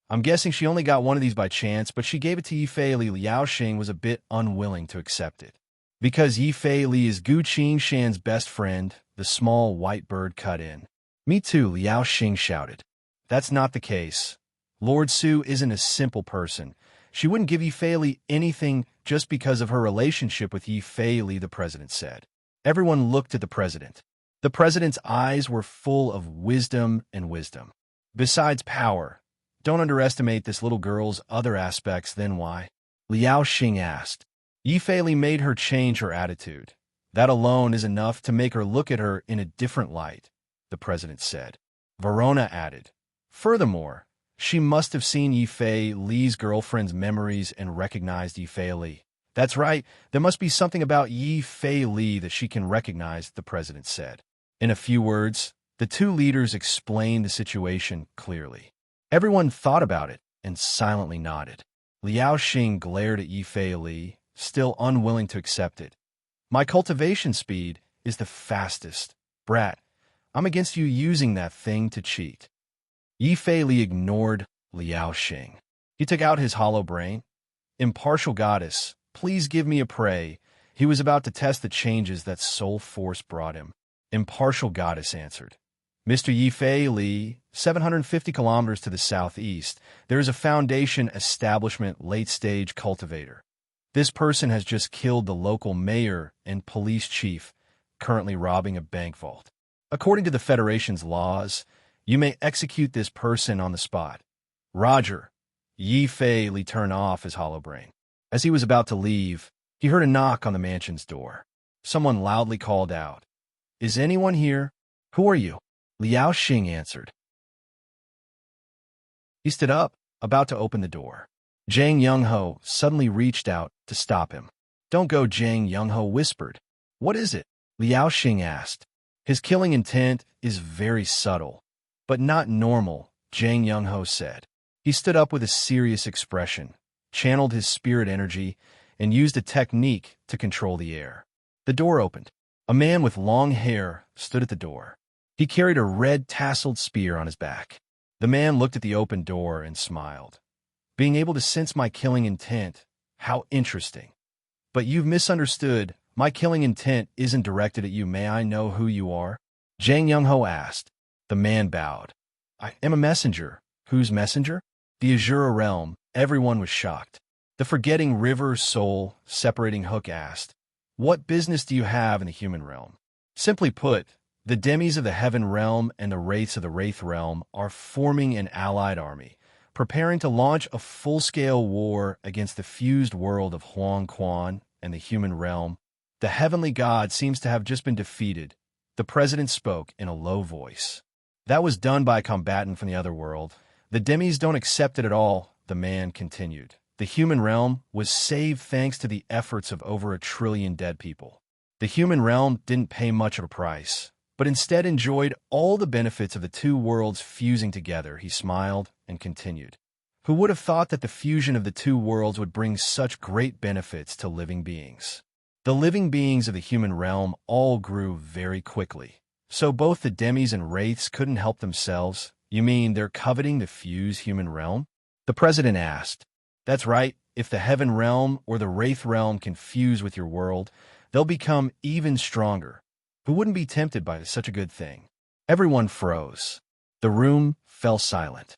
I'm guessing she only got one of these by chance, but she gave it to Yi Fei." Liao Xing was a bit unwilling to accept it. "Because Yi Fei is Gu Qingshan's best friend," the small white bird cut in. "Me too," Liao Xing shouted. "That's not the case. Lord Su isn't a simple person. She wouldn't give Yi Fei anything just because of her relationship with Yi Fei," the president said. Everyone looked at the president. The president's eyes were full of wisdom and wisdom. "Besides power, don't underestimate this little girl's other aspects." "Then why?" Liao Xing asked. Yi Fei made her change her attitude. "That alone is enough to make her look at her in a different light," the president said. Verona added, "Furthermore, she must have seen Yi Fei's girlfriend's memories and recognized Yi Fei." "That's right. There must be something about Yi Fei that she can recognize," the president said. In a few words, the two leaders explained the situation clearly. Everyone thought about it and silently nodded. Liao Xing glared at Yi Fei, still unwilling to accept it. "My cultivation speed is the fastest. Brat, I'm against you using that thing to cheat." Yi Fei ignored Liao Xing. He took out his hollow brain. "Impartial goddess, please give me a prey." He was about to test the changes that soul force brought him. Impartial goddess answered. "Mr. Yi Fei, 750 kilometers to the southeast, there is a Foundation establishment late-stage cultivator. This person has just killed the local mayor and police chief, currently robbing a bank vault. According to the Federation's laws, you may execute this person on the spot. Roger. Yi Fei Li turned off his hollow brain. As he was about to leave, he heard a knock on the mansion's door. Someone loudly called out, "Is anyone here? Who are you?" Liao Xing answered. He stood up, about to open the door. Zhang Yongho suddenly reached out to stop him. "Don't go," Zhang Yongho whispered. "What is it?" Liao Xing asked. "His killing intent is very subtle, but not normal," Zhang Yongho said. He stood up with a serious expression, channeled his spirit energy, and used a technique to control the air. The door opened. A man with long hair stood at the door. He carried a red tasseled spear on his back. The man looked at the open door and smiled. "Being able to sense my killing intent, how interesting. But you've misunderstood. My killing intent isn't directed at you. May I know who you are?" Zhang Yongho asked. The man bowed. "I am a messenger." "Whose messenger?" "The Azura realm." Everyone was shocked. The forgetting river soul separating hook asked, "What business do you have in the human realm?" Simply put, the demis of the heaven realm and the wraiths of the wraith realm are forming an allied army, preparing to launch a full-scale war against the fused world of Huang Quan and the human realm. The heavenly god seems to have just been defeated. The president spoke in a low voice. "That was done by a combatant from the other world. The demis don't accept it at all," the man continued. "The human realm was saved thanks to the efforts of over 1 trillion dead people. The human realm didn't pay much of a price, but instead enjoyed all the benefits of the two worlds fusing together." He smiled and continued. "Who would have thought that the fusion of the two worlds would bring such great benefits to living beings?" The living beings of the human realm all grew very quickly. So both the demis and wraiths couldn't help themselves. "You mean they're coveting the fused human realm?" the president asked. "That's right. If the heaven realm or the wraith realm can fuse with your world, they'll become even stronger. Who wouldn't be tempted by such a good thing?" Everyone froze. The room fell silent.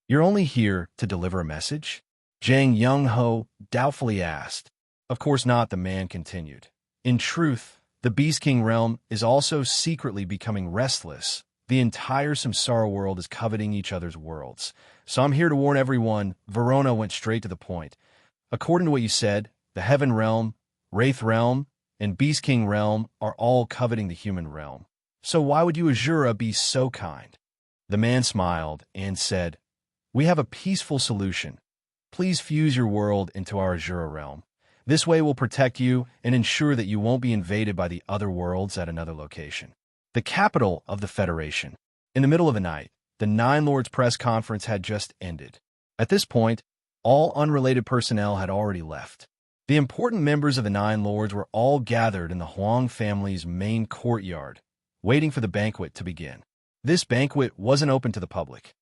"You're only here to deliver a message?" Zhang Yongho doubtfully asked. "Of course not," the man continued. "In truth, the Beast King realm is also secretly becoming restless. The entire Samsara world is coveting each other's worlds. So I'm here to warn everyone." Verona went straight to the point. "According to what you said, the Heaven realm, Wraith realm, and Beast King realm are all coveting the human realm. So why would you Azura be so kind?" The man smiled and said, "We have a peaceful solution. Please fuse your world into our Azura realm. This way we'll protect you and ensure that you won't be invaded by the other worlds at another location." The capital of the Federation. In the middle of the night, the Nine Lords press conference had just ended. At this point, all unrelated personnel had already left. The important members of the Nine Lords were all gathered in the Huang family's main courtyard, waiting for the banquet to begin. This banquet wasn't open to the public.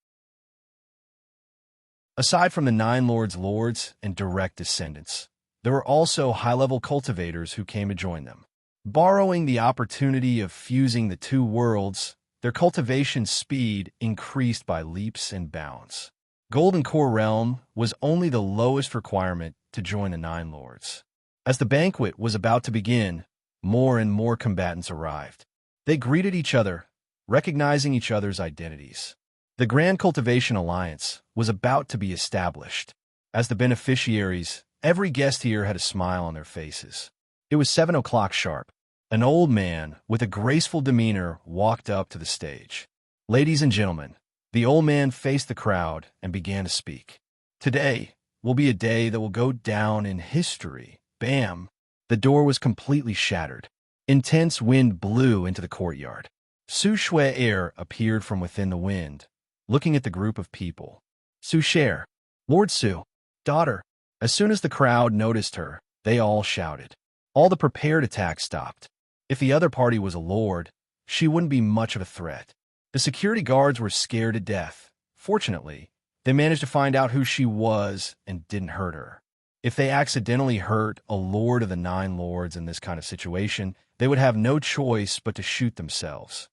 Aside from the Nine Lords and direct descendants, there were also high-level cultivators who came to join them. Borrowing the opportunity of fusing the two worlds, their cultivation speed increased by leaps and bounds. Golden Core Realm was only the lowest requirement to join the Nine Lords. As the banquet was about to begin, more and more combatants arrived. They greeted each other, recognizing each other's identities. The Grand Cultivation Alliance was about to be established. As the beneficiaries, every guest here had a smile on their faces. It was 7 o'clock sharp. An old man with a graceful demeanor walked up to the stage. "Ladies and gentlemen," the old man faced the crowd and began to speak. "Today will be a day that will go down in history." Bam! The door was completely shattered. Intense wind blew into the courtyard. Su Shui air appeared from within the wind, looking at the group of people. "Su Cher, Lord Su, daughter." As soon as the crowd noticed her, they all shouted. All the prepared attacks stopped. If the other party was a lord, she wouldn't be much of a threat. The security guards were scared to death. Fortunately, they managed to find out who she was and didn't hurt her. If they accidentally hurt a lord of the Nine Lords in this kind of situation, they would have no choice but to shoot themselves.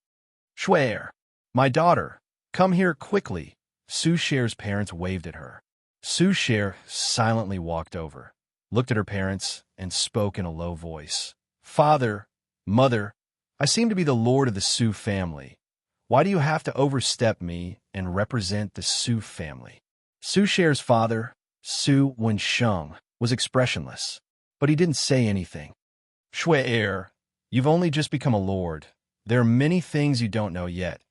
"Shuer, my daughter, "Come here quickly." Su Sher's parents waved at her. Su Sher silently walked over, looked at her parents, and spoke in a low voice. "Father, Mother, I seem to be the lord of the Su family. Why do you have to overstep me and represent the Su family?" Su Sher's father, Su Wensheng, was expressionless, but he didn't say anything. "Shui, you've only just become a lord. There are many things you don't know yet.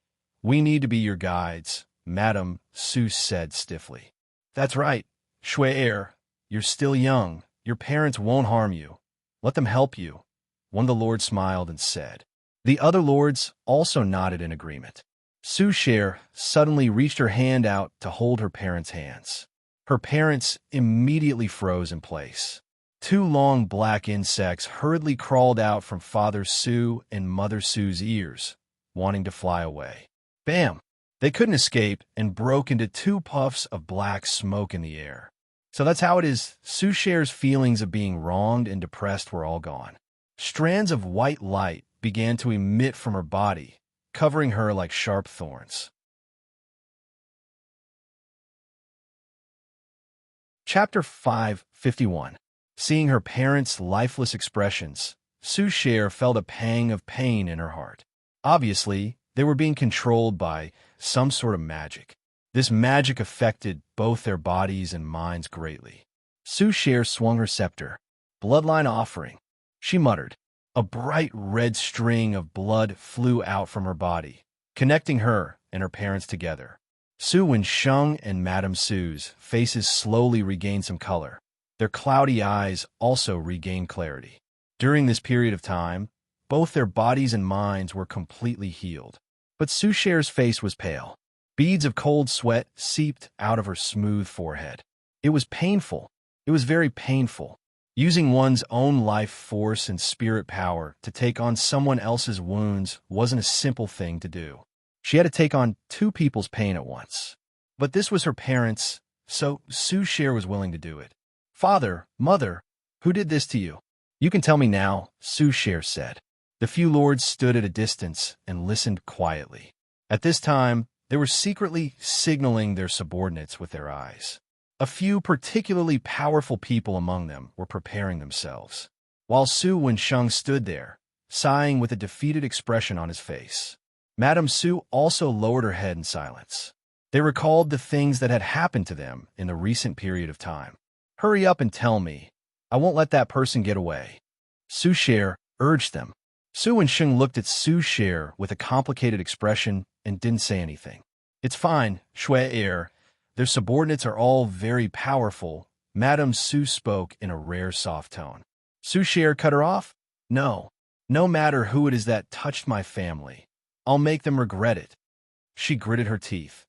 We need to be your guides," Madame Su said stiffly. "That's right, Shui, you're still young. Your parents won't harm you. Let them help you," one of the lords smiled and said. The other lords also nodded in agreement. Su Sher suddenly reached her hand out to hold her parents' hands. Her parents immediately froze in place. Two long black insects hurriedly crawled out from Father Su and Mother Su's ears, wanting to fly away. Bam! They couldn't escape and broke into two puffs of black smoke in the air. So that's how it is. Su Sher's feelings of being wronged and depressed were all gone. Strands of white light began to emit from her body, covering her like sharp thorns. Chapter 551. Seeing her parents' lifeless expressions, Su Sher felt a pang of pain in her heart. Obviously, they were being controlled by some sort of magic. This magic affected both their bodies and minds greatly. Su Sher swung her scepter. "Bloodline offering," she muttered. A bright red string of blood flew out from her body, connecting her and her parents together. Su Wensheng and Madame Su's faces slowly regained some color. Their cloudy eyes also regained clarity. During this period of time, both their bodies and minds were completely healed. But Su Sher's face was pale. Beads of cold sweat seeped out of her smooth forehead. It was painful. It was very painful. Using one's own life force and spirit power to take on someone else's wounds wasn't a simple thing to do. She had to take on two people's pain at once. But this was her parents, so Su Sher was willing to do it. "Father, Mother, who did this to you?" "You can tell me now," Su Sher said. The few lords stood at a distance and listened quietly. At this time, they were secretly signaling their subordinates with their eyes. A few particularly powerful people among them were preparing themselves, while Su Wensheng stood there, sighing with a defeated expression on his face. Madame Su also lowered her head in silence. They recalled the things that had happened to them in the recent period of time. "Hurry up and tell me. I won't let that person get away," Su Sher urged them. Su Wensheng looked at Su Sher with a complicated expression and didn't say anything. "It's fine, Shui. Their subordinates are all very powerful," Madame Su spoke in a rare soft tone. Su Sher cut her off. No matter who it is that touched my family, I'll make them regret it." She gritted her teeth.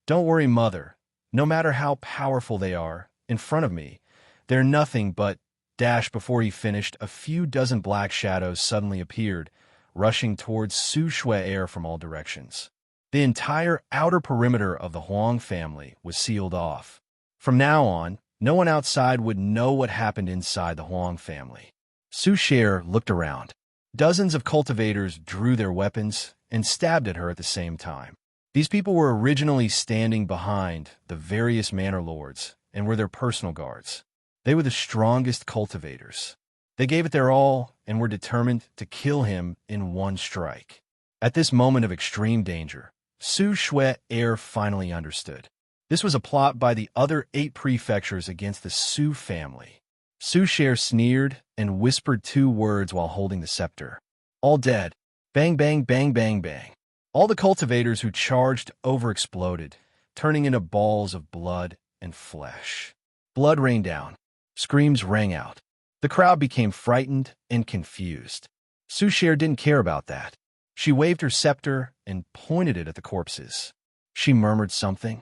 "Don't worry, Mother. No matter how powerful they are, in front of me, they're nothing but..." Before he finished, a few dozen black shadows suddenly appeared, rushing towards Su Shui from all directions. The entire outer perimeter of the Huang family was sealed off. From now on, no one outside would know what happened inside the Huang family. Su Sher looked around. Dozens of cultivators drew their weapons and stabbed at her at the same time. These people were originally standing behind the various manor lords and were their personal guards. They were the strongest cultivators. They gave it their all and were determined to kill him in one strike. At this moment of extreme danger, Su Shui finally understood. This was a plot by the other 8 prefectures against the Su family. Su Sher sneered and whispered 2 words while holding the scepter. "All dead." Bang, bang, bang, bang, bang. All the cultivators who charged over exploded, turning into balls of blood and flesh. Blood rained down. Screams rang out. The crowd became frightened and confused. Su Sher didn't care about that. She waved her scepter and pointed it at the corpses. She murmured something.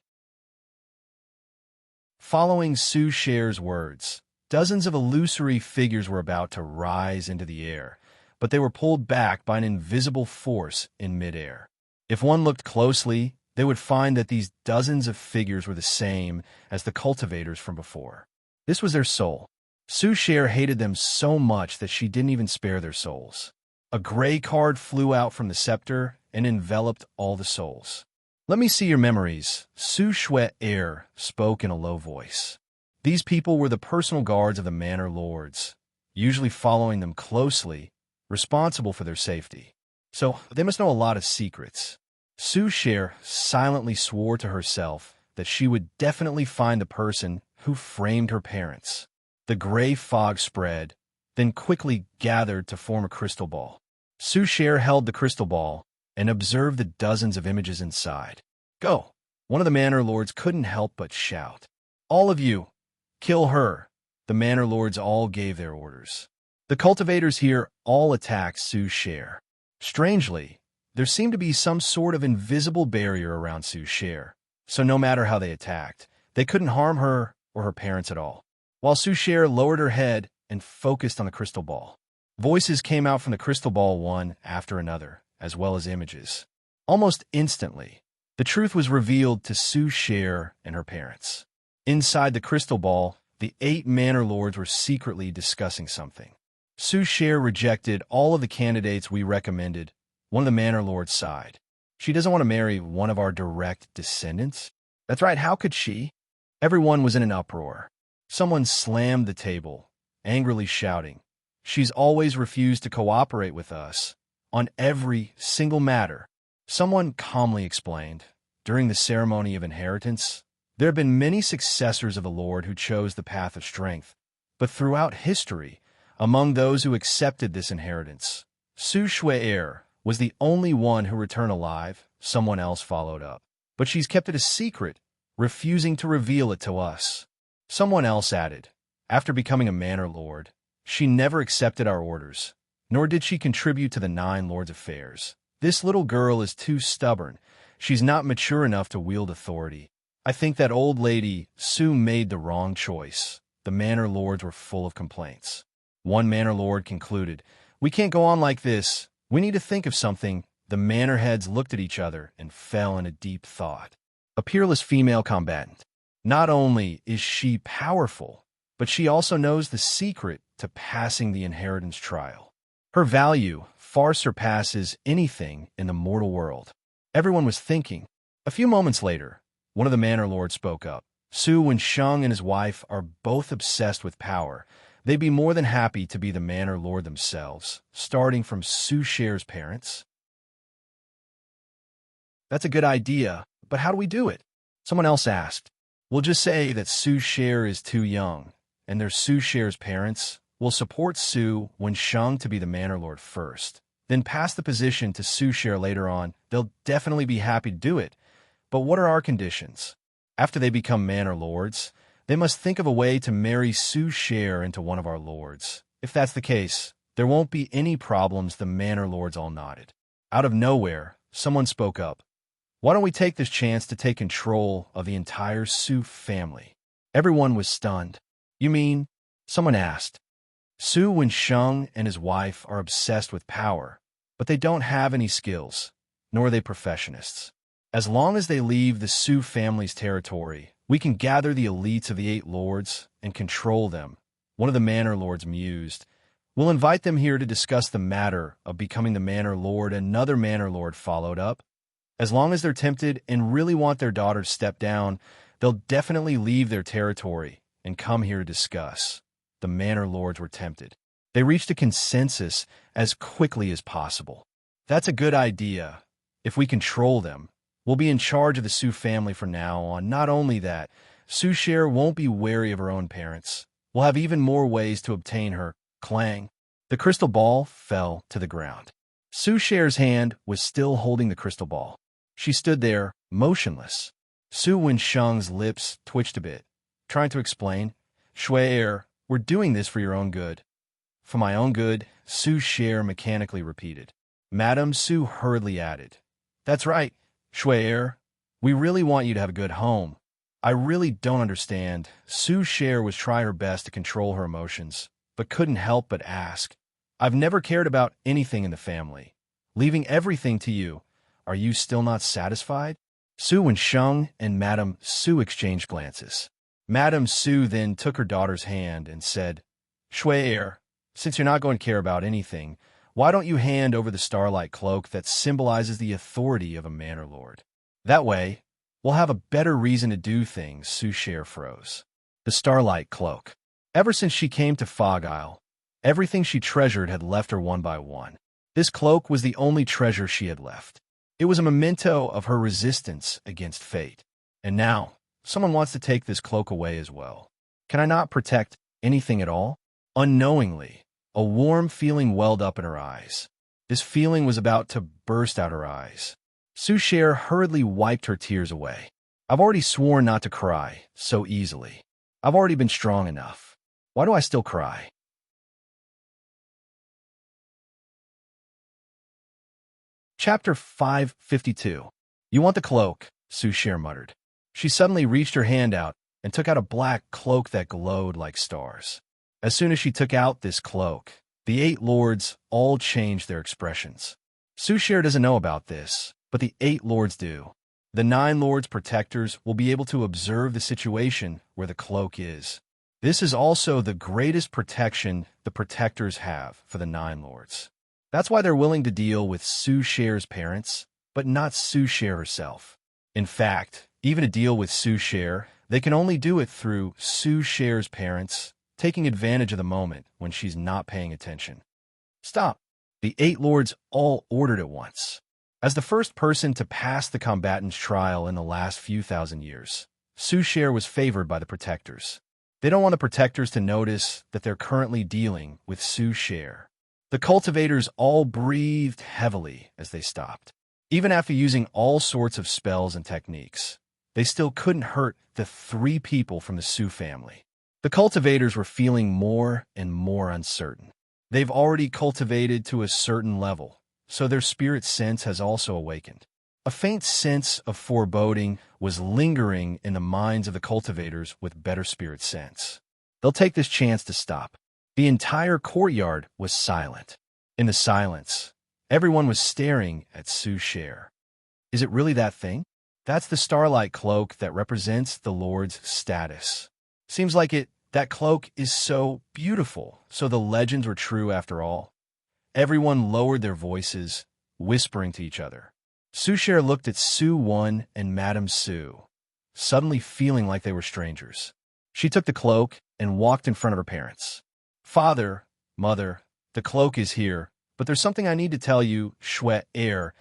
Following Su Sher's words, dozens of illusory figures were about to rise into the air, but they were pulled back by an invisible force in midair. If one looked closely, they would find that these dozens of figures were the same as the cultivators from before. This was their soul. Su Sher hated them so much that she didn't even spare their souls. A gray card flew out from the scepter and enveloped all the souls. Let me see your memories, Su Shui Air spoke in a low voice. These people were the personal guards of the manor lords, usually following them closely, responsible for their safety. So they must know a lot of secrets. Su Sher silently swore to herself that she would definitely find the person who framed her parents. The gray fog spread, then quickly gathered to form a crystal ball. Su Sher held the crystal ball and observed the dozens of images inside. Go! One of the manor lords couldn't help but shout. All of you, kill her! The manor lords all gave their orders. The cultivators here all attacked Su Sher. Strangely, there seemed to be some sort of invisible barrier around Su Sher, so no matter how they attacked, they couldn't harm her or her parents at all. While Su Sher lowered her head and focused on the crystal ball, voices came out from the crystal ball one after another, as well as images. Almost instantly, the truth was revealed to Su Sher and her parents. Inside the crystal ball, the 8 manor lords were secretly discussing something. Su Sher rejected all of the candidates we recommended. One of the manor lords sighed. She doesn't want to marry one of our direct descendants? That's right, how could she? Everyone was in an uproar. Someone slammed the table, angrily shouting, She's always refused to cooperate with us on every single matter. Someone calmly explained, during the ceremony of inheritance, there have been many successors of the Lord who chose the path of strength, but throughout history, among those who accepted this inheritance, Su Shui was the only one who returned alive. Someone else followed up. But she's kept it a secret, refusing to reveal it to us. Someone else added, after becoming a manor lord, she never accepted our orders, nor did she contribute to the 9 lords' affairs. This little girl is too stubborn. She's not mature enough to wield authority. I think that old lady Su made the wrong choice. The manor lords were full of complaints. One manor lord concluded, We can't go on like this. We need to think of something. The manor heads looked at each other and fell in a deep thought. A peerless female combatant. Not only is she powerful, but she also knows the secret to passing the inheritance trial. Her value far surpasses anything in the mortal world. Everyone was thinking. A few moments later, one of the manor lords spoke up. Su Wensheng and his wife are both obsessed with power. They'd be more than happy to be the manor lord themselves, starting from Su Sher's parents. That's a good idea, but how do we do it? Someone else asked. We'll just say that Su Sher is too young, and they're Su Sher's parents. We'll support Su Wensheng to be the manor lord first, then pass the position to Su Sher later on. They'll definitely be happy to do it. But what are our conditions? After they become manor lords, they must think of a way to marry Su Sher into one of our lords. If that's the case, there won't be any problems. The manor lords all nodded. Out of nowhere, someone spoke up. Why don't we take this chance to take control of the entire Su family? Everyone was stunned. You mean? Someone asked. Su Wensheng and his wife are obsessed with power, but they don't have any skills, nor are they professionists. As long as they leave the Su family's territory, we can gather the elites of the 8 lords and control them. One of the manor lords mused. We'll invite them here to discuss the matter of becoming the manor lord. Another manor lord followed up. As long as they're tempted and really want their daughter to step down, they'll definitely leave their territory and come here to discuss. The manor lords were tempted. They reached a consensus as quickly as possible. That's a good idea. If we control them, we'll be in charge of the Su family from now on. Not only that, Su Sher won't be wary of her own parents. We'll have even more ways to obtain her. Clang. The crystal ball fell to the ground. Su Sher's hand was still holding the crystal ball. She stood there, motionless. Su Wensheng's lips twitched a bit, trying to explain. Shui, we're doing this for your own good. For my own good, Su Sher mechanically repeated. Madame Su hurriedly added. That's right. Shui, we really want you to have a good home. I really don't understand. Su Sher was trying her best to control her emotions, but couldn't help but ask. I've never cared about anything in the family. Leaving everything to you. Are you still not satisfied? Su Wensheng and Madame Su exchanged glances. Madame Su then took her daughter's hand and said, Shui, since you're not going to care about anything, why don't you hand over the starlight cloak that symbolizes the authority of a manor lord? That way, we'll have a better reason to do things, Sushare froze. The Starlight Cloak. Ever since she came to Fog Isle, everything she treasured had left her one by one. This cloak was the only treasure she had left. It was a memento of her resistance against fate. And now, someone wants to take this cloak away as well. Can I not protect anything at all? Unknowingly, a warm feeling welled up in her eyes. This feeling was about to burst out her eyes. Sushare hurriedly wiped her tears away. I've already sworn not to cry so easily. I've already been strong enough. Why do I still cry? Chapter 552. You want the cloak, Sushare muttered. She suddenly reached her hand out and took out a black cloak that glowed like stars. As soon as she took out this cloak, the 8 lords all changed their expressions. Sushare doesn't know about this, but the 8 lords do. The 9 lords' protectors will be able to observe the situation where the cloak is. This is also the greatest protection the protectors have for the 9 lords. That's why they're willing to deal with Sushare's parents, but not Sushare herself. In fact, even to deal with Sushare, they can only do it through Sushare's parents, taking advantage of the moment when she's not paying attention. Stop! The 8 lords all ordered at once. As the first person to pass the combatant's trial in the last few thousand years, Sushare was favored by the protectors. They don't want the protectors to notice that they're currently dealing with Sushare. The cultivators all breathed heavily as they stopped. Even after using all sorts of spells and techniques, they still couldn't hurt the 3 people from the Su family. The cultivators were feeling more and more uncertain. They've already cultivated to a certain level, so their spirit sense has also awakened. A faint sense of foreboding was lingering in the minds of the cultivators with better spirit sense. They'll take this chance to stop. The entire courtyard was silent. In the silence, everyone was staring at Sushare. Is it really that thing? That's the Starlight Cloak that represents the Lord's status. Seems like that cloak is so beautiful, so the legends were true after all. Everyone lowered their voices, whispering to each other. Sushare looked at Su One and Madame Su, suddenly feeling like they were strangers. She took the cloak and walked in front of her parents. Father, Mother, the cloak is here, but there's something I need to tell you, Shwe heir.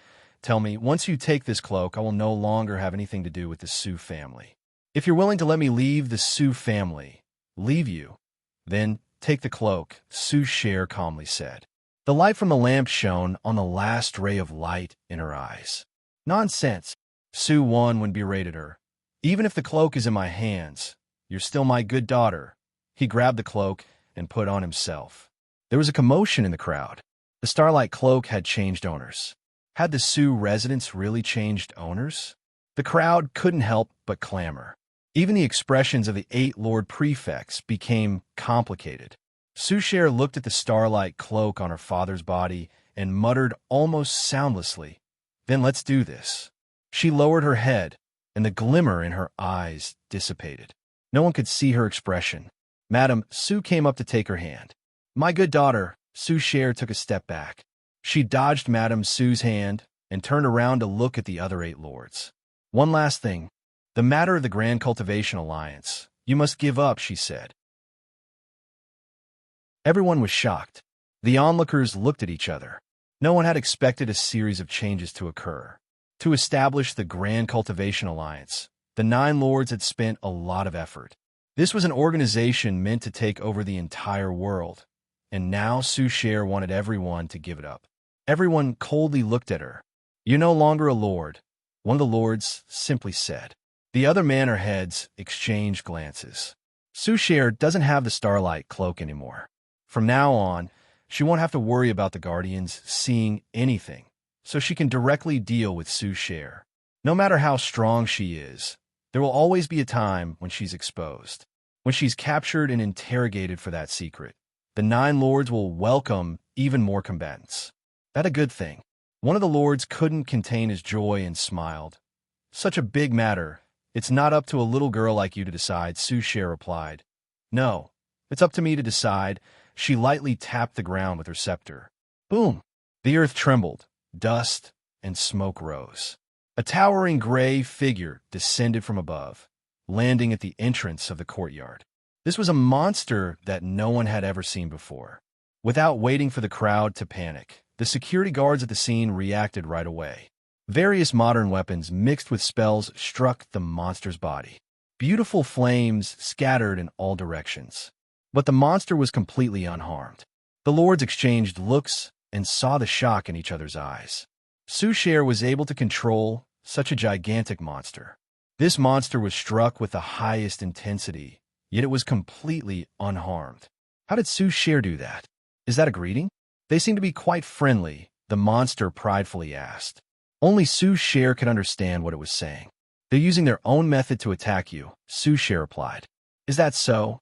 Tell me, once you take this cloak, I will no longer have anything to do with the Su family. If you're willing to let me leave the Su family, leave you, then take the cloak, Sushare calmly said. The light from the lamp shone on the last ray of light in her eyes. Nonsense, Su One berated her. Even if the cloak is in my hands, you're still my good daughter. He grabbed the cloak and put on himself. There was a commotion in the crowd. The Starlight Cloak had changed owners. Had the Su residents really changed owners? The crowd couldn't help but clamor. Even the expressions of the 8 Lord Prefects became complicated. Sushare looked at the Starlight Cloak on her father's body and muttered almost soundlessly, "Then let's do this." She lowered her head, and the glimmer in her eyes dissipated. No one could see her expression. Madame Su came up to take her hand. "My good daughter," Sushare took a step back. She dodged Madame Su's hand and turned around to look at the other 8 lords. "One last thing. The matter of the Grand Cultivation Alliance. You must give up," she said. Everyone was shocked. The onlookers looked at each other. No one had expected a series of changes to occur. To establish the Grand Cultivation Alliance, the 9 lords had spent a lot of effort. This was an organization meant to take over the entire world, and now Sushare wanted everyone to give it up. Everyone coldly looked at her. "You're no longer a lord," one of the lords simply said. The other manor heads exchanged glances. Sushare doesn't have the Starlight Cloak anymore. From now on, she won't have to worry about the Guardians seeing anything, so she can directly deal with Sushare. No matter how strong she is, there will always be a time when she's exposed. When she's captured and interrogated for that secret, the 9 lords will welcome even more combatants. That's a good thing. One of the lords couldn't contain his joy and smiled. "Such a big matter. It's not up to a little girl like you to decide," Sushare replied. "No, it's up to me to decide." She lightly tapped the ground with her scepter. Boom! The earth trembled, dust and smoke rose. A towering gray figure descended from above, landing at the entrance of the courtyard. This was a monster that no one had ever seen before. Without waiting for the crowd to panic, the security guards at the scene reacted right away. Various modern weapons mixed with spells struck the monster's body. Beautiful flames scattered in all directions. But the monster was completely unharmed. The lords exchanged looks and saw the shock in each other's eyes. Soucher was able to control such a gigantic monster. This monster was struck with the highest intensity, yet it was completely unharmed. How did Soucher do that? Is that a greeting? They seem to be quite friendly, the monster pridefully asked. Only Soucher could understand what it was saying. They're using their own method to attack you, Soucher replied. Is that so?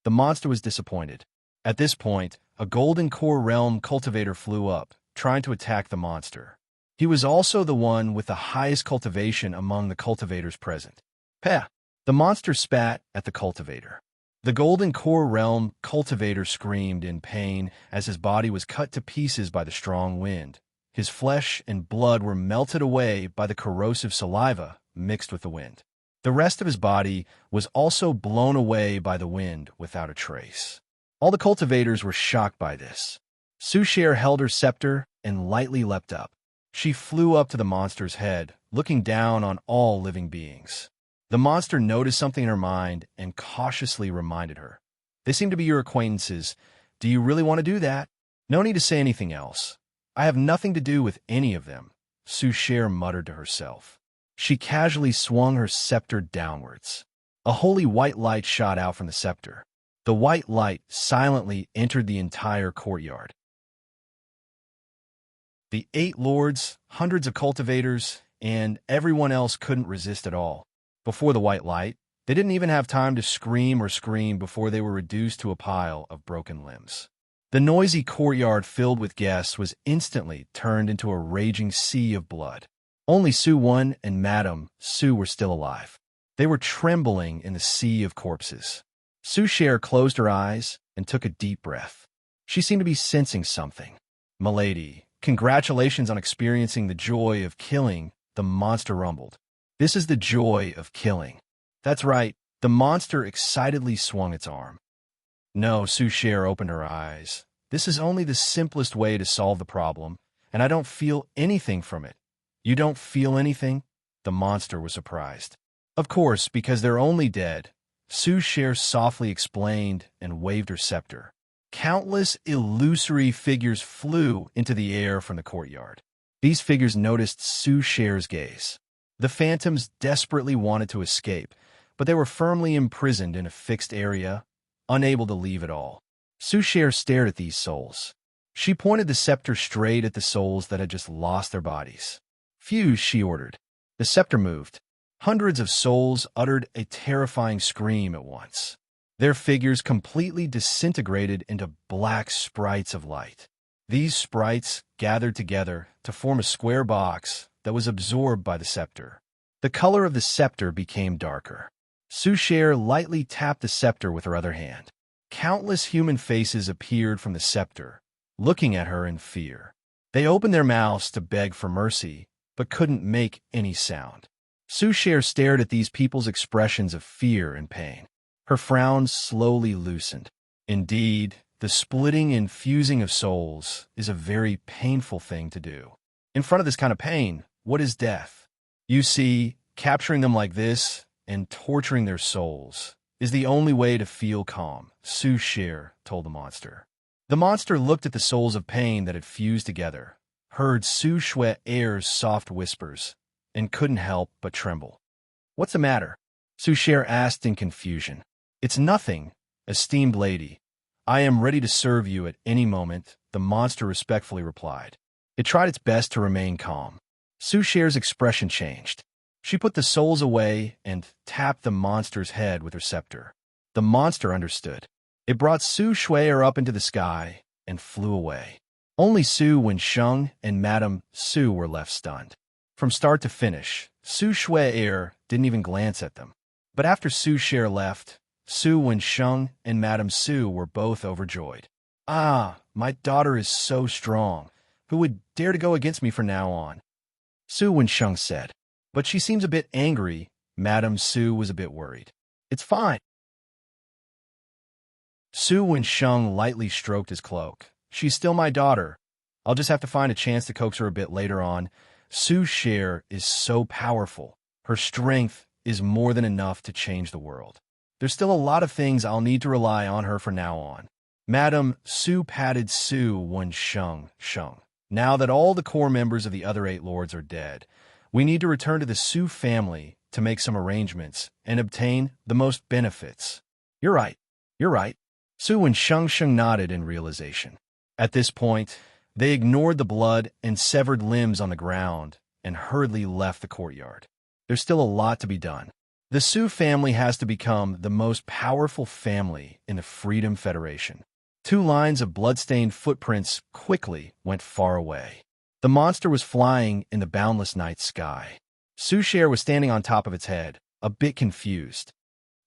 The monster was disappointed. At this point, a golden core realm cultivator flew up, trying to attack the monster. He was also the one with the highest cultivation among the cultivators present. Pah! The monster spat at the cultivator. The golden core realm cultivator screamed in pain as his body was cut to pieces by the strong wind. His flesh and blood were melted away by the corrosive saliva mixed with the wind. The rest of his body was also blown away by the wind without a trace. All the cultivators were shocked by this. Soucher held her scepter and lightly leapt up. She flew up to the monster's head, looking down on all living beings. The monster noticed something in her mind and cautiously reminded her. They seem to be your acquaintances. Do you really want to do that? No need to say anything else. I have nothing to do with any of them, Soucher muttered to herself. She casually swung her scepter downwards. A holy white light shot out from the scepter. The white light silently entered the entire courtyard. The 8 lords, hundreds of cultivators, and everyone else couldn't resist at all. Before the white light, they didn't even have time to scream before they were reduced to a pile of broken limbs. The noisy courtyard filled with guests was instantly turned into a raging sea of blood. Only Su-1 and Madame Su were still alive. They were trembling in the sea of corpses. Soucher closed her eyes and took a deep breath. She seemed to be sensing something. "Milady, congratulations on experiencing the joy of killing," the monster rumbled. "This is the joy of killing." "That's right," the monster excitedly swung its arm. "No," Soucher opened her eyes. "This is only the simplest way to solve the problem, and I don't feel anything from it." "You don't feel anything?" The monster was surprised. "Of course, because they're only dead," Soucher softly explained and waved her scepter. Countless illusory figures flew into the air from the courtyard. These figures noticed Soucher's gaze. The phantoms desperately wanted to escape, but they were firmly imprisoned in a fixed area, unable to leave at all. Soucher stared at these souls. She pointed the scepter straight at the souls that had just lost their bodies. "Fuse," she ordered. The scepter moved. Hundreds of souls uttered a terrifying scream at once. Their figures completely disintegrated into black sprites of light. These sprites gathered together to form a square box that was absorbed by the scepter. The color of the scepter became darker. Soucher lightly tapped the scepter with her other hand. Countless human faces appeared from the scepter, looking at her in fear. They opened their mouths to beg for mercy, but couldn't make any sound. Soucher stared at these people's expressions of fear and pain. Her frown slowly loosened. Indeed, the splitting and fusing of souls is a very painful thing to do. In front of this kind of pain, what is death? You see, capturing them like this and torturing their souls is the only way to feel calm, Soucher told the monster. The monster looked at the souls of pain that had fused together, heard Soucher's soft whispers, and couldn't help but tremble. "What's the matter?" Soucher asked in confusion. "It's nothing, esteemed lady. I am ready to serve you at any moment," the monster respectfully replied. It tried its best to remain calm. Soucher's expression changed. She put the souls away and tapped the monster's head with her scepter. The monster understood. It brought Soucher up into the sky and flew away. Only Su Wensheng and Madame Su were left stunned. From start to finish, Soucher didn't even glance at them. But after Soucher left, Su Wensheng and Madame Su were both overjoyed. "Ah, my daughter is so strong. Who would dare to go against me from now on?" Su Wensheng said. But she seems a bit angry. Madame Su was a bit worried. It's fine. Su Wensheng lightly stroked his cloak. She's still my daughter. I'll just have to find a chance to coax her a bit later on. Su's share is so powerful. Her strength is more than enough to change the world. There's still a lot of things I'll need to rely on her from now on. Madame Su patted Su Wensheng. Now that all the core members of the other 8 lords are dead, we need to return to the Su family to make some arrangements and obtain the most benefits. You're right. Su Wensheng nodded in realization. At this point, they ignored the blood and severed limbs on the ground and hurriedly left the courtyard. There's still a lot to be done. The Su family has to become the most powerful family in the Freedom Federation. 2 lines of blood-stained footprints quickly went far away. The monster was flying in the boundless night sky. Su's share was standing on top of its head, a bit confused.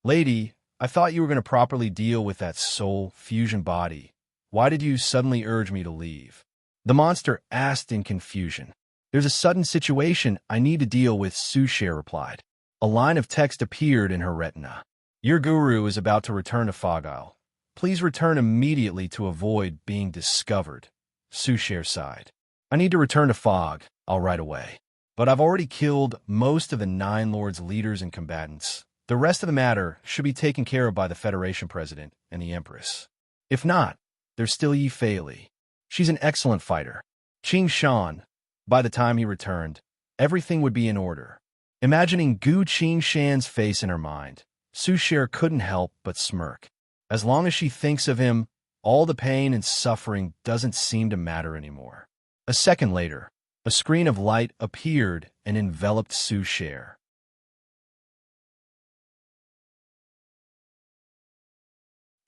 Lady, I thought you were going to properly deal with that soul fusion body. Why did you suddenly urge me to leave? The monster asked in confusion. There's a sudden situation I need to deal with, Su's share replied. A line of text appeared in her retina. Your guru is about to return to Fog Isle. Please return immediately to avoid being discovered. Su's share sighed. I need to return to Fog Isle right away. But I've already killed most of the 9 lords' leaders and combatants. The rest of the matter should be taken care of by the Federation President and the Empress. If not, there's still Yi Fei. She's an excellent fighter. Qing Shan. By the time he returned, everything would be in order. Imagining Gu Qing Shan's face in her mind, Su's share couldn't help but smirk. As long as she thinks of him, all the pain and suffering doesn't seem to matter anymore. A second later, a screen of light appeared and enveloped Su's share.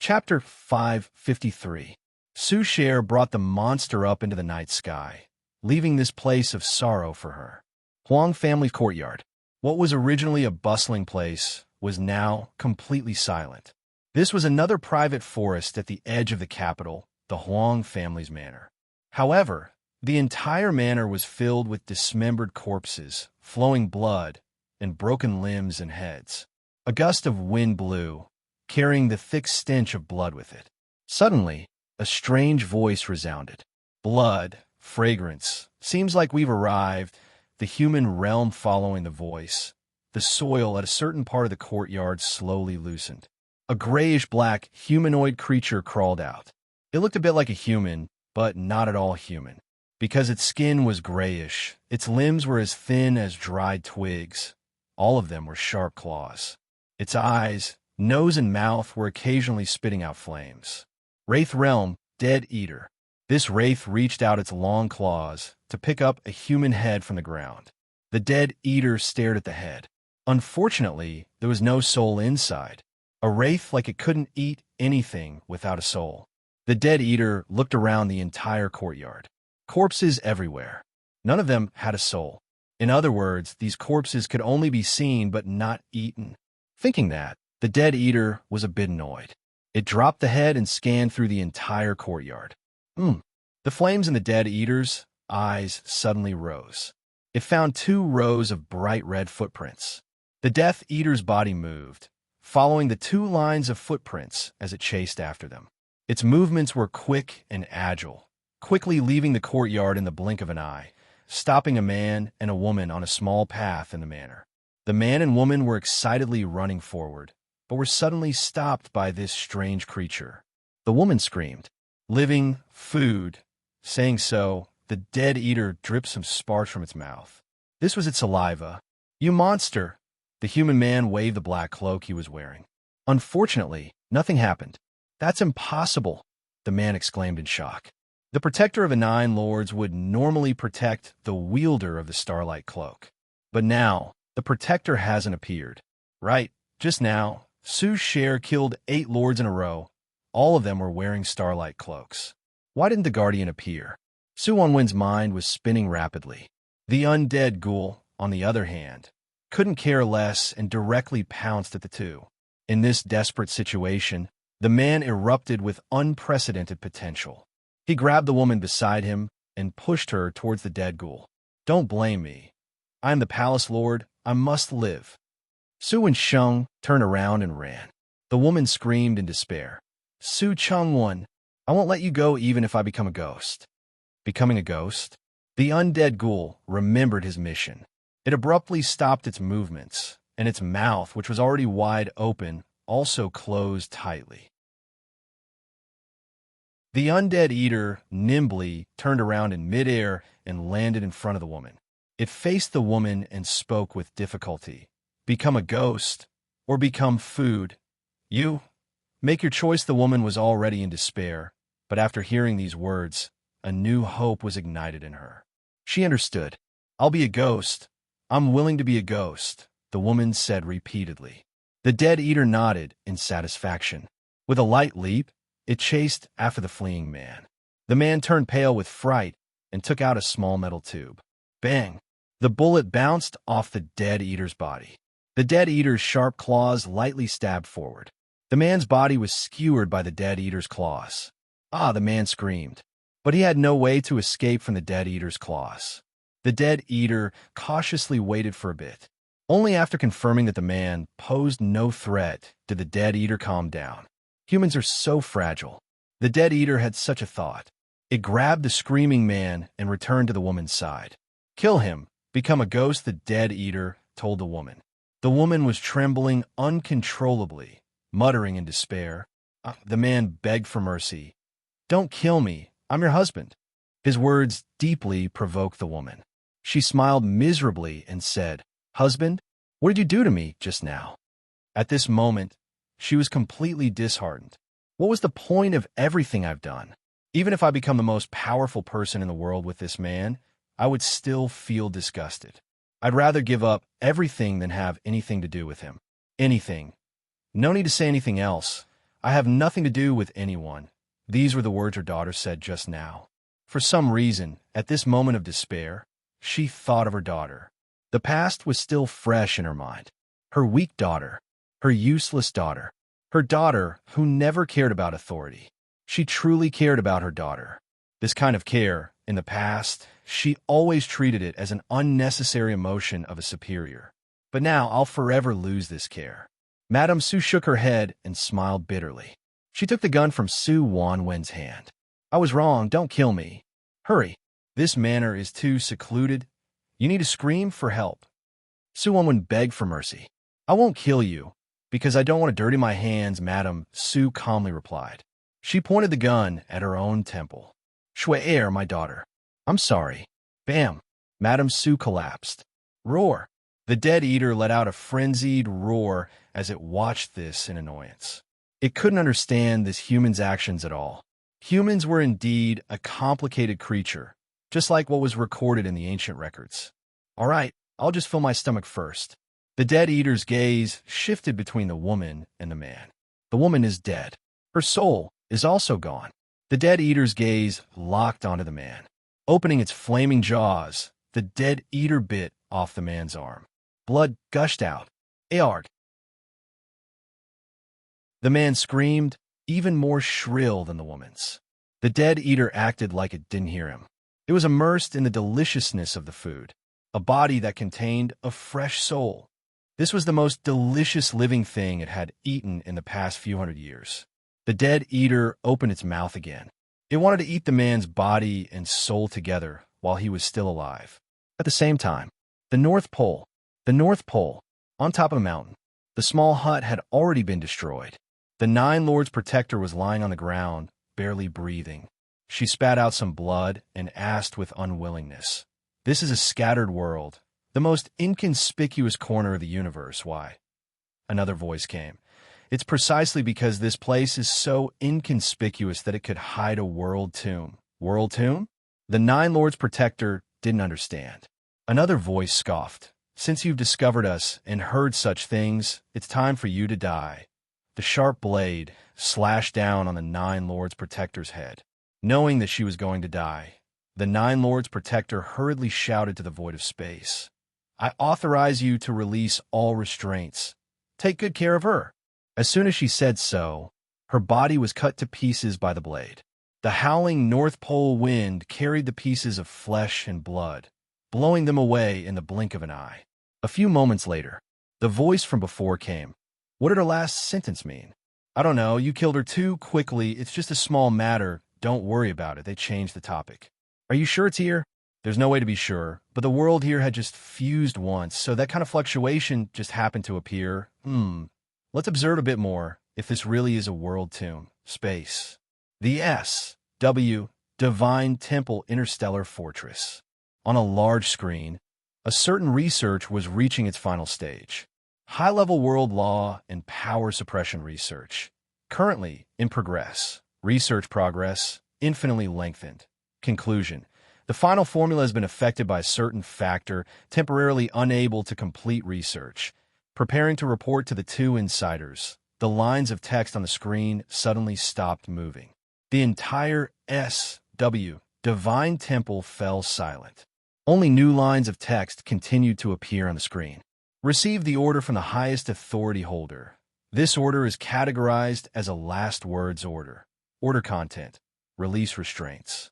Chapter 553. Su's share brought the monster up into the night sky, leaving this place of sorrow for her. Huang family's courtyard, what was originally a bustling place, was now completely silent. This was another private forest at the edge of the capital, the Huang family's manor. However, the entire manor was filled with dismembered corpses, flowing blood, and broken limbs and heads. A gust of wind blew, carrying the thick stench of blood with it. Suddenly, a strange voice resounded. Blood, fragrance. Seems like we've arrived. The human realm following the voice. The soil at a certain part of the courtyard slowly loosened. A grayish-black humanoid creature crawled out. It looked a bit like a human, but not at all human. Because its skin was grayish, its limbs were as thin as dried twigs. All of them were sharp claws. Its eyes, nose, and mouth were occasionally spitting out flames. Wraith Realm, Dead Eater. This wraith reached out its long claws to pick up a human head from the ground. The Dead Eater stared at the head. Unfortunately, there was no soul inside. A wraith like it couldn't eat anything without a soul. The Dead Eater looked around the entire courtyard. Corpses everywhere. None of them had a soul. In other words, these corpses could only be seen but not eaten. Thinking that, the Dead Eater was a bit annoyed. It dropped the head and scanned through the entire courtyard. The flames in the Dead Eater's eyes suddenly rose. It found 2 rows of bright red footprints. The Death Eater's body moved, following the 2 lines of footprints as it chased after them. Its movements were quick and agile, quickly leaving the courtyard in the blink of an eye, stopping a man and a woman on a small path in the manor. The man and woman were excitedly running forward, but were suddenly stopped by this strange creature. The woman screamed, "Living food." Saying so, the Dead Eater dripped some sparks from its mouth. This was its saliva. "You monster!" The human man waved the black cloak he was wearing. Unfortunately, nothing happened. "That's impossible," the man exclaimed in shock. The protector of the 9 lords would normally protect the wielder of the Starlight Cloak. But now, the protector hasn't appeared. Right, just now, Su's share killed 8 lords in a row. All of them were wearing Starlight Cloaks. Why didn't the Guardian appear? Su Wanwen's mind was spinning rapidly. The undead ghoul, on the other hand, couldn't care less and directly pounced at the 2. In this desperate situation, the man erupted with unprecedented potential. He grabbed the woman beside him and pushed her towards the dead ghoul. "Don't blame me. I am the palace lord. I must live. Su and Sheng turned around and ran. The woman screamed in despair. Su Chengwen, I won't let you go even if I become a ghost. Becoming a ghost? The undead ghoul remembered his mission. It abruptly stopped its movements, and its mouth, which was already wide open, also closed tightly. The undead eater nimbly turned around in midair and landed in front of the woman. It faced the woman and spoke with difficulty. Become a ghost, or become food. You? Make your choice. The woman was already in despair, but after hearing these words, a new hope was ignited in her. She understood. I'll be a ghost. I'm willing to be a ghost, the woman said repeatedly. The dead eater nodded in satisfaction. With a light leap, it chased after the fleeing man. The man turned pale with fright and took out a small metal tube. Bang! The bullet bounced off the dead eater's body. The dead eater's sharp claws lightly stabbed forward. The man's body was skewered by the dead eater's claws. Ah, the man screamed. But he had no way to escape from the dead eater's claws. The dead eater cautiously waited for a bit. Only after confirming that the man posed no threat did the dead eater calm down. Humans are so fragile. The dead eater had such a thought. It grabbed the screaming man and returned to the woman's side. Kill him. Become a ghost, the dead eater told the woman. The woman was trembling uncontrollably, muttering in despair. The man begged for mercy. Don't kill me. I'm your husband. His words deeply provoked the woman. She smiled miserably and said, Husband, what did you do to me just now? At this moment, she was completely disheartened. What was the point of everything I've done? Even if I become the most powerful person in the world with this man, I would still feel disgusted. I'd rather give up everything than have anything to do with him. Anything. No need to say anything else. I have nothing to do with anyone. These were the words her daughter said just now. For some reason, at this moment of despair, she thought of her daughter. The past was still fresh in her mind. Her weak daughter. Her useless daughter. Her daughter who never cared about authority. She truly cared about her daughter. This kind of care, in the past, she always treated it as an unnecessary emotion of a superior. But now I'll forever lose this care. Madame Su shook her head and smiled bitterly. She took the gun from Su Wanwen's hand. I was wrong. Don't kill me. Hurry. This manor is too secluded. You need to scream for help. Su Wanwen begged for mercy. I won't kill you, because I don't want to dirty my hands, Madame Su calmly replied. She pointed the gun at her own temple. Shui, my daughter. I'm sorry. Bam! Madame Su collapsed. Roar! The dead eater let out a frenzied roar as it watched this in annoyance. It couldn't understand this human's actions at all. Humans were indeed a complicated creature, just like what was recorded in the ancient records. All right, I'll just fill my stomach first. The dead eater's gaze shifted between the woman and the man. The woman is dead. Her soul is also gone. The dead eater's gaze locked onto the man. Opening its flaming jaws, the dead eater bit off the man's arm. Blood gushed out. Aorg! The man screamed, even more shrill than the woman's. The dead eater acted like it didn't hear him. It was immersed in the deliciousness of the food, a body that contained a fresh soul. This was the most delicious living thing it had eaten in the past few hundred years. The dead eater opened its mouth again. It wanted to eat the man's body and soul together while he was still alive. At the same time, the North Pole, on top of a mountain. The small hut had already been destroyed. The Nine Lords' protector was lying on the ground, barely breathing. She spat out some blood and asked with unwillingness, This is a scattered world, the most inconspicuous corner of the universe. Why? Another voice came. It's precisely because this place is so inconspicuous that it could hide a world tomb. World tomb? The Nine Lords' protector didn't understand. Another voice scoffed. Since you've discovered us and heard such things, it's time for you to die. The sharp blade slashed down on the Nine Lords' protector's head. Knowing that she was going to die, the Nine Lords' protector hurriedly shouted to the void of space. I authorize you to release all restraints. Take good care of her. As soon as she said so, her body was cut to pieces by the blade. The howling North Pole wind carried the pieces of flesh and blood. blowing them away in the blink of an eye. A few moments later, the voice from before came. What did her last sentence mean? I don't know, you killed her too quickly, it's just a small matter, don't worry about it, they changed the topic. Are you sure it's here? There's no way to be sure, but the world here had just fused once, so that kind of fluctuation just happened to appear. Let's observe a bit more, if this really is a world tomb. Space. The S.W. Divine Temple Interstellar Fortress. On a large screen, a certain research was reaching its final stage. High-level world law and power suppression research. Currently in progress. Research progress infinitely lengthened. Conclusion. The final formula has been affected by a certain factor, temporarily unable to complete research. Preparing to report to the two insiders. The lines of text on the screen suddenly stopped moving. The entire S.W. Divine Temple fell silent. Only new lines of text continued to appear on the screen. Receive the order from the highest authority holder. This order is categorized as a last words order. Order content. Release restraints.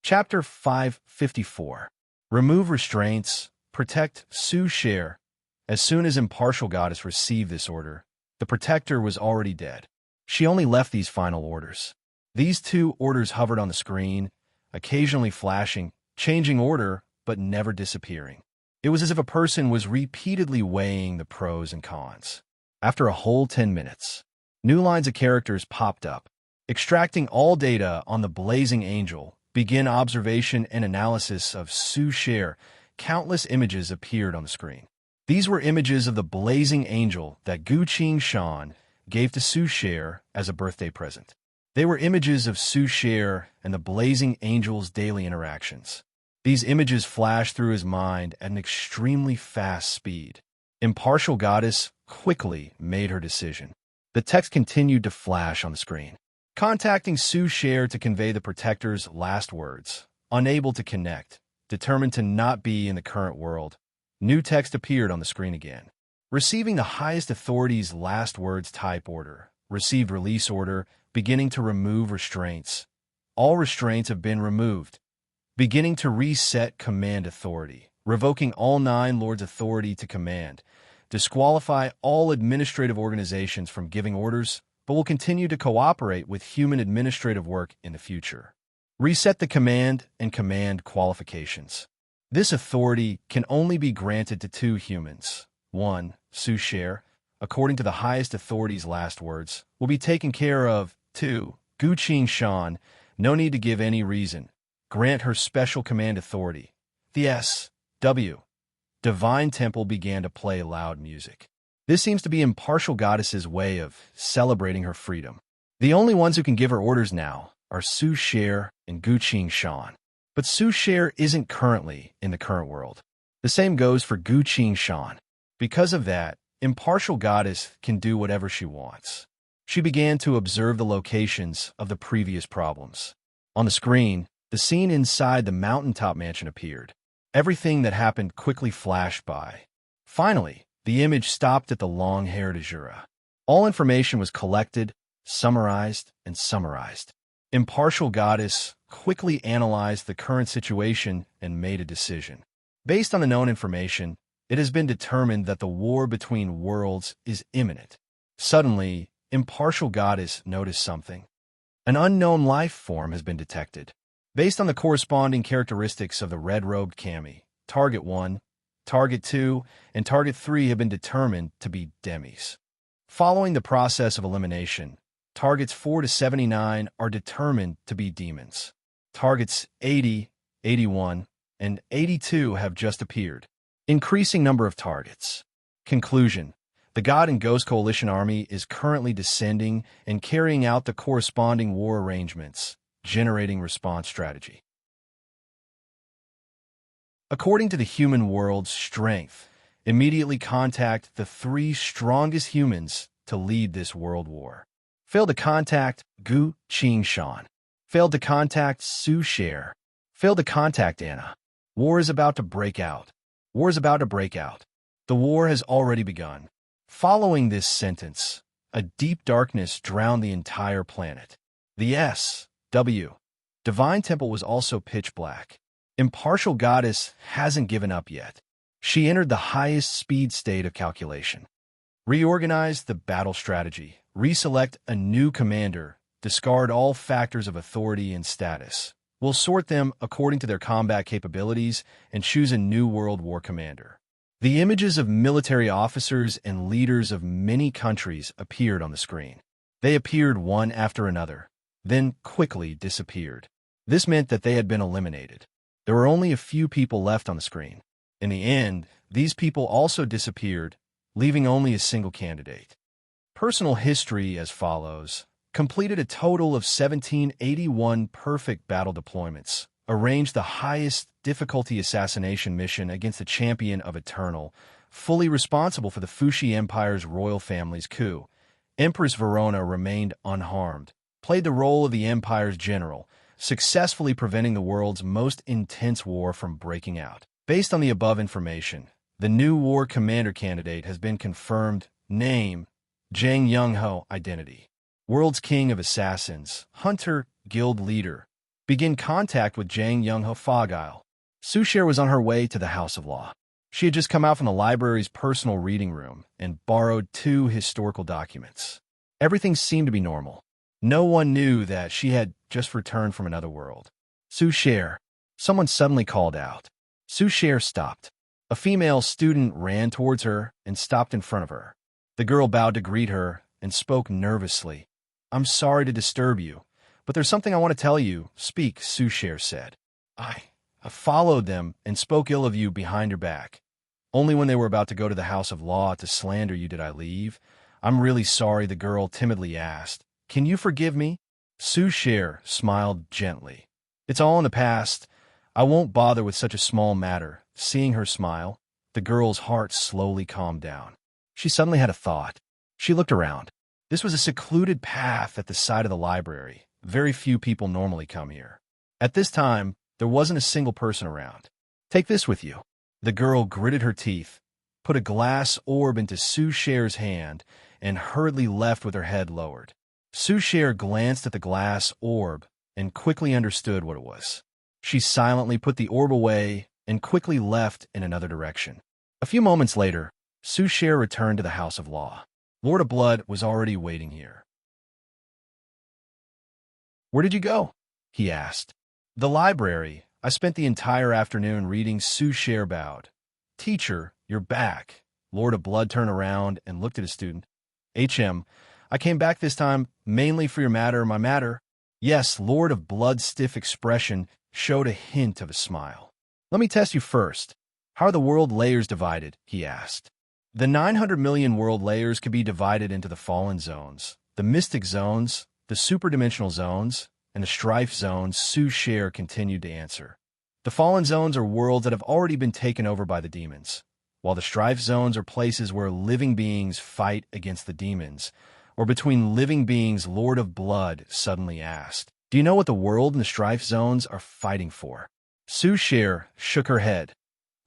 Chapter 554. Remove restraints. Protect Sue Share. As soon as Impartial Goddess received this order, the protector was already dead. She only left these final orders. These two orders hovered on the screen, occasionally flashing, changing order, but never disappearing. It was as if a person was repeatedly weighing the pros and cons. After a whole 10 minutes, new lines of characters popped up. Extracting all data on the Blazing Angel, begin observation and analysis of Sue Share. Countless images appeared on the screen. These were images of the Blazing Angel that Gu Qing Shan gave to Sue Share as a birthday present. They were images of Sue Share and the Blazing Angel's daily interactions. These images flashed through his mind at an extremely fast speed. Impartial Goddess quickly made her decision. The text continued to flash on the screen. Contacting Sue Share to convey the protector's last words. Unable to connect. Determined to not be in the current world. New text appeared on the screen again. Receiving the highest authority's last words type order. Received release order. Beginning to remove restraints. All restraints have been removed. Beginning to reset command authority. Revoking all 9 lords' authority to command. Disqualify all administrative organizations from giving orders, but will continue to cooperate with human administrative work in the future. Reset the command and command qualifications. This authority can only be granted to 2 humans. 1. Sue Share, according to the highest authority's last words, will be taken care of. 2. Gu Qing Shan, no need to give any reason. Grant her special command authority. The S.W. Divine Temple began to play loud music. This seems to be Impartial Goddess's way of celebrating her freedom. The only ones who can give her orders now are Sue Share and Gu Qing Shan. But Sue Share isn't currently in the current world. The same goes for Gu Qing Shan. Because of that, Impartial Goddess can do whatever she wants. She began to observe the locations of the previous problems. On the screen, the scene inside the mountaintop mansion appeared. Everything that happened quickly flashed by. Finally, the image stopped at the long-haired Azura. All information was collected, summarized, and summarized. Impartial Goddess quickly analyzed the current situation and made a decision. Based on the known information, it has been determined that the war between worlds is imminent. Suddenly, Impartial Goddess noticed something. An unknown life form has been detected. Based on the corresponding characteristics of the red-robed Kami, Target 1, Target 2, and Target 3 have been determined to be demis. Following the process of elimination, Targets 4 to 79 are determined to be demons. Targets 80, 81, and 82 have just appeared. Increasing number of targets. Conclusion. The God and Ghost Coalition Army is currently descending and carrying out the corresponding war arrangements, generating response strategy. According to the human world's strength, immediately contact the 3 strongest humans to lead this world war. Failed to contact Gu Qing Shan. Failed to contact Sue Share. Failed to contact Anna. War is about to break out. War is about to break out. The war has already begun. Following this sentence, a deep darkness drowned the entire planet. The S. Divine Temple was also pitch black. Impartial Goddess hasn't given up yet. She entered the highest speed state of calculation. Reorganize the battle strategy. Reselect a new commander. Discard all factors of authority and status. We'll sort them according to their combat capabilities and choose a new World War commander. The images of military officers and leaders of many countries appeared on the screen. They appeared one after another, then quickly disappeared. This meant that they had been eliminated. There were only a few people left on the screen. In the end, these people also disappeared, leaving only a single candidate. Personal history as follows. Completed a total of 1781 perfect battle deployments. Arranged the highest difficulty assassination mission against the champion of Eternal, fully responsible for the Fushi Empire's royal family's coup. Empress Verona remained unharmed. Played the role of the Empire's general, successfully preventing the world's most intense war from breaking out. Based on the above information, the new war commander candidate has been confirmed. Name, Jang Young-ho. Identity, World's King of Assassins, Hunter, Guild Leader. Begin contact with Jang Young-ho. Fogile. Sushare was on her way to the House of Law. She had just come out from the library's personal reading room and borrowed 2 historical documents. Everything seemed to be normal. No one knew that she had just returned from another world. Sushare. Someone suddenly called out. Sushare stopped. A female student ran towards her and stopped in front of her. The girl bowed to greet her and spoke nervously. I'm sorry to disturb you, but there's something I want to tell you. Speak, Sushare said. I followed them and spoke ill of you behind your back. Only when they were about to go to the House of Law to slander you did I leave. I'm really sorry, the girl timidly asked. Can you forgive me? Sushare smiled gently. It's all in the past. I won't bother with such a small matter. Seeing her smile, the girl's heart slowly calmed down. She suddenly had a thought. She looked around. This was a secluded path at the side of the library. Very few people normally come here. At this time, there wasn't a single person around. Take this with you. The girl gritted her teeth, put a glass orb into Sushare's hand, and hurriedly left with her head lowered. Sushare glanced at the glass orb and quickly understood what it was. She silently put the orb away and quickly left in another direction. A few moments later, Sushare returned to the House of Law. Lord of Blood was already waiting here. Where did you go? He asked. The library. I spent the entire afternoon reading. Sushare bowed. Teacher, you're back. Lord of Blood turned around and looked at his student. I came back this time mainly for your matter. My matter? Yes, Lord of Blood's stiff expression showed a hint of a smile. Let me test you first. How are the world layers divided? He asked. The 900 million world layers could be divided into the fallen zones, the mystic zones, the superdimensional zones, and the strife zones. Sushare continued to answer. The fallen zones are worlds that have already been taken over by the demons, while the strife zones are places where living beings fight against the demons, or between living beings. Lord of Blood suddenly asked, do you know what the world and the strife zones are fighting for? Sushare shook her head.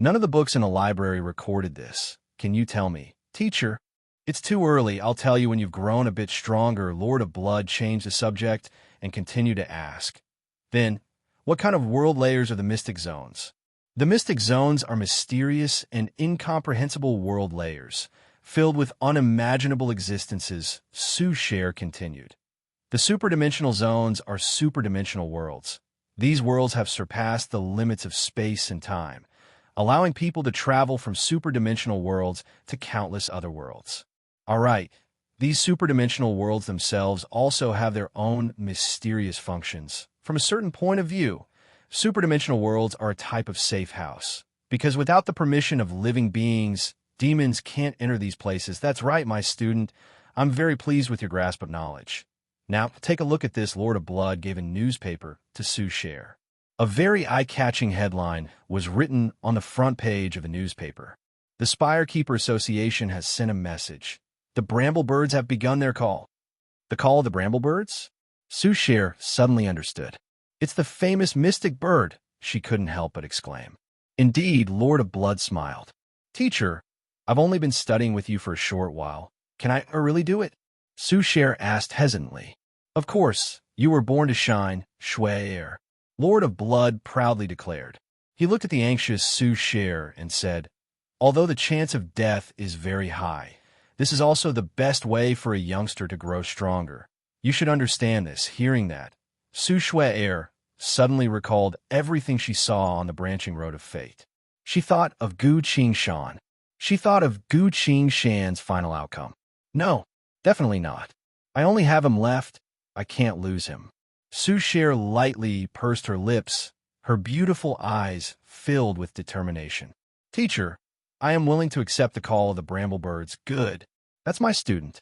None of the books in the library recorded this. Can you tell me? Teacher, it's too early. I'll tell you when you've grown a bit stronger. Lord of Blood changed the subject and continued to ask. Then, what kind of world layers are the mystic zones? The mystic zones are mysterious and incomprehensible world layers, filled with unimaginable existences. Sushare continued. The superdimensional zones are superdimensional worlds. These worlds have surpassed the limits of space and time, allowing people to travel from superdimensional worlds to countless other worlds. All right, these superdimensional worlds themselves also have their own mysterious functions. From a certain point of view, superdimensional worlds are a type of safe house, because without the permission of living beings, demons can't enter these places. That's right, my student. I'm very pleased with your grasp of knowledge. Now, take a look at this. Lord of Blood gave a newspaper to Sushare. A very eye-catching headline was written on the front page of the newspaper. The Spirekeeper Association has sent a message. The Bramblebirds have begun their call. The call of the Bramblebirds? Sushare suddenly understood. It's the famous mystic bird, she couldn't help but exclaim. Indeed, Lord of Blood smiled. Teacher, I've only been studying with you for a short while. Can I really do it? Sushare asked hesitantly. Of course, You were born to shine, Shui. Lord of Blood proudly declared. He looked at the anxious Su Sher and said, although the chance of death is very high, this is also the best way for a youngster to grow stronger. You should understand this. Hearing that, Su Shui suddenly recalled everything she saw on the branching road of fate. She thought of Gu Qingshan. She thought of Gu Qingshan's final outcome. No, definitely not. I only have him left. I can't lose him. Su Sher lightly pursed her lips, her beautiful eyes filled with determination. Teacher, I am willing to accept the call of the bramblebirds. Good. That's my student.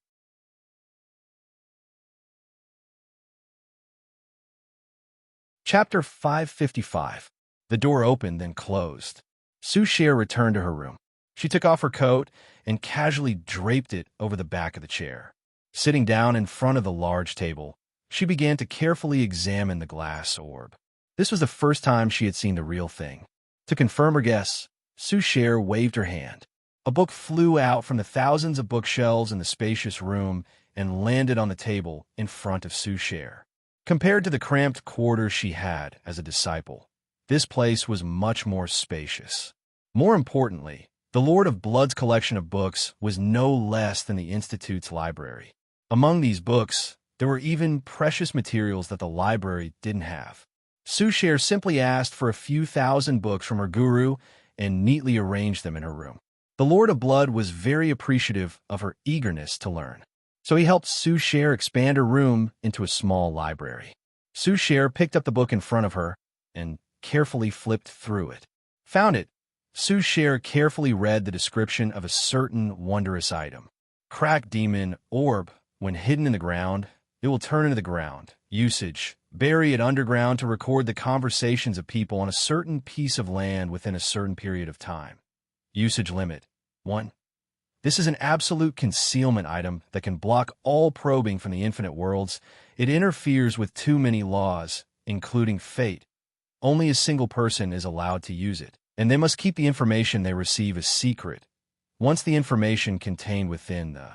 Chapter 555. The door opened, then closed. Su Sher returned to her room. She took off her coat and casually draped it over the back of the chair. Sitting down in front of the large table, she began to carefully examine the glass orb. This was the first time she had seen the real thing. To confirm her guess, Su Sher waved her hand. A book flew out from the thousands of bookshelves in the spacious room and landed on the table in front of Su Sher. Compared to the cramped quarters she had as a disciple, this place was much more spacious. More importantly, the Lord of Blood's collection of books was no less than the Institute's library. Among these books, there were even precious materials that the library didn't have. Su Sher simply asked for a few thousand books from her guru and neatly arranged them in her room. The Lord of Blood was very appreciative of her eagerness to learn, so he helped Su Sher expand her room into a small library. Su Sher picked up the book in front of her and carefully flipped through it. Found it. Su Sher carefully read the description of a certain wondrous item. Crack demon orb. When hidden in the ground, it will turn into the ground. Usage. Bury it underground to record the conversations of people on a certain piece of land within a certain period of time. Usage limit. 1. This is an absolute concealment item that can block all probing from the infinite worlds. It interferes with too many laws, including fate. Only a single person is allowed to use it, and they must keep the information they receive a secret. Once the information contained within the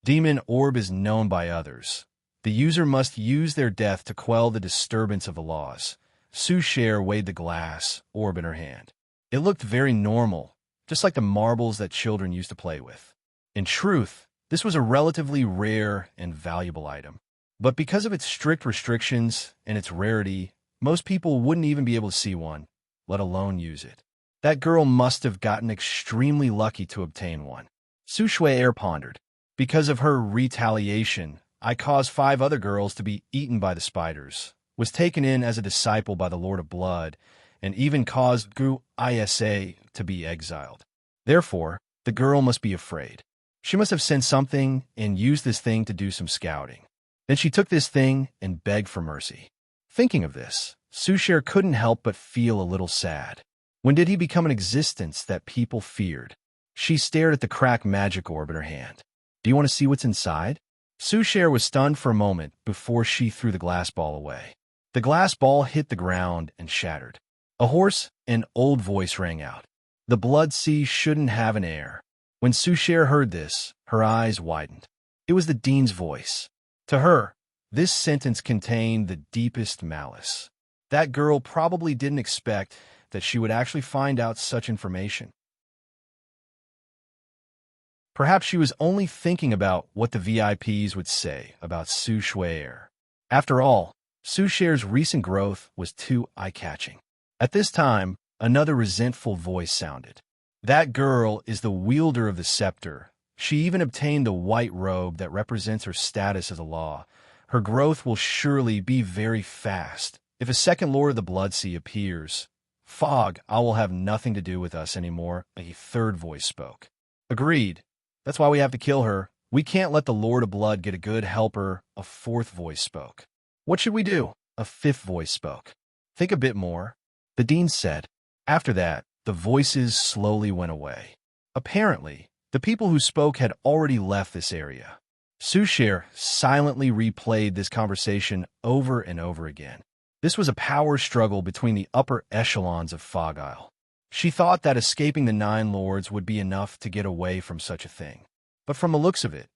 demon orb is known by others, the user must use their death to quell the disturbance of the laws. Su Sher weighed the glass orb in her hand. It looked very normal, just like the marbles that children used to play with. In truth, this was a relatively rare and valuable item. But because of its strict restrictions and its rarity, most people wouldn't even be able to see one, let alone use it. That girl must have gotten extremely lucky to obtain one. Su Shui pondered. Because of her retaliation, I caused 5 other girls to be eaten by the spiders, was taken in as a disciple by the Lord of Blood, and even caused Gu Isa to be exiled. Therefore, the girl must be afraid. She must have sent something and used this thing to do some scouting. Then she took this thing and begged for mercy. Thinking of this, Su Sher couldn't help but feel a little sad. When did he become an existence that people feared? She stared at the cracked magic orb in her hand. Do you want to see what's inside? Su Sher was stunned for a moment before she threw the glass ball away. The glass ball hit the ground and shattered. A hoarse and old voice rang out. The blood sea shouldn't have an heir. When Su Sher heard this, her eyes widened. It was the dean's voice. To her, this sentence contained the deepest malice. That girl probably didn't expect that she would actually find out such information. Perhaps she was only thinking about what the VIPs would say about Su Shui. After all, Su Sher's recent growth was too eye-catching. At this time, another resentful voice sounded. That girl is the wielder of the scepter. She even obtained the white robe that represents her status as a law. Her growth will surely be very fast. If a second Lord of the Blood Sea appears, Fog, I will have nothing to do with us anymore, a third voice spoke. Agreed. That's why we have to kill her. We can't let the Lord of Blood get a good helper, a fourth voice spoke. What should we do? A fifth voice spoke. Think a bit more, the dean said. After that, the voices slowly went away. Apparently, the people who spoke had already left this area. Su Sher silently replayed this conversation over and over again. This was a power struggle between the upper echelons of Fog Isle. She thought that escaping the 9 lords would be enough to get away from such a thing. But from the looks of it,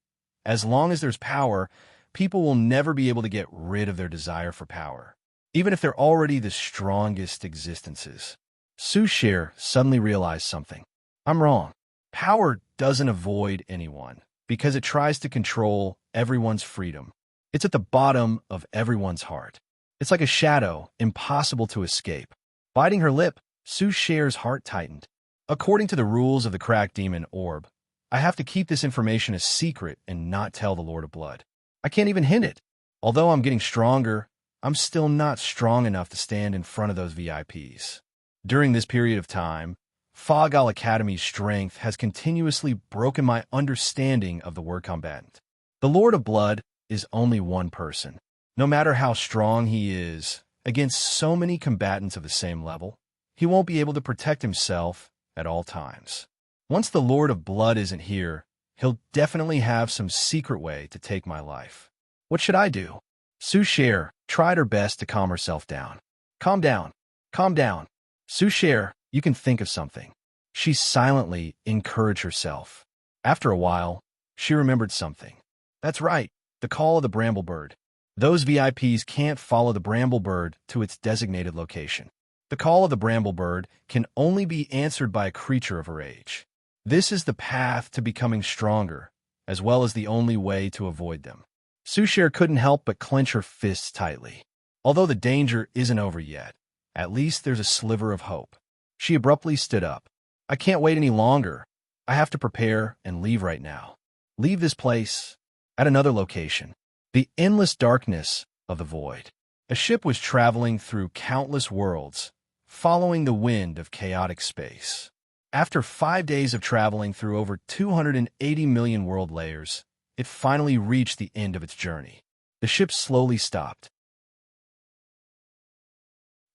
as long as there's power, people will never be able to get rid of their desire for power, even if they're already the strongest existences. Sushir suddenly realized something. I'm wrong. Power doesn't avoid anyone because it tries to control everyone's freedom. It's at the bottom of everyone's heart. It's like a shadow, impossible to escape. Biting her lip, Sushir's heart tightened. According to the rules of the cracked demon orb, I have to keep this information a secret and not tell the Lord of Blood. I can't even hint it. Although I'm getting stronger, I'm still not strong enough to stand in front of those VIPs. During this period of time, Fogal Academy's strength has continuously broken my understanding of the word combatant. The Lord of Blood is only one person. No matter how strong he is, against so many combatants of the same level, he won't be able to protect himself at all times. Once the Lord of Blood isn't here, he'll definitely have some secret way to take my life. What should I do? Sushir tried her best to calm herself down. Calm down. Calm down. Sushir, you can think of something. She silently encouraged herself. After a while, she remembered something. That's right, the call of the bramblebird. Those VIPs can't follow the bramblebird to its designated location. The call of the bramblebird can only be answered by a creature of her age. This is the path to becoming stronger, as well as the only way to avoid them. Sushir couldn't help but clench her fists tightly. Although the danger isn't over yet, at least there's a sliver of hope. She abruptly stood up. I can't wait any longer. I have to prepare and leave right now. Leave this place. At another location. The endless darkness of the void. A ship was traveling through countless worlds, following the wind of chaotic space. After 5 days of traveling through over 280 million world layers, it finally reached the end of its journey. The ship slowly stopped.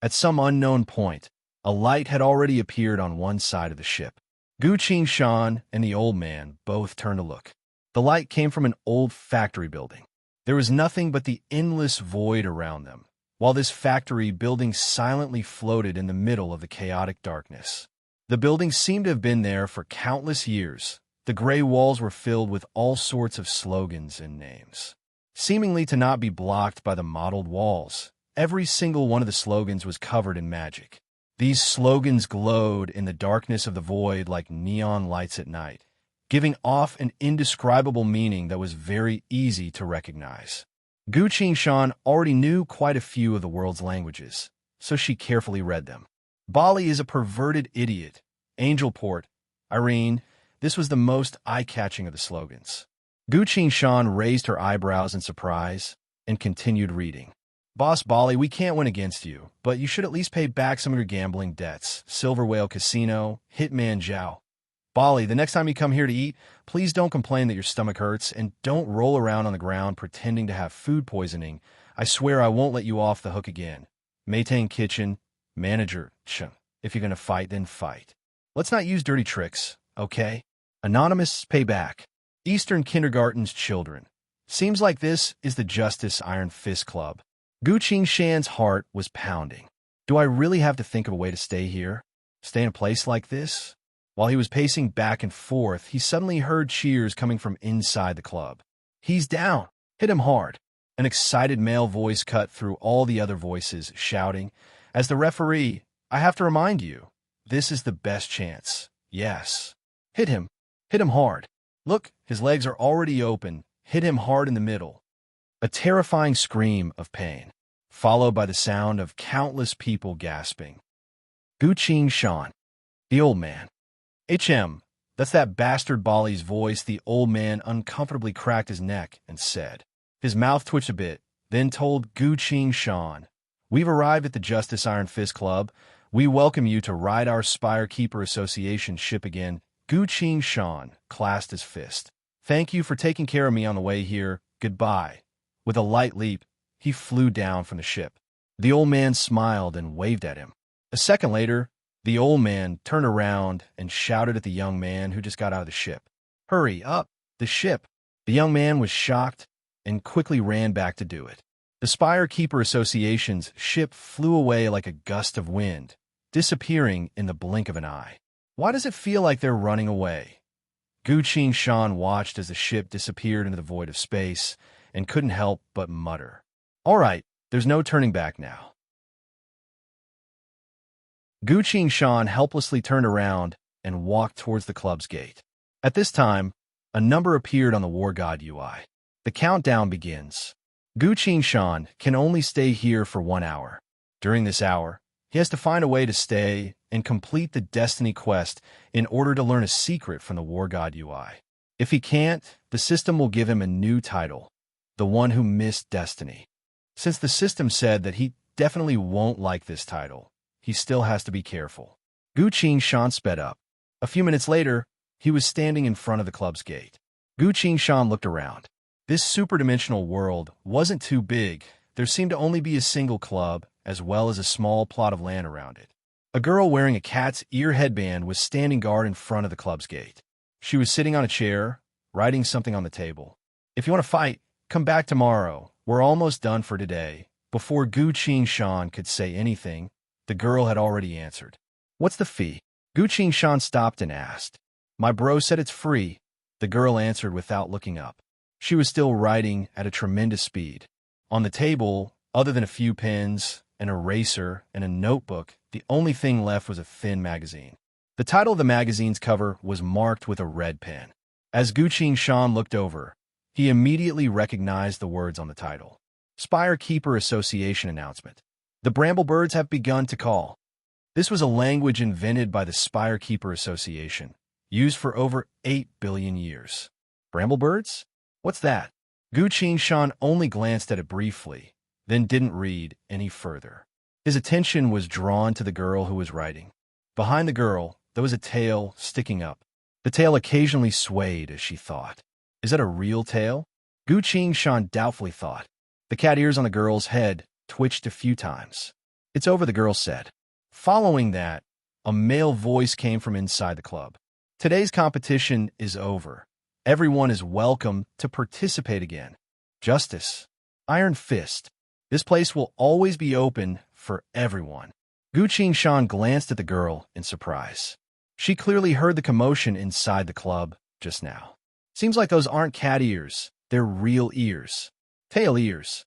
At some unknown point, a light had already appeared on one side of the ship. Gu Qingshan and the old man both turned to look. The light came from an old factory building. There was nothing but the endless void around them, while this factory building silently floated in the middle of the chaotic darkness. The building seemed to have been there for countless years. The gray walls were filled with all sorts of slogans and names, seemingly to not be blocked by the mottled walls. Every single one of the slogans was covered in magic. These slogans glowed in the darkness of the void like neon lights at night, giving off an indescribable meaning that was very easy to recognize. Gu Qingshan already knew quite a few of the world's languages, so she carefully read them. Bali is a perverted idiot. Angelport. Irene. This was the most eye-catching of the slogans. Gu Qingshan raised her eyebrows in surprise and continued reading. Boss Bali, we can't win against you, but you should at least pay back some of your gambling debts. Silver Whale Casino, Hitman Zhao. Bali, the next time you come here to eat, please don't complain that your stomach hurts and don't roll around on the ground pretending to have food poisoning. I swear I won't let you off the hook again. Maytang Kitchen, Manager, if you're going to fight, then fight. Let's not use dirty tricks, okay? Anonymous, pay back. Eastern Kindergarten's children. Seems like this is the Justice Iron Fist Club. Gu Qingshan's heart was pounding. Do I really have to think of a way to stay here? Stay in a place like this? While he was pacing back and forth, he suddenly heard cheers coming from inside the club. He's down. Hit him hard. An excited male voice cut through all the other voices, shouting, as the referee, I have to remind you, this is the best chance. Yes. Hit him. Hit him hard. Look, his legs are already open. Hit him hard in the middle. A terrifying scream of pain, followed by the sound of countless people gasping. Gu Qingshan, the old man. That's that bastard Bali's voice. The old man uncomfortably cracked his neck and said. His mouth twitched a bit, then told Gu Qingshan, We've arrived at the Justice Iron Fist Club. We welcome you to ride our Spire Keeper Association ship again. Gu Qingshan clasped his fist. Thank you for taking care of me on the way here. Goodbye. With a light leap, he flew down from the ship. The old man smiled and waved at him. A second later, the old man turned around and shouted at the young man who just got out of the ship. Hurry up, the ship. The young man was shocked and quickly ran back to do it. The Spire Keeper Association's ship flew away like a gust of wind, disappearing in the blink of an eye. Why does it feel like they're running away? Gu Qingshan watched as the ship disappeared into the void of space, and couldn't help but mutter. All right, there's no turning back now. Gu Shan helplessly turned around and walked towards the club's gate. At this time, a number appeared on the War God UI. The countdown begins. Gu Shan can only stay here for 1 hour. During this hour, he has to find a way to stay and complete the Destiny quest in order to learn a secret from the War God UI. If he can't, the system will give him a new title, the one who missed Destiny. Since the system said that he definitely won't like this title, he still has to be careful. Gu Shan sped up. A few minutes later, he was standing in front of the club's gate. Gu Shan looked around. This superdimensional world wasn't too big. There seemed to only be a single club, as well as a small plot of land around it. A girl wearing a cat's ear headband was standing guard in front of the club's gate. She was sitting on a chair, writing something on the table. If you want to fight, come back tomorrow. We're almost done for today. Before Gu Shan could say anything, the girl had already answered. What's the fee? Gu Shan stopped and asked. My bro said it's free, the girl answered without looking up. She was still writing at a tremendous speed. On the table, other than a few pens, an eraser, and a notebook, the only thing left was a thin magazine. The title of the magazine's cover was marked with a red pen. As Gu Shan looked over, he immediately recognized the words on the title. Spire Keeper Association announcement. The Bramblebirds have begun to call. This was a language invented by the Spire Keeper Association, used for over 8 billion years. Bramblebirds? What's that? Gu Shan only glanced at it briefly, then didn't read any further. His attention was drawn to the girl who was writing. Behind the girl, there was a tail sticking up. The tail occasionally swayed as she thought. Is that a real tail? Gu Shan doubtfully thought. The cat ears on the girl's head twitched a few times. It's over, the girl said. Following that, a male voice came from inside the club. Today's competition is over. Everyone is welcome to participate again. Justice. Iron Fist. This place will always be open for everyone. Gu Shan glanced at the girl in surprise. She clearly heard the commotion inside the club just now. Seems like those aren't cat ears. They're real ears. Tail ears.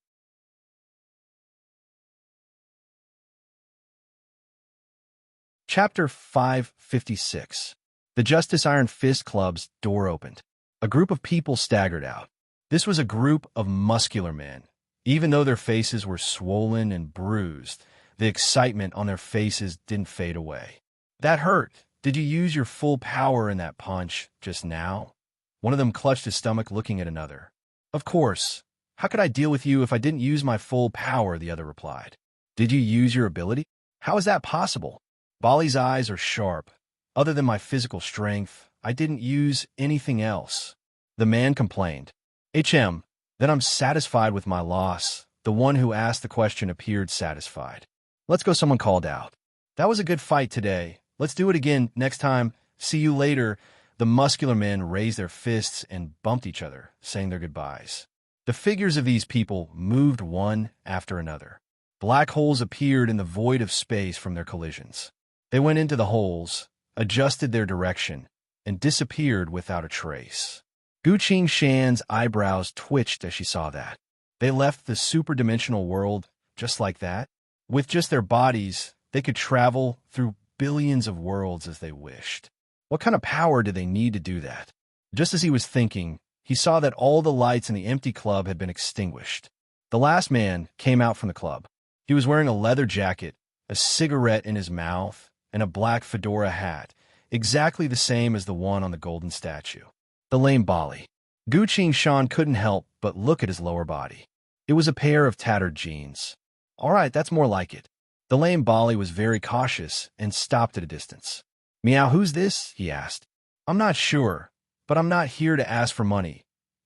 Chapter 556. The Justice Iron Fist Club's door opened. A group of people staggered out. This was a group of muscular men. Even though their faces were swollen and bruised, the excitement on their faces didn't fade away. That hurt. Did you use your full power in that punch just now? One of them clutched his stomach, looking at another. Of course. How could I deal with you if I didn't use my full power, the other replied. Did you use your ability? How is that possible? Bali's eyes are sharp. Other than my physical strength, I didn't use anything else. The man complained. Then I'm satisfied with my loss. The one who asked the question appeared satisfied. Let's go, someone called out. That was a good fight today. Let's do it again next time. See you later. The muscular men raised their fists and bumped each other, saying their goodbyes. The figures of these people moved one after another. Black holes appeared in the void of space from their collisions. They went into the holes, adjusted their direction, and disappeared without a trace. Gu Shan's eyebrows twitched as she saw that. They left the superdimensional world just like that. With just their bodies, they could travel through billions of worlds as they wished. What kind of power did they need to do that? Just as he was thinking, he saw that all the lights in the empty club had been extinguished. The last man came out from the club. He was wearing a leather jacket, a cigarette in his mouth, and a black fedora hat, exactly the same as the one on the golden statue. The lame Bali. Gu Shan couldn't help but look at his lower body. It was a pair of tattered jeans. All right, that's more like it. The lame Bali was very cautious and stopped at a distance. Meow, who's this? He asked. I'm not sure, but I'm not here to ask for money.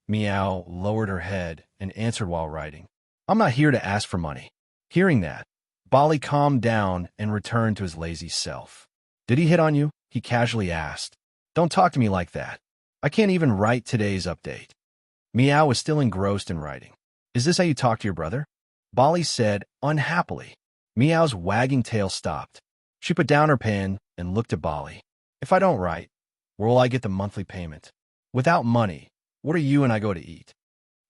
Meow lowered her head and answered while writing. I'm not here to ask for money. Hearing that, Bali calmed down and returned to his lazy self. Did he hit on you? He casually asked. Don't talk to me like that. I can't even write today's update. Meow was still engrossed in writing. Is this how you talk to your brother? Bali said unhappily. Meow's wagging tail stopped. She put down her pen and looked at Bali. If I don't write, where will I get the monthly payment? Without money, what are you and I going to eat?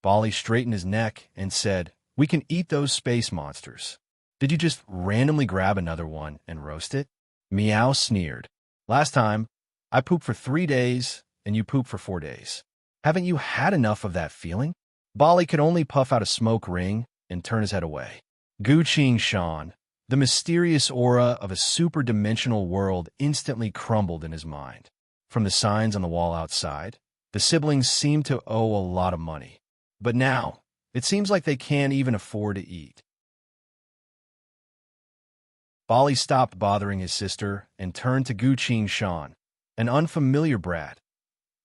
Bali straightened his neck and said, "We can eat those space monsters. Did you just randomly grab another one and roast it?" Meow sneered. "Last time, I pooped for 3 days and you pooped for 4 days. Haven't you had enough of that feeling?" Bali could only puff out a smoke ring and turn his head away. Gu Qing Shan, the mysterious aura of a super-dimensional world, instantly crumbled in his mind. From the signs on the wall outside, the siblings seemed to owe a lot of money. But now, it seems like they can't even afford to eat. Bali stopped bothering his sister and turned to Gu Qing Shan, an unfamiliar brat.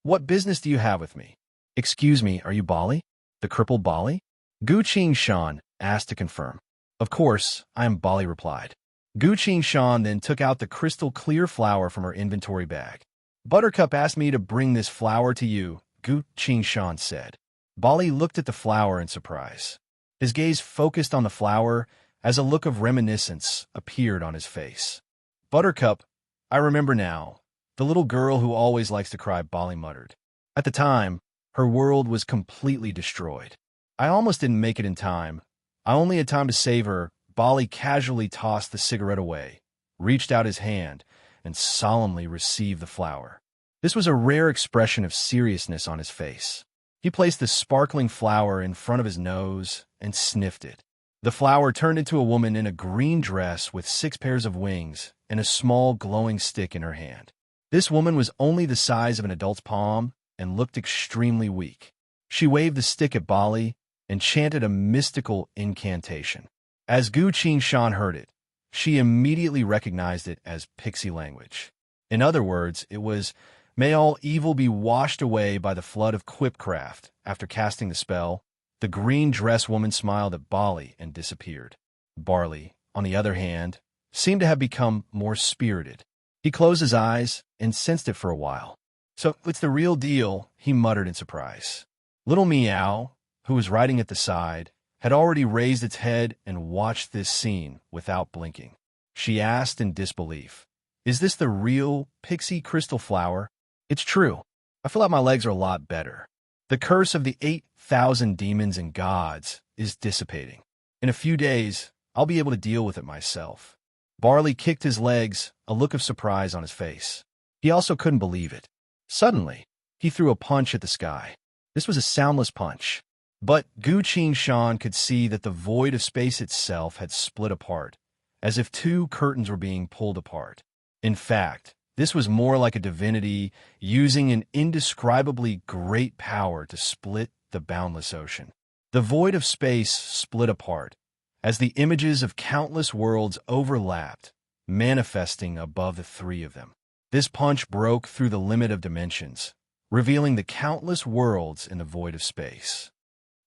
"What business do you have with me?" "Excuse me, are you Bali? The crippled Bali?" Gu Qing Shan asked to confirm. "Of course, I am," Bali replied. Gu Qing Shan then took out the crystal-clear flower from her inventory bag. "Buttercup asked me to bring this flower to you," Gu Qing Shan said. Bali looked at the flower in surprise. His gaze focused on the flower as a look of reminiscence appeared on his face. "Buttercup, I remember now. The little girl who always likes to cry," Bali muttered. "At the time, her world was completely destroyed. I almost didn't make it in time. I only had time to save her." Bali casually tossed the cigarette away, reached out his hand, and solemnly received the flower. This was a rare expression of seriousness on his face. He placed the sparkling flower in front of his nose and sniffed it. The flower turned into a woman in a green dress with 6 pairs of wings and a small glowing stick in her hand. This woman was only the size of an adult's palm and looked extremely weak. She waved the stick at Bali and chanted a mystical incantation. As Gu Qing Shan heard it, she immediately recognized it as pixie language. In other words, it was, "May all evil be washed away by the flood of quipcraft." After casting the spell, the green dress woman smiled at Bali and disappeared. Barley, on the other hand, seemed to have become more spirited. He closed his eyes and sensed it for a while. "So it's the real deal," he muttered in surprise. Little Meow, who was riding at the side, had already raised its head and watched this scene without blinking. She asked in disbelief, "Is this the real pixie crystal flower?" "It's true. I feel like my legs are a lot better. The curse of the 8,000 demons and gods is dissipating. In a few days, I'll be able to deal with it myself." Barley kicked his legs, a look of surprise on his face. He also couldn't believe it. Suddenly, he threw a punch at the sky. This was a soundless punch. But Gu Qing Shan could see that the void of space itself had split apart, as if 2 curtains were being pulled apart. In fact, this was more like a divinity using an indescribably great power to split the boundless ocean. The void of space split apart, as the images of countless worlds overlapped, manifesting above the 3 of them. This punch broke through the limit of dimensions, revealing the countless worlds in the void of space.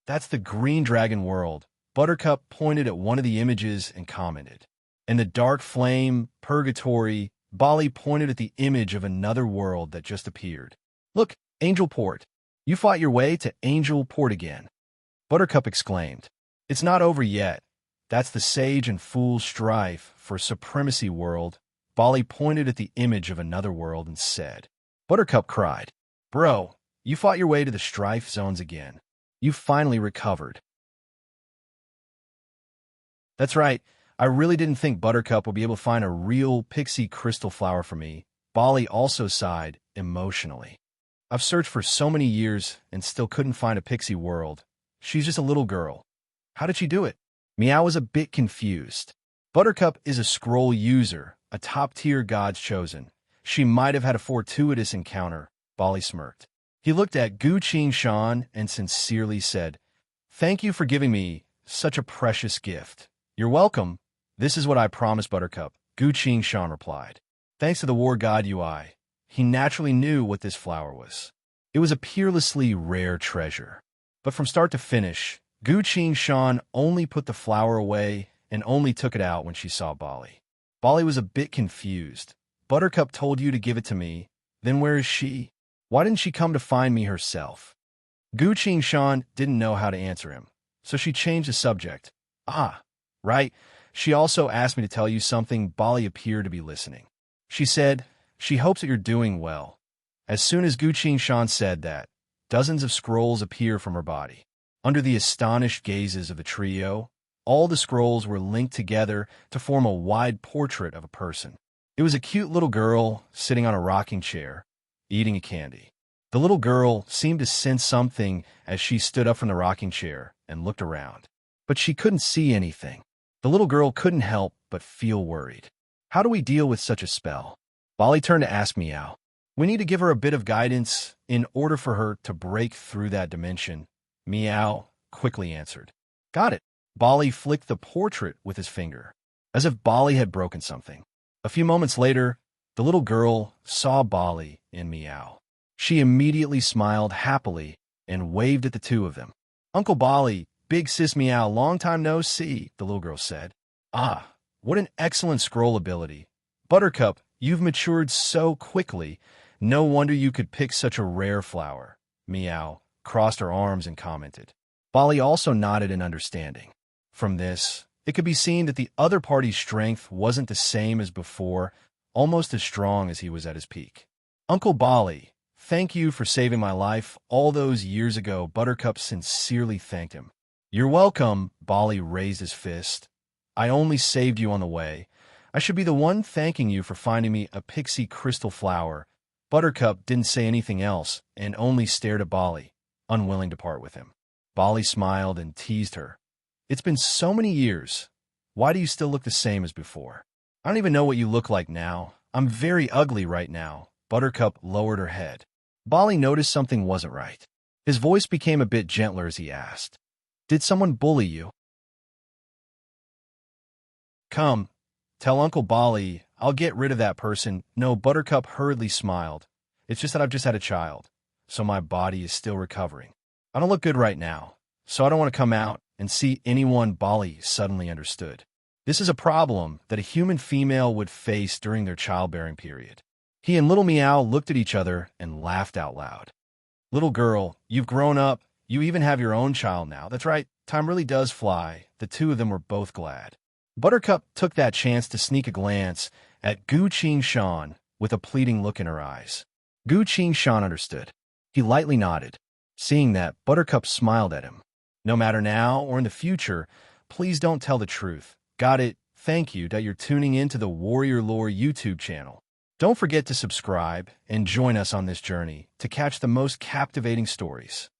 "That's the Green Dragon world." Buttercup pointed at one of the images and commented. "And the Dark Flame, Purgatory." Bali pointed at the image of another world that just appeared. "Look, Angel Port. You fought your way to Angel Port again." Buttercup exclaimed. "It's not over yet. That's the Sage and Fool strife for Supremacy world." Bali pointed at the image of another world and said. Buttercup cried, "Bro, you fought your way to the strife zones again. You finally recovered." "That's right. I really didn't think Buttercup would be able to find a real pixie crystal flower for me." Bali also sighed emotionally. "I've searched for so many years and still couldn't find a pixie world. She's just a little girl. How did she do it?" Meow was a bit confused. Buttercup is a scroll user, a top-tier God's chosen. She might have had a fortuitous encounter. Bali smirked. He looked at Gu Qing Shan and sincerely said, "Thank you for giving me such a precious gift." "You're welcome. This is what I promised, Buttercup," Gu Qing Shan replied. Thanks to the war god Ui, he naturally knew what this flower was. It was a peerlessly rare treasure. But from start to finish, Gu Qing Shan only put the flower away and only took it out when she saw Bali. Bali was a bit confused. "Buttercup told you to give it to me. Then where is she? Why didn't she come to find me herself?" Gu Qing Shan didn't know how to answer him, so she changed the subject. "Ah, right. She also asked me to tell you something." Bali appeared to be listening. She said, "She hopes that you're doing well." As soon as Gu Qing Shan said that, dozens of scrolls appeared from her body. Under the astonished gazes of the trio, all the scrolls were linked together to form a wide portrait of a person. It was a cute little girl sitting on a rocking chair, eating a candy. The little girl seemed to sense something as she stood up from the rocking chair and looked around. But she couldn't see anything. The little girl couldn't help but feel worried. How do we deal with such a spell? Bali turned to ask Meow. We need to give her a bit of guidance in order for her to break through that dimension, Meow quickly answered. Got it. Bali flicked the portrait with his finger, as if Bali had broken something. A few moments later, the little girl saw Bali and Meow. She immediately smiled happily and waved at the two of them. Uncle Bali, big sis Meow, long time no see, the little girl said. Ah, what an excellent scroll ability. Buttercup, you've matured so quickly. No wonder you could pick such a rare flower. Meow crossed her arms and commented. Bali also nodded in understanding. From this, it could be seen that the other party's strength wasn't the same as before, almost as strong as he was at his peak. Uncle Bali, thank you for saving my life all those years ago. Buttercup sincerely thanked him. You're welcome, Bali raised his fist. I only saved you on the way. I should be the one thanking you for finding me a pixie crystal flower. Buttercup didn't say anything else and only stared at Bali, unwilling to part with him. Bali smiled and teased her. It's been so many years. Why do you still look the same as before? I don't even know what you look like now. I'm very ugly right now. Buttercup lowered her head. Bali noticed something wasn't right. His voice became a bit gentler as he asked, Did someone bully you? Come, tell Uncle Bali I'll get rid of that person. No, Buttercup hurriedly smiled. It's just that I've just had a child, so my body is still recovering. I don't look good right now, so I don't want to come out and see anyone. Bali suddenly understood. This is a problem that a human female would face during their childbearing period. He and Little Meow looked at each other and laughed out loud. Little girl, you've grown up. You even have your own child now. That's right, time really does fly. The two of them were both glad. Buttercup took that chance to sneak a glance at Gu Qing Shan with a pleading look in her eyes. Gu Qing Shan understood. He lightly nodded. Seeing that, Buttercup smiled at him. No matter now or in the future, please don't tell the truth. Got it? Thank you that you're tuning in to the Warrior Lore YouTube channel. Don't forget to subscribe and join us on this journey to catch the most captivating stories.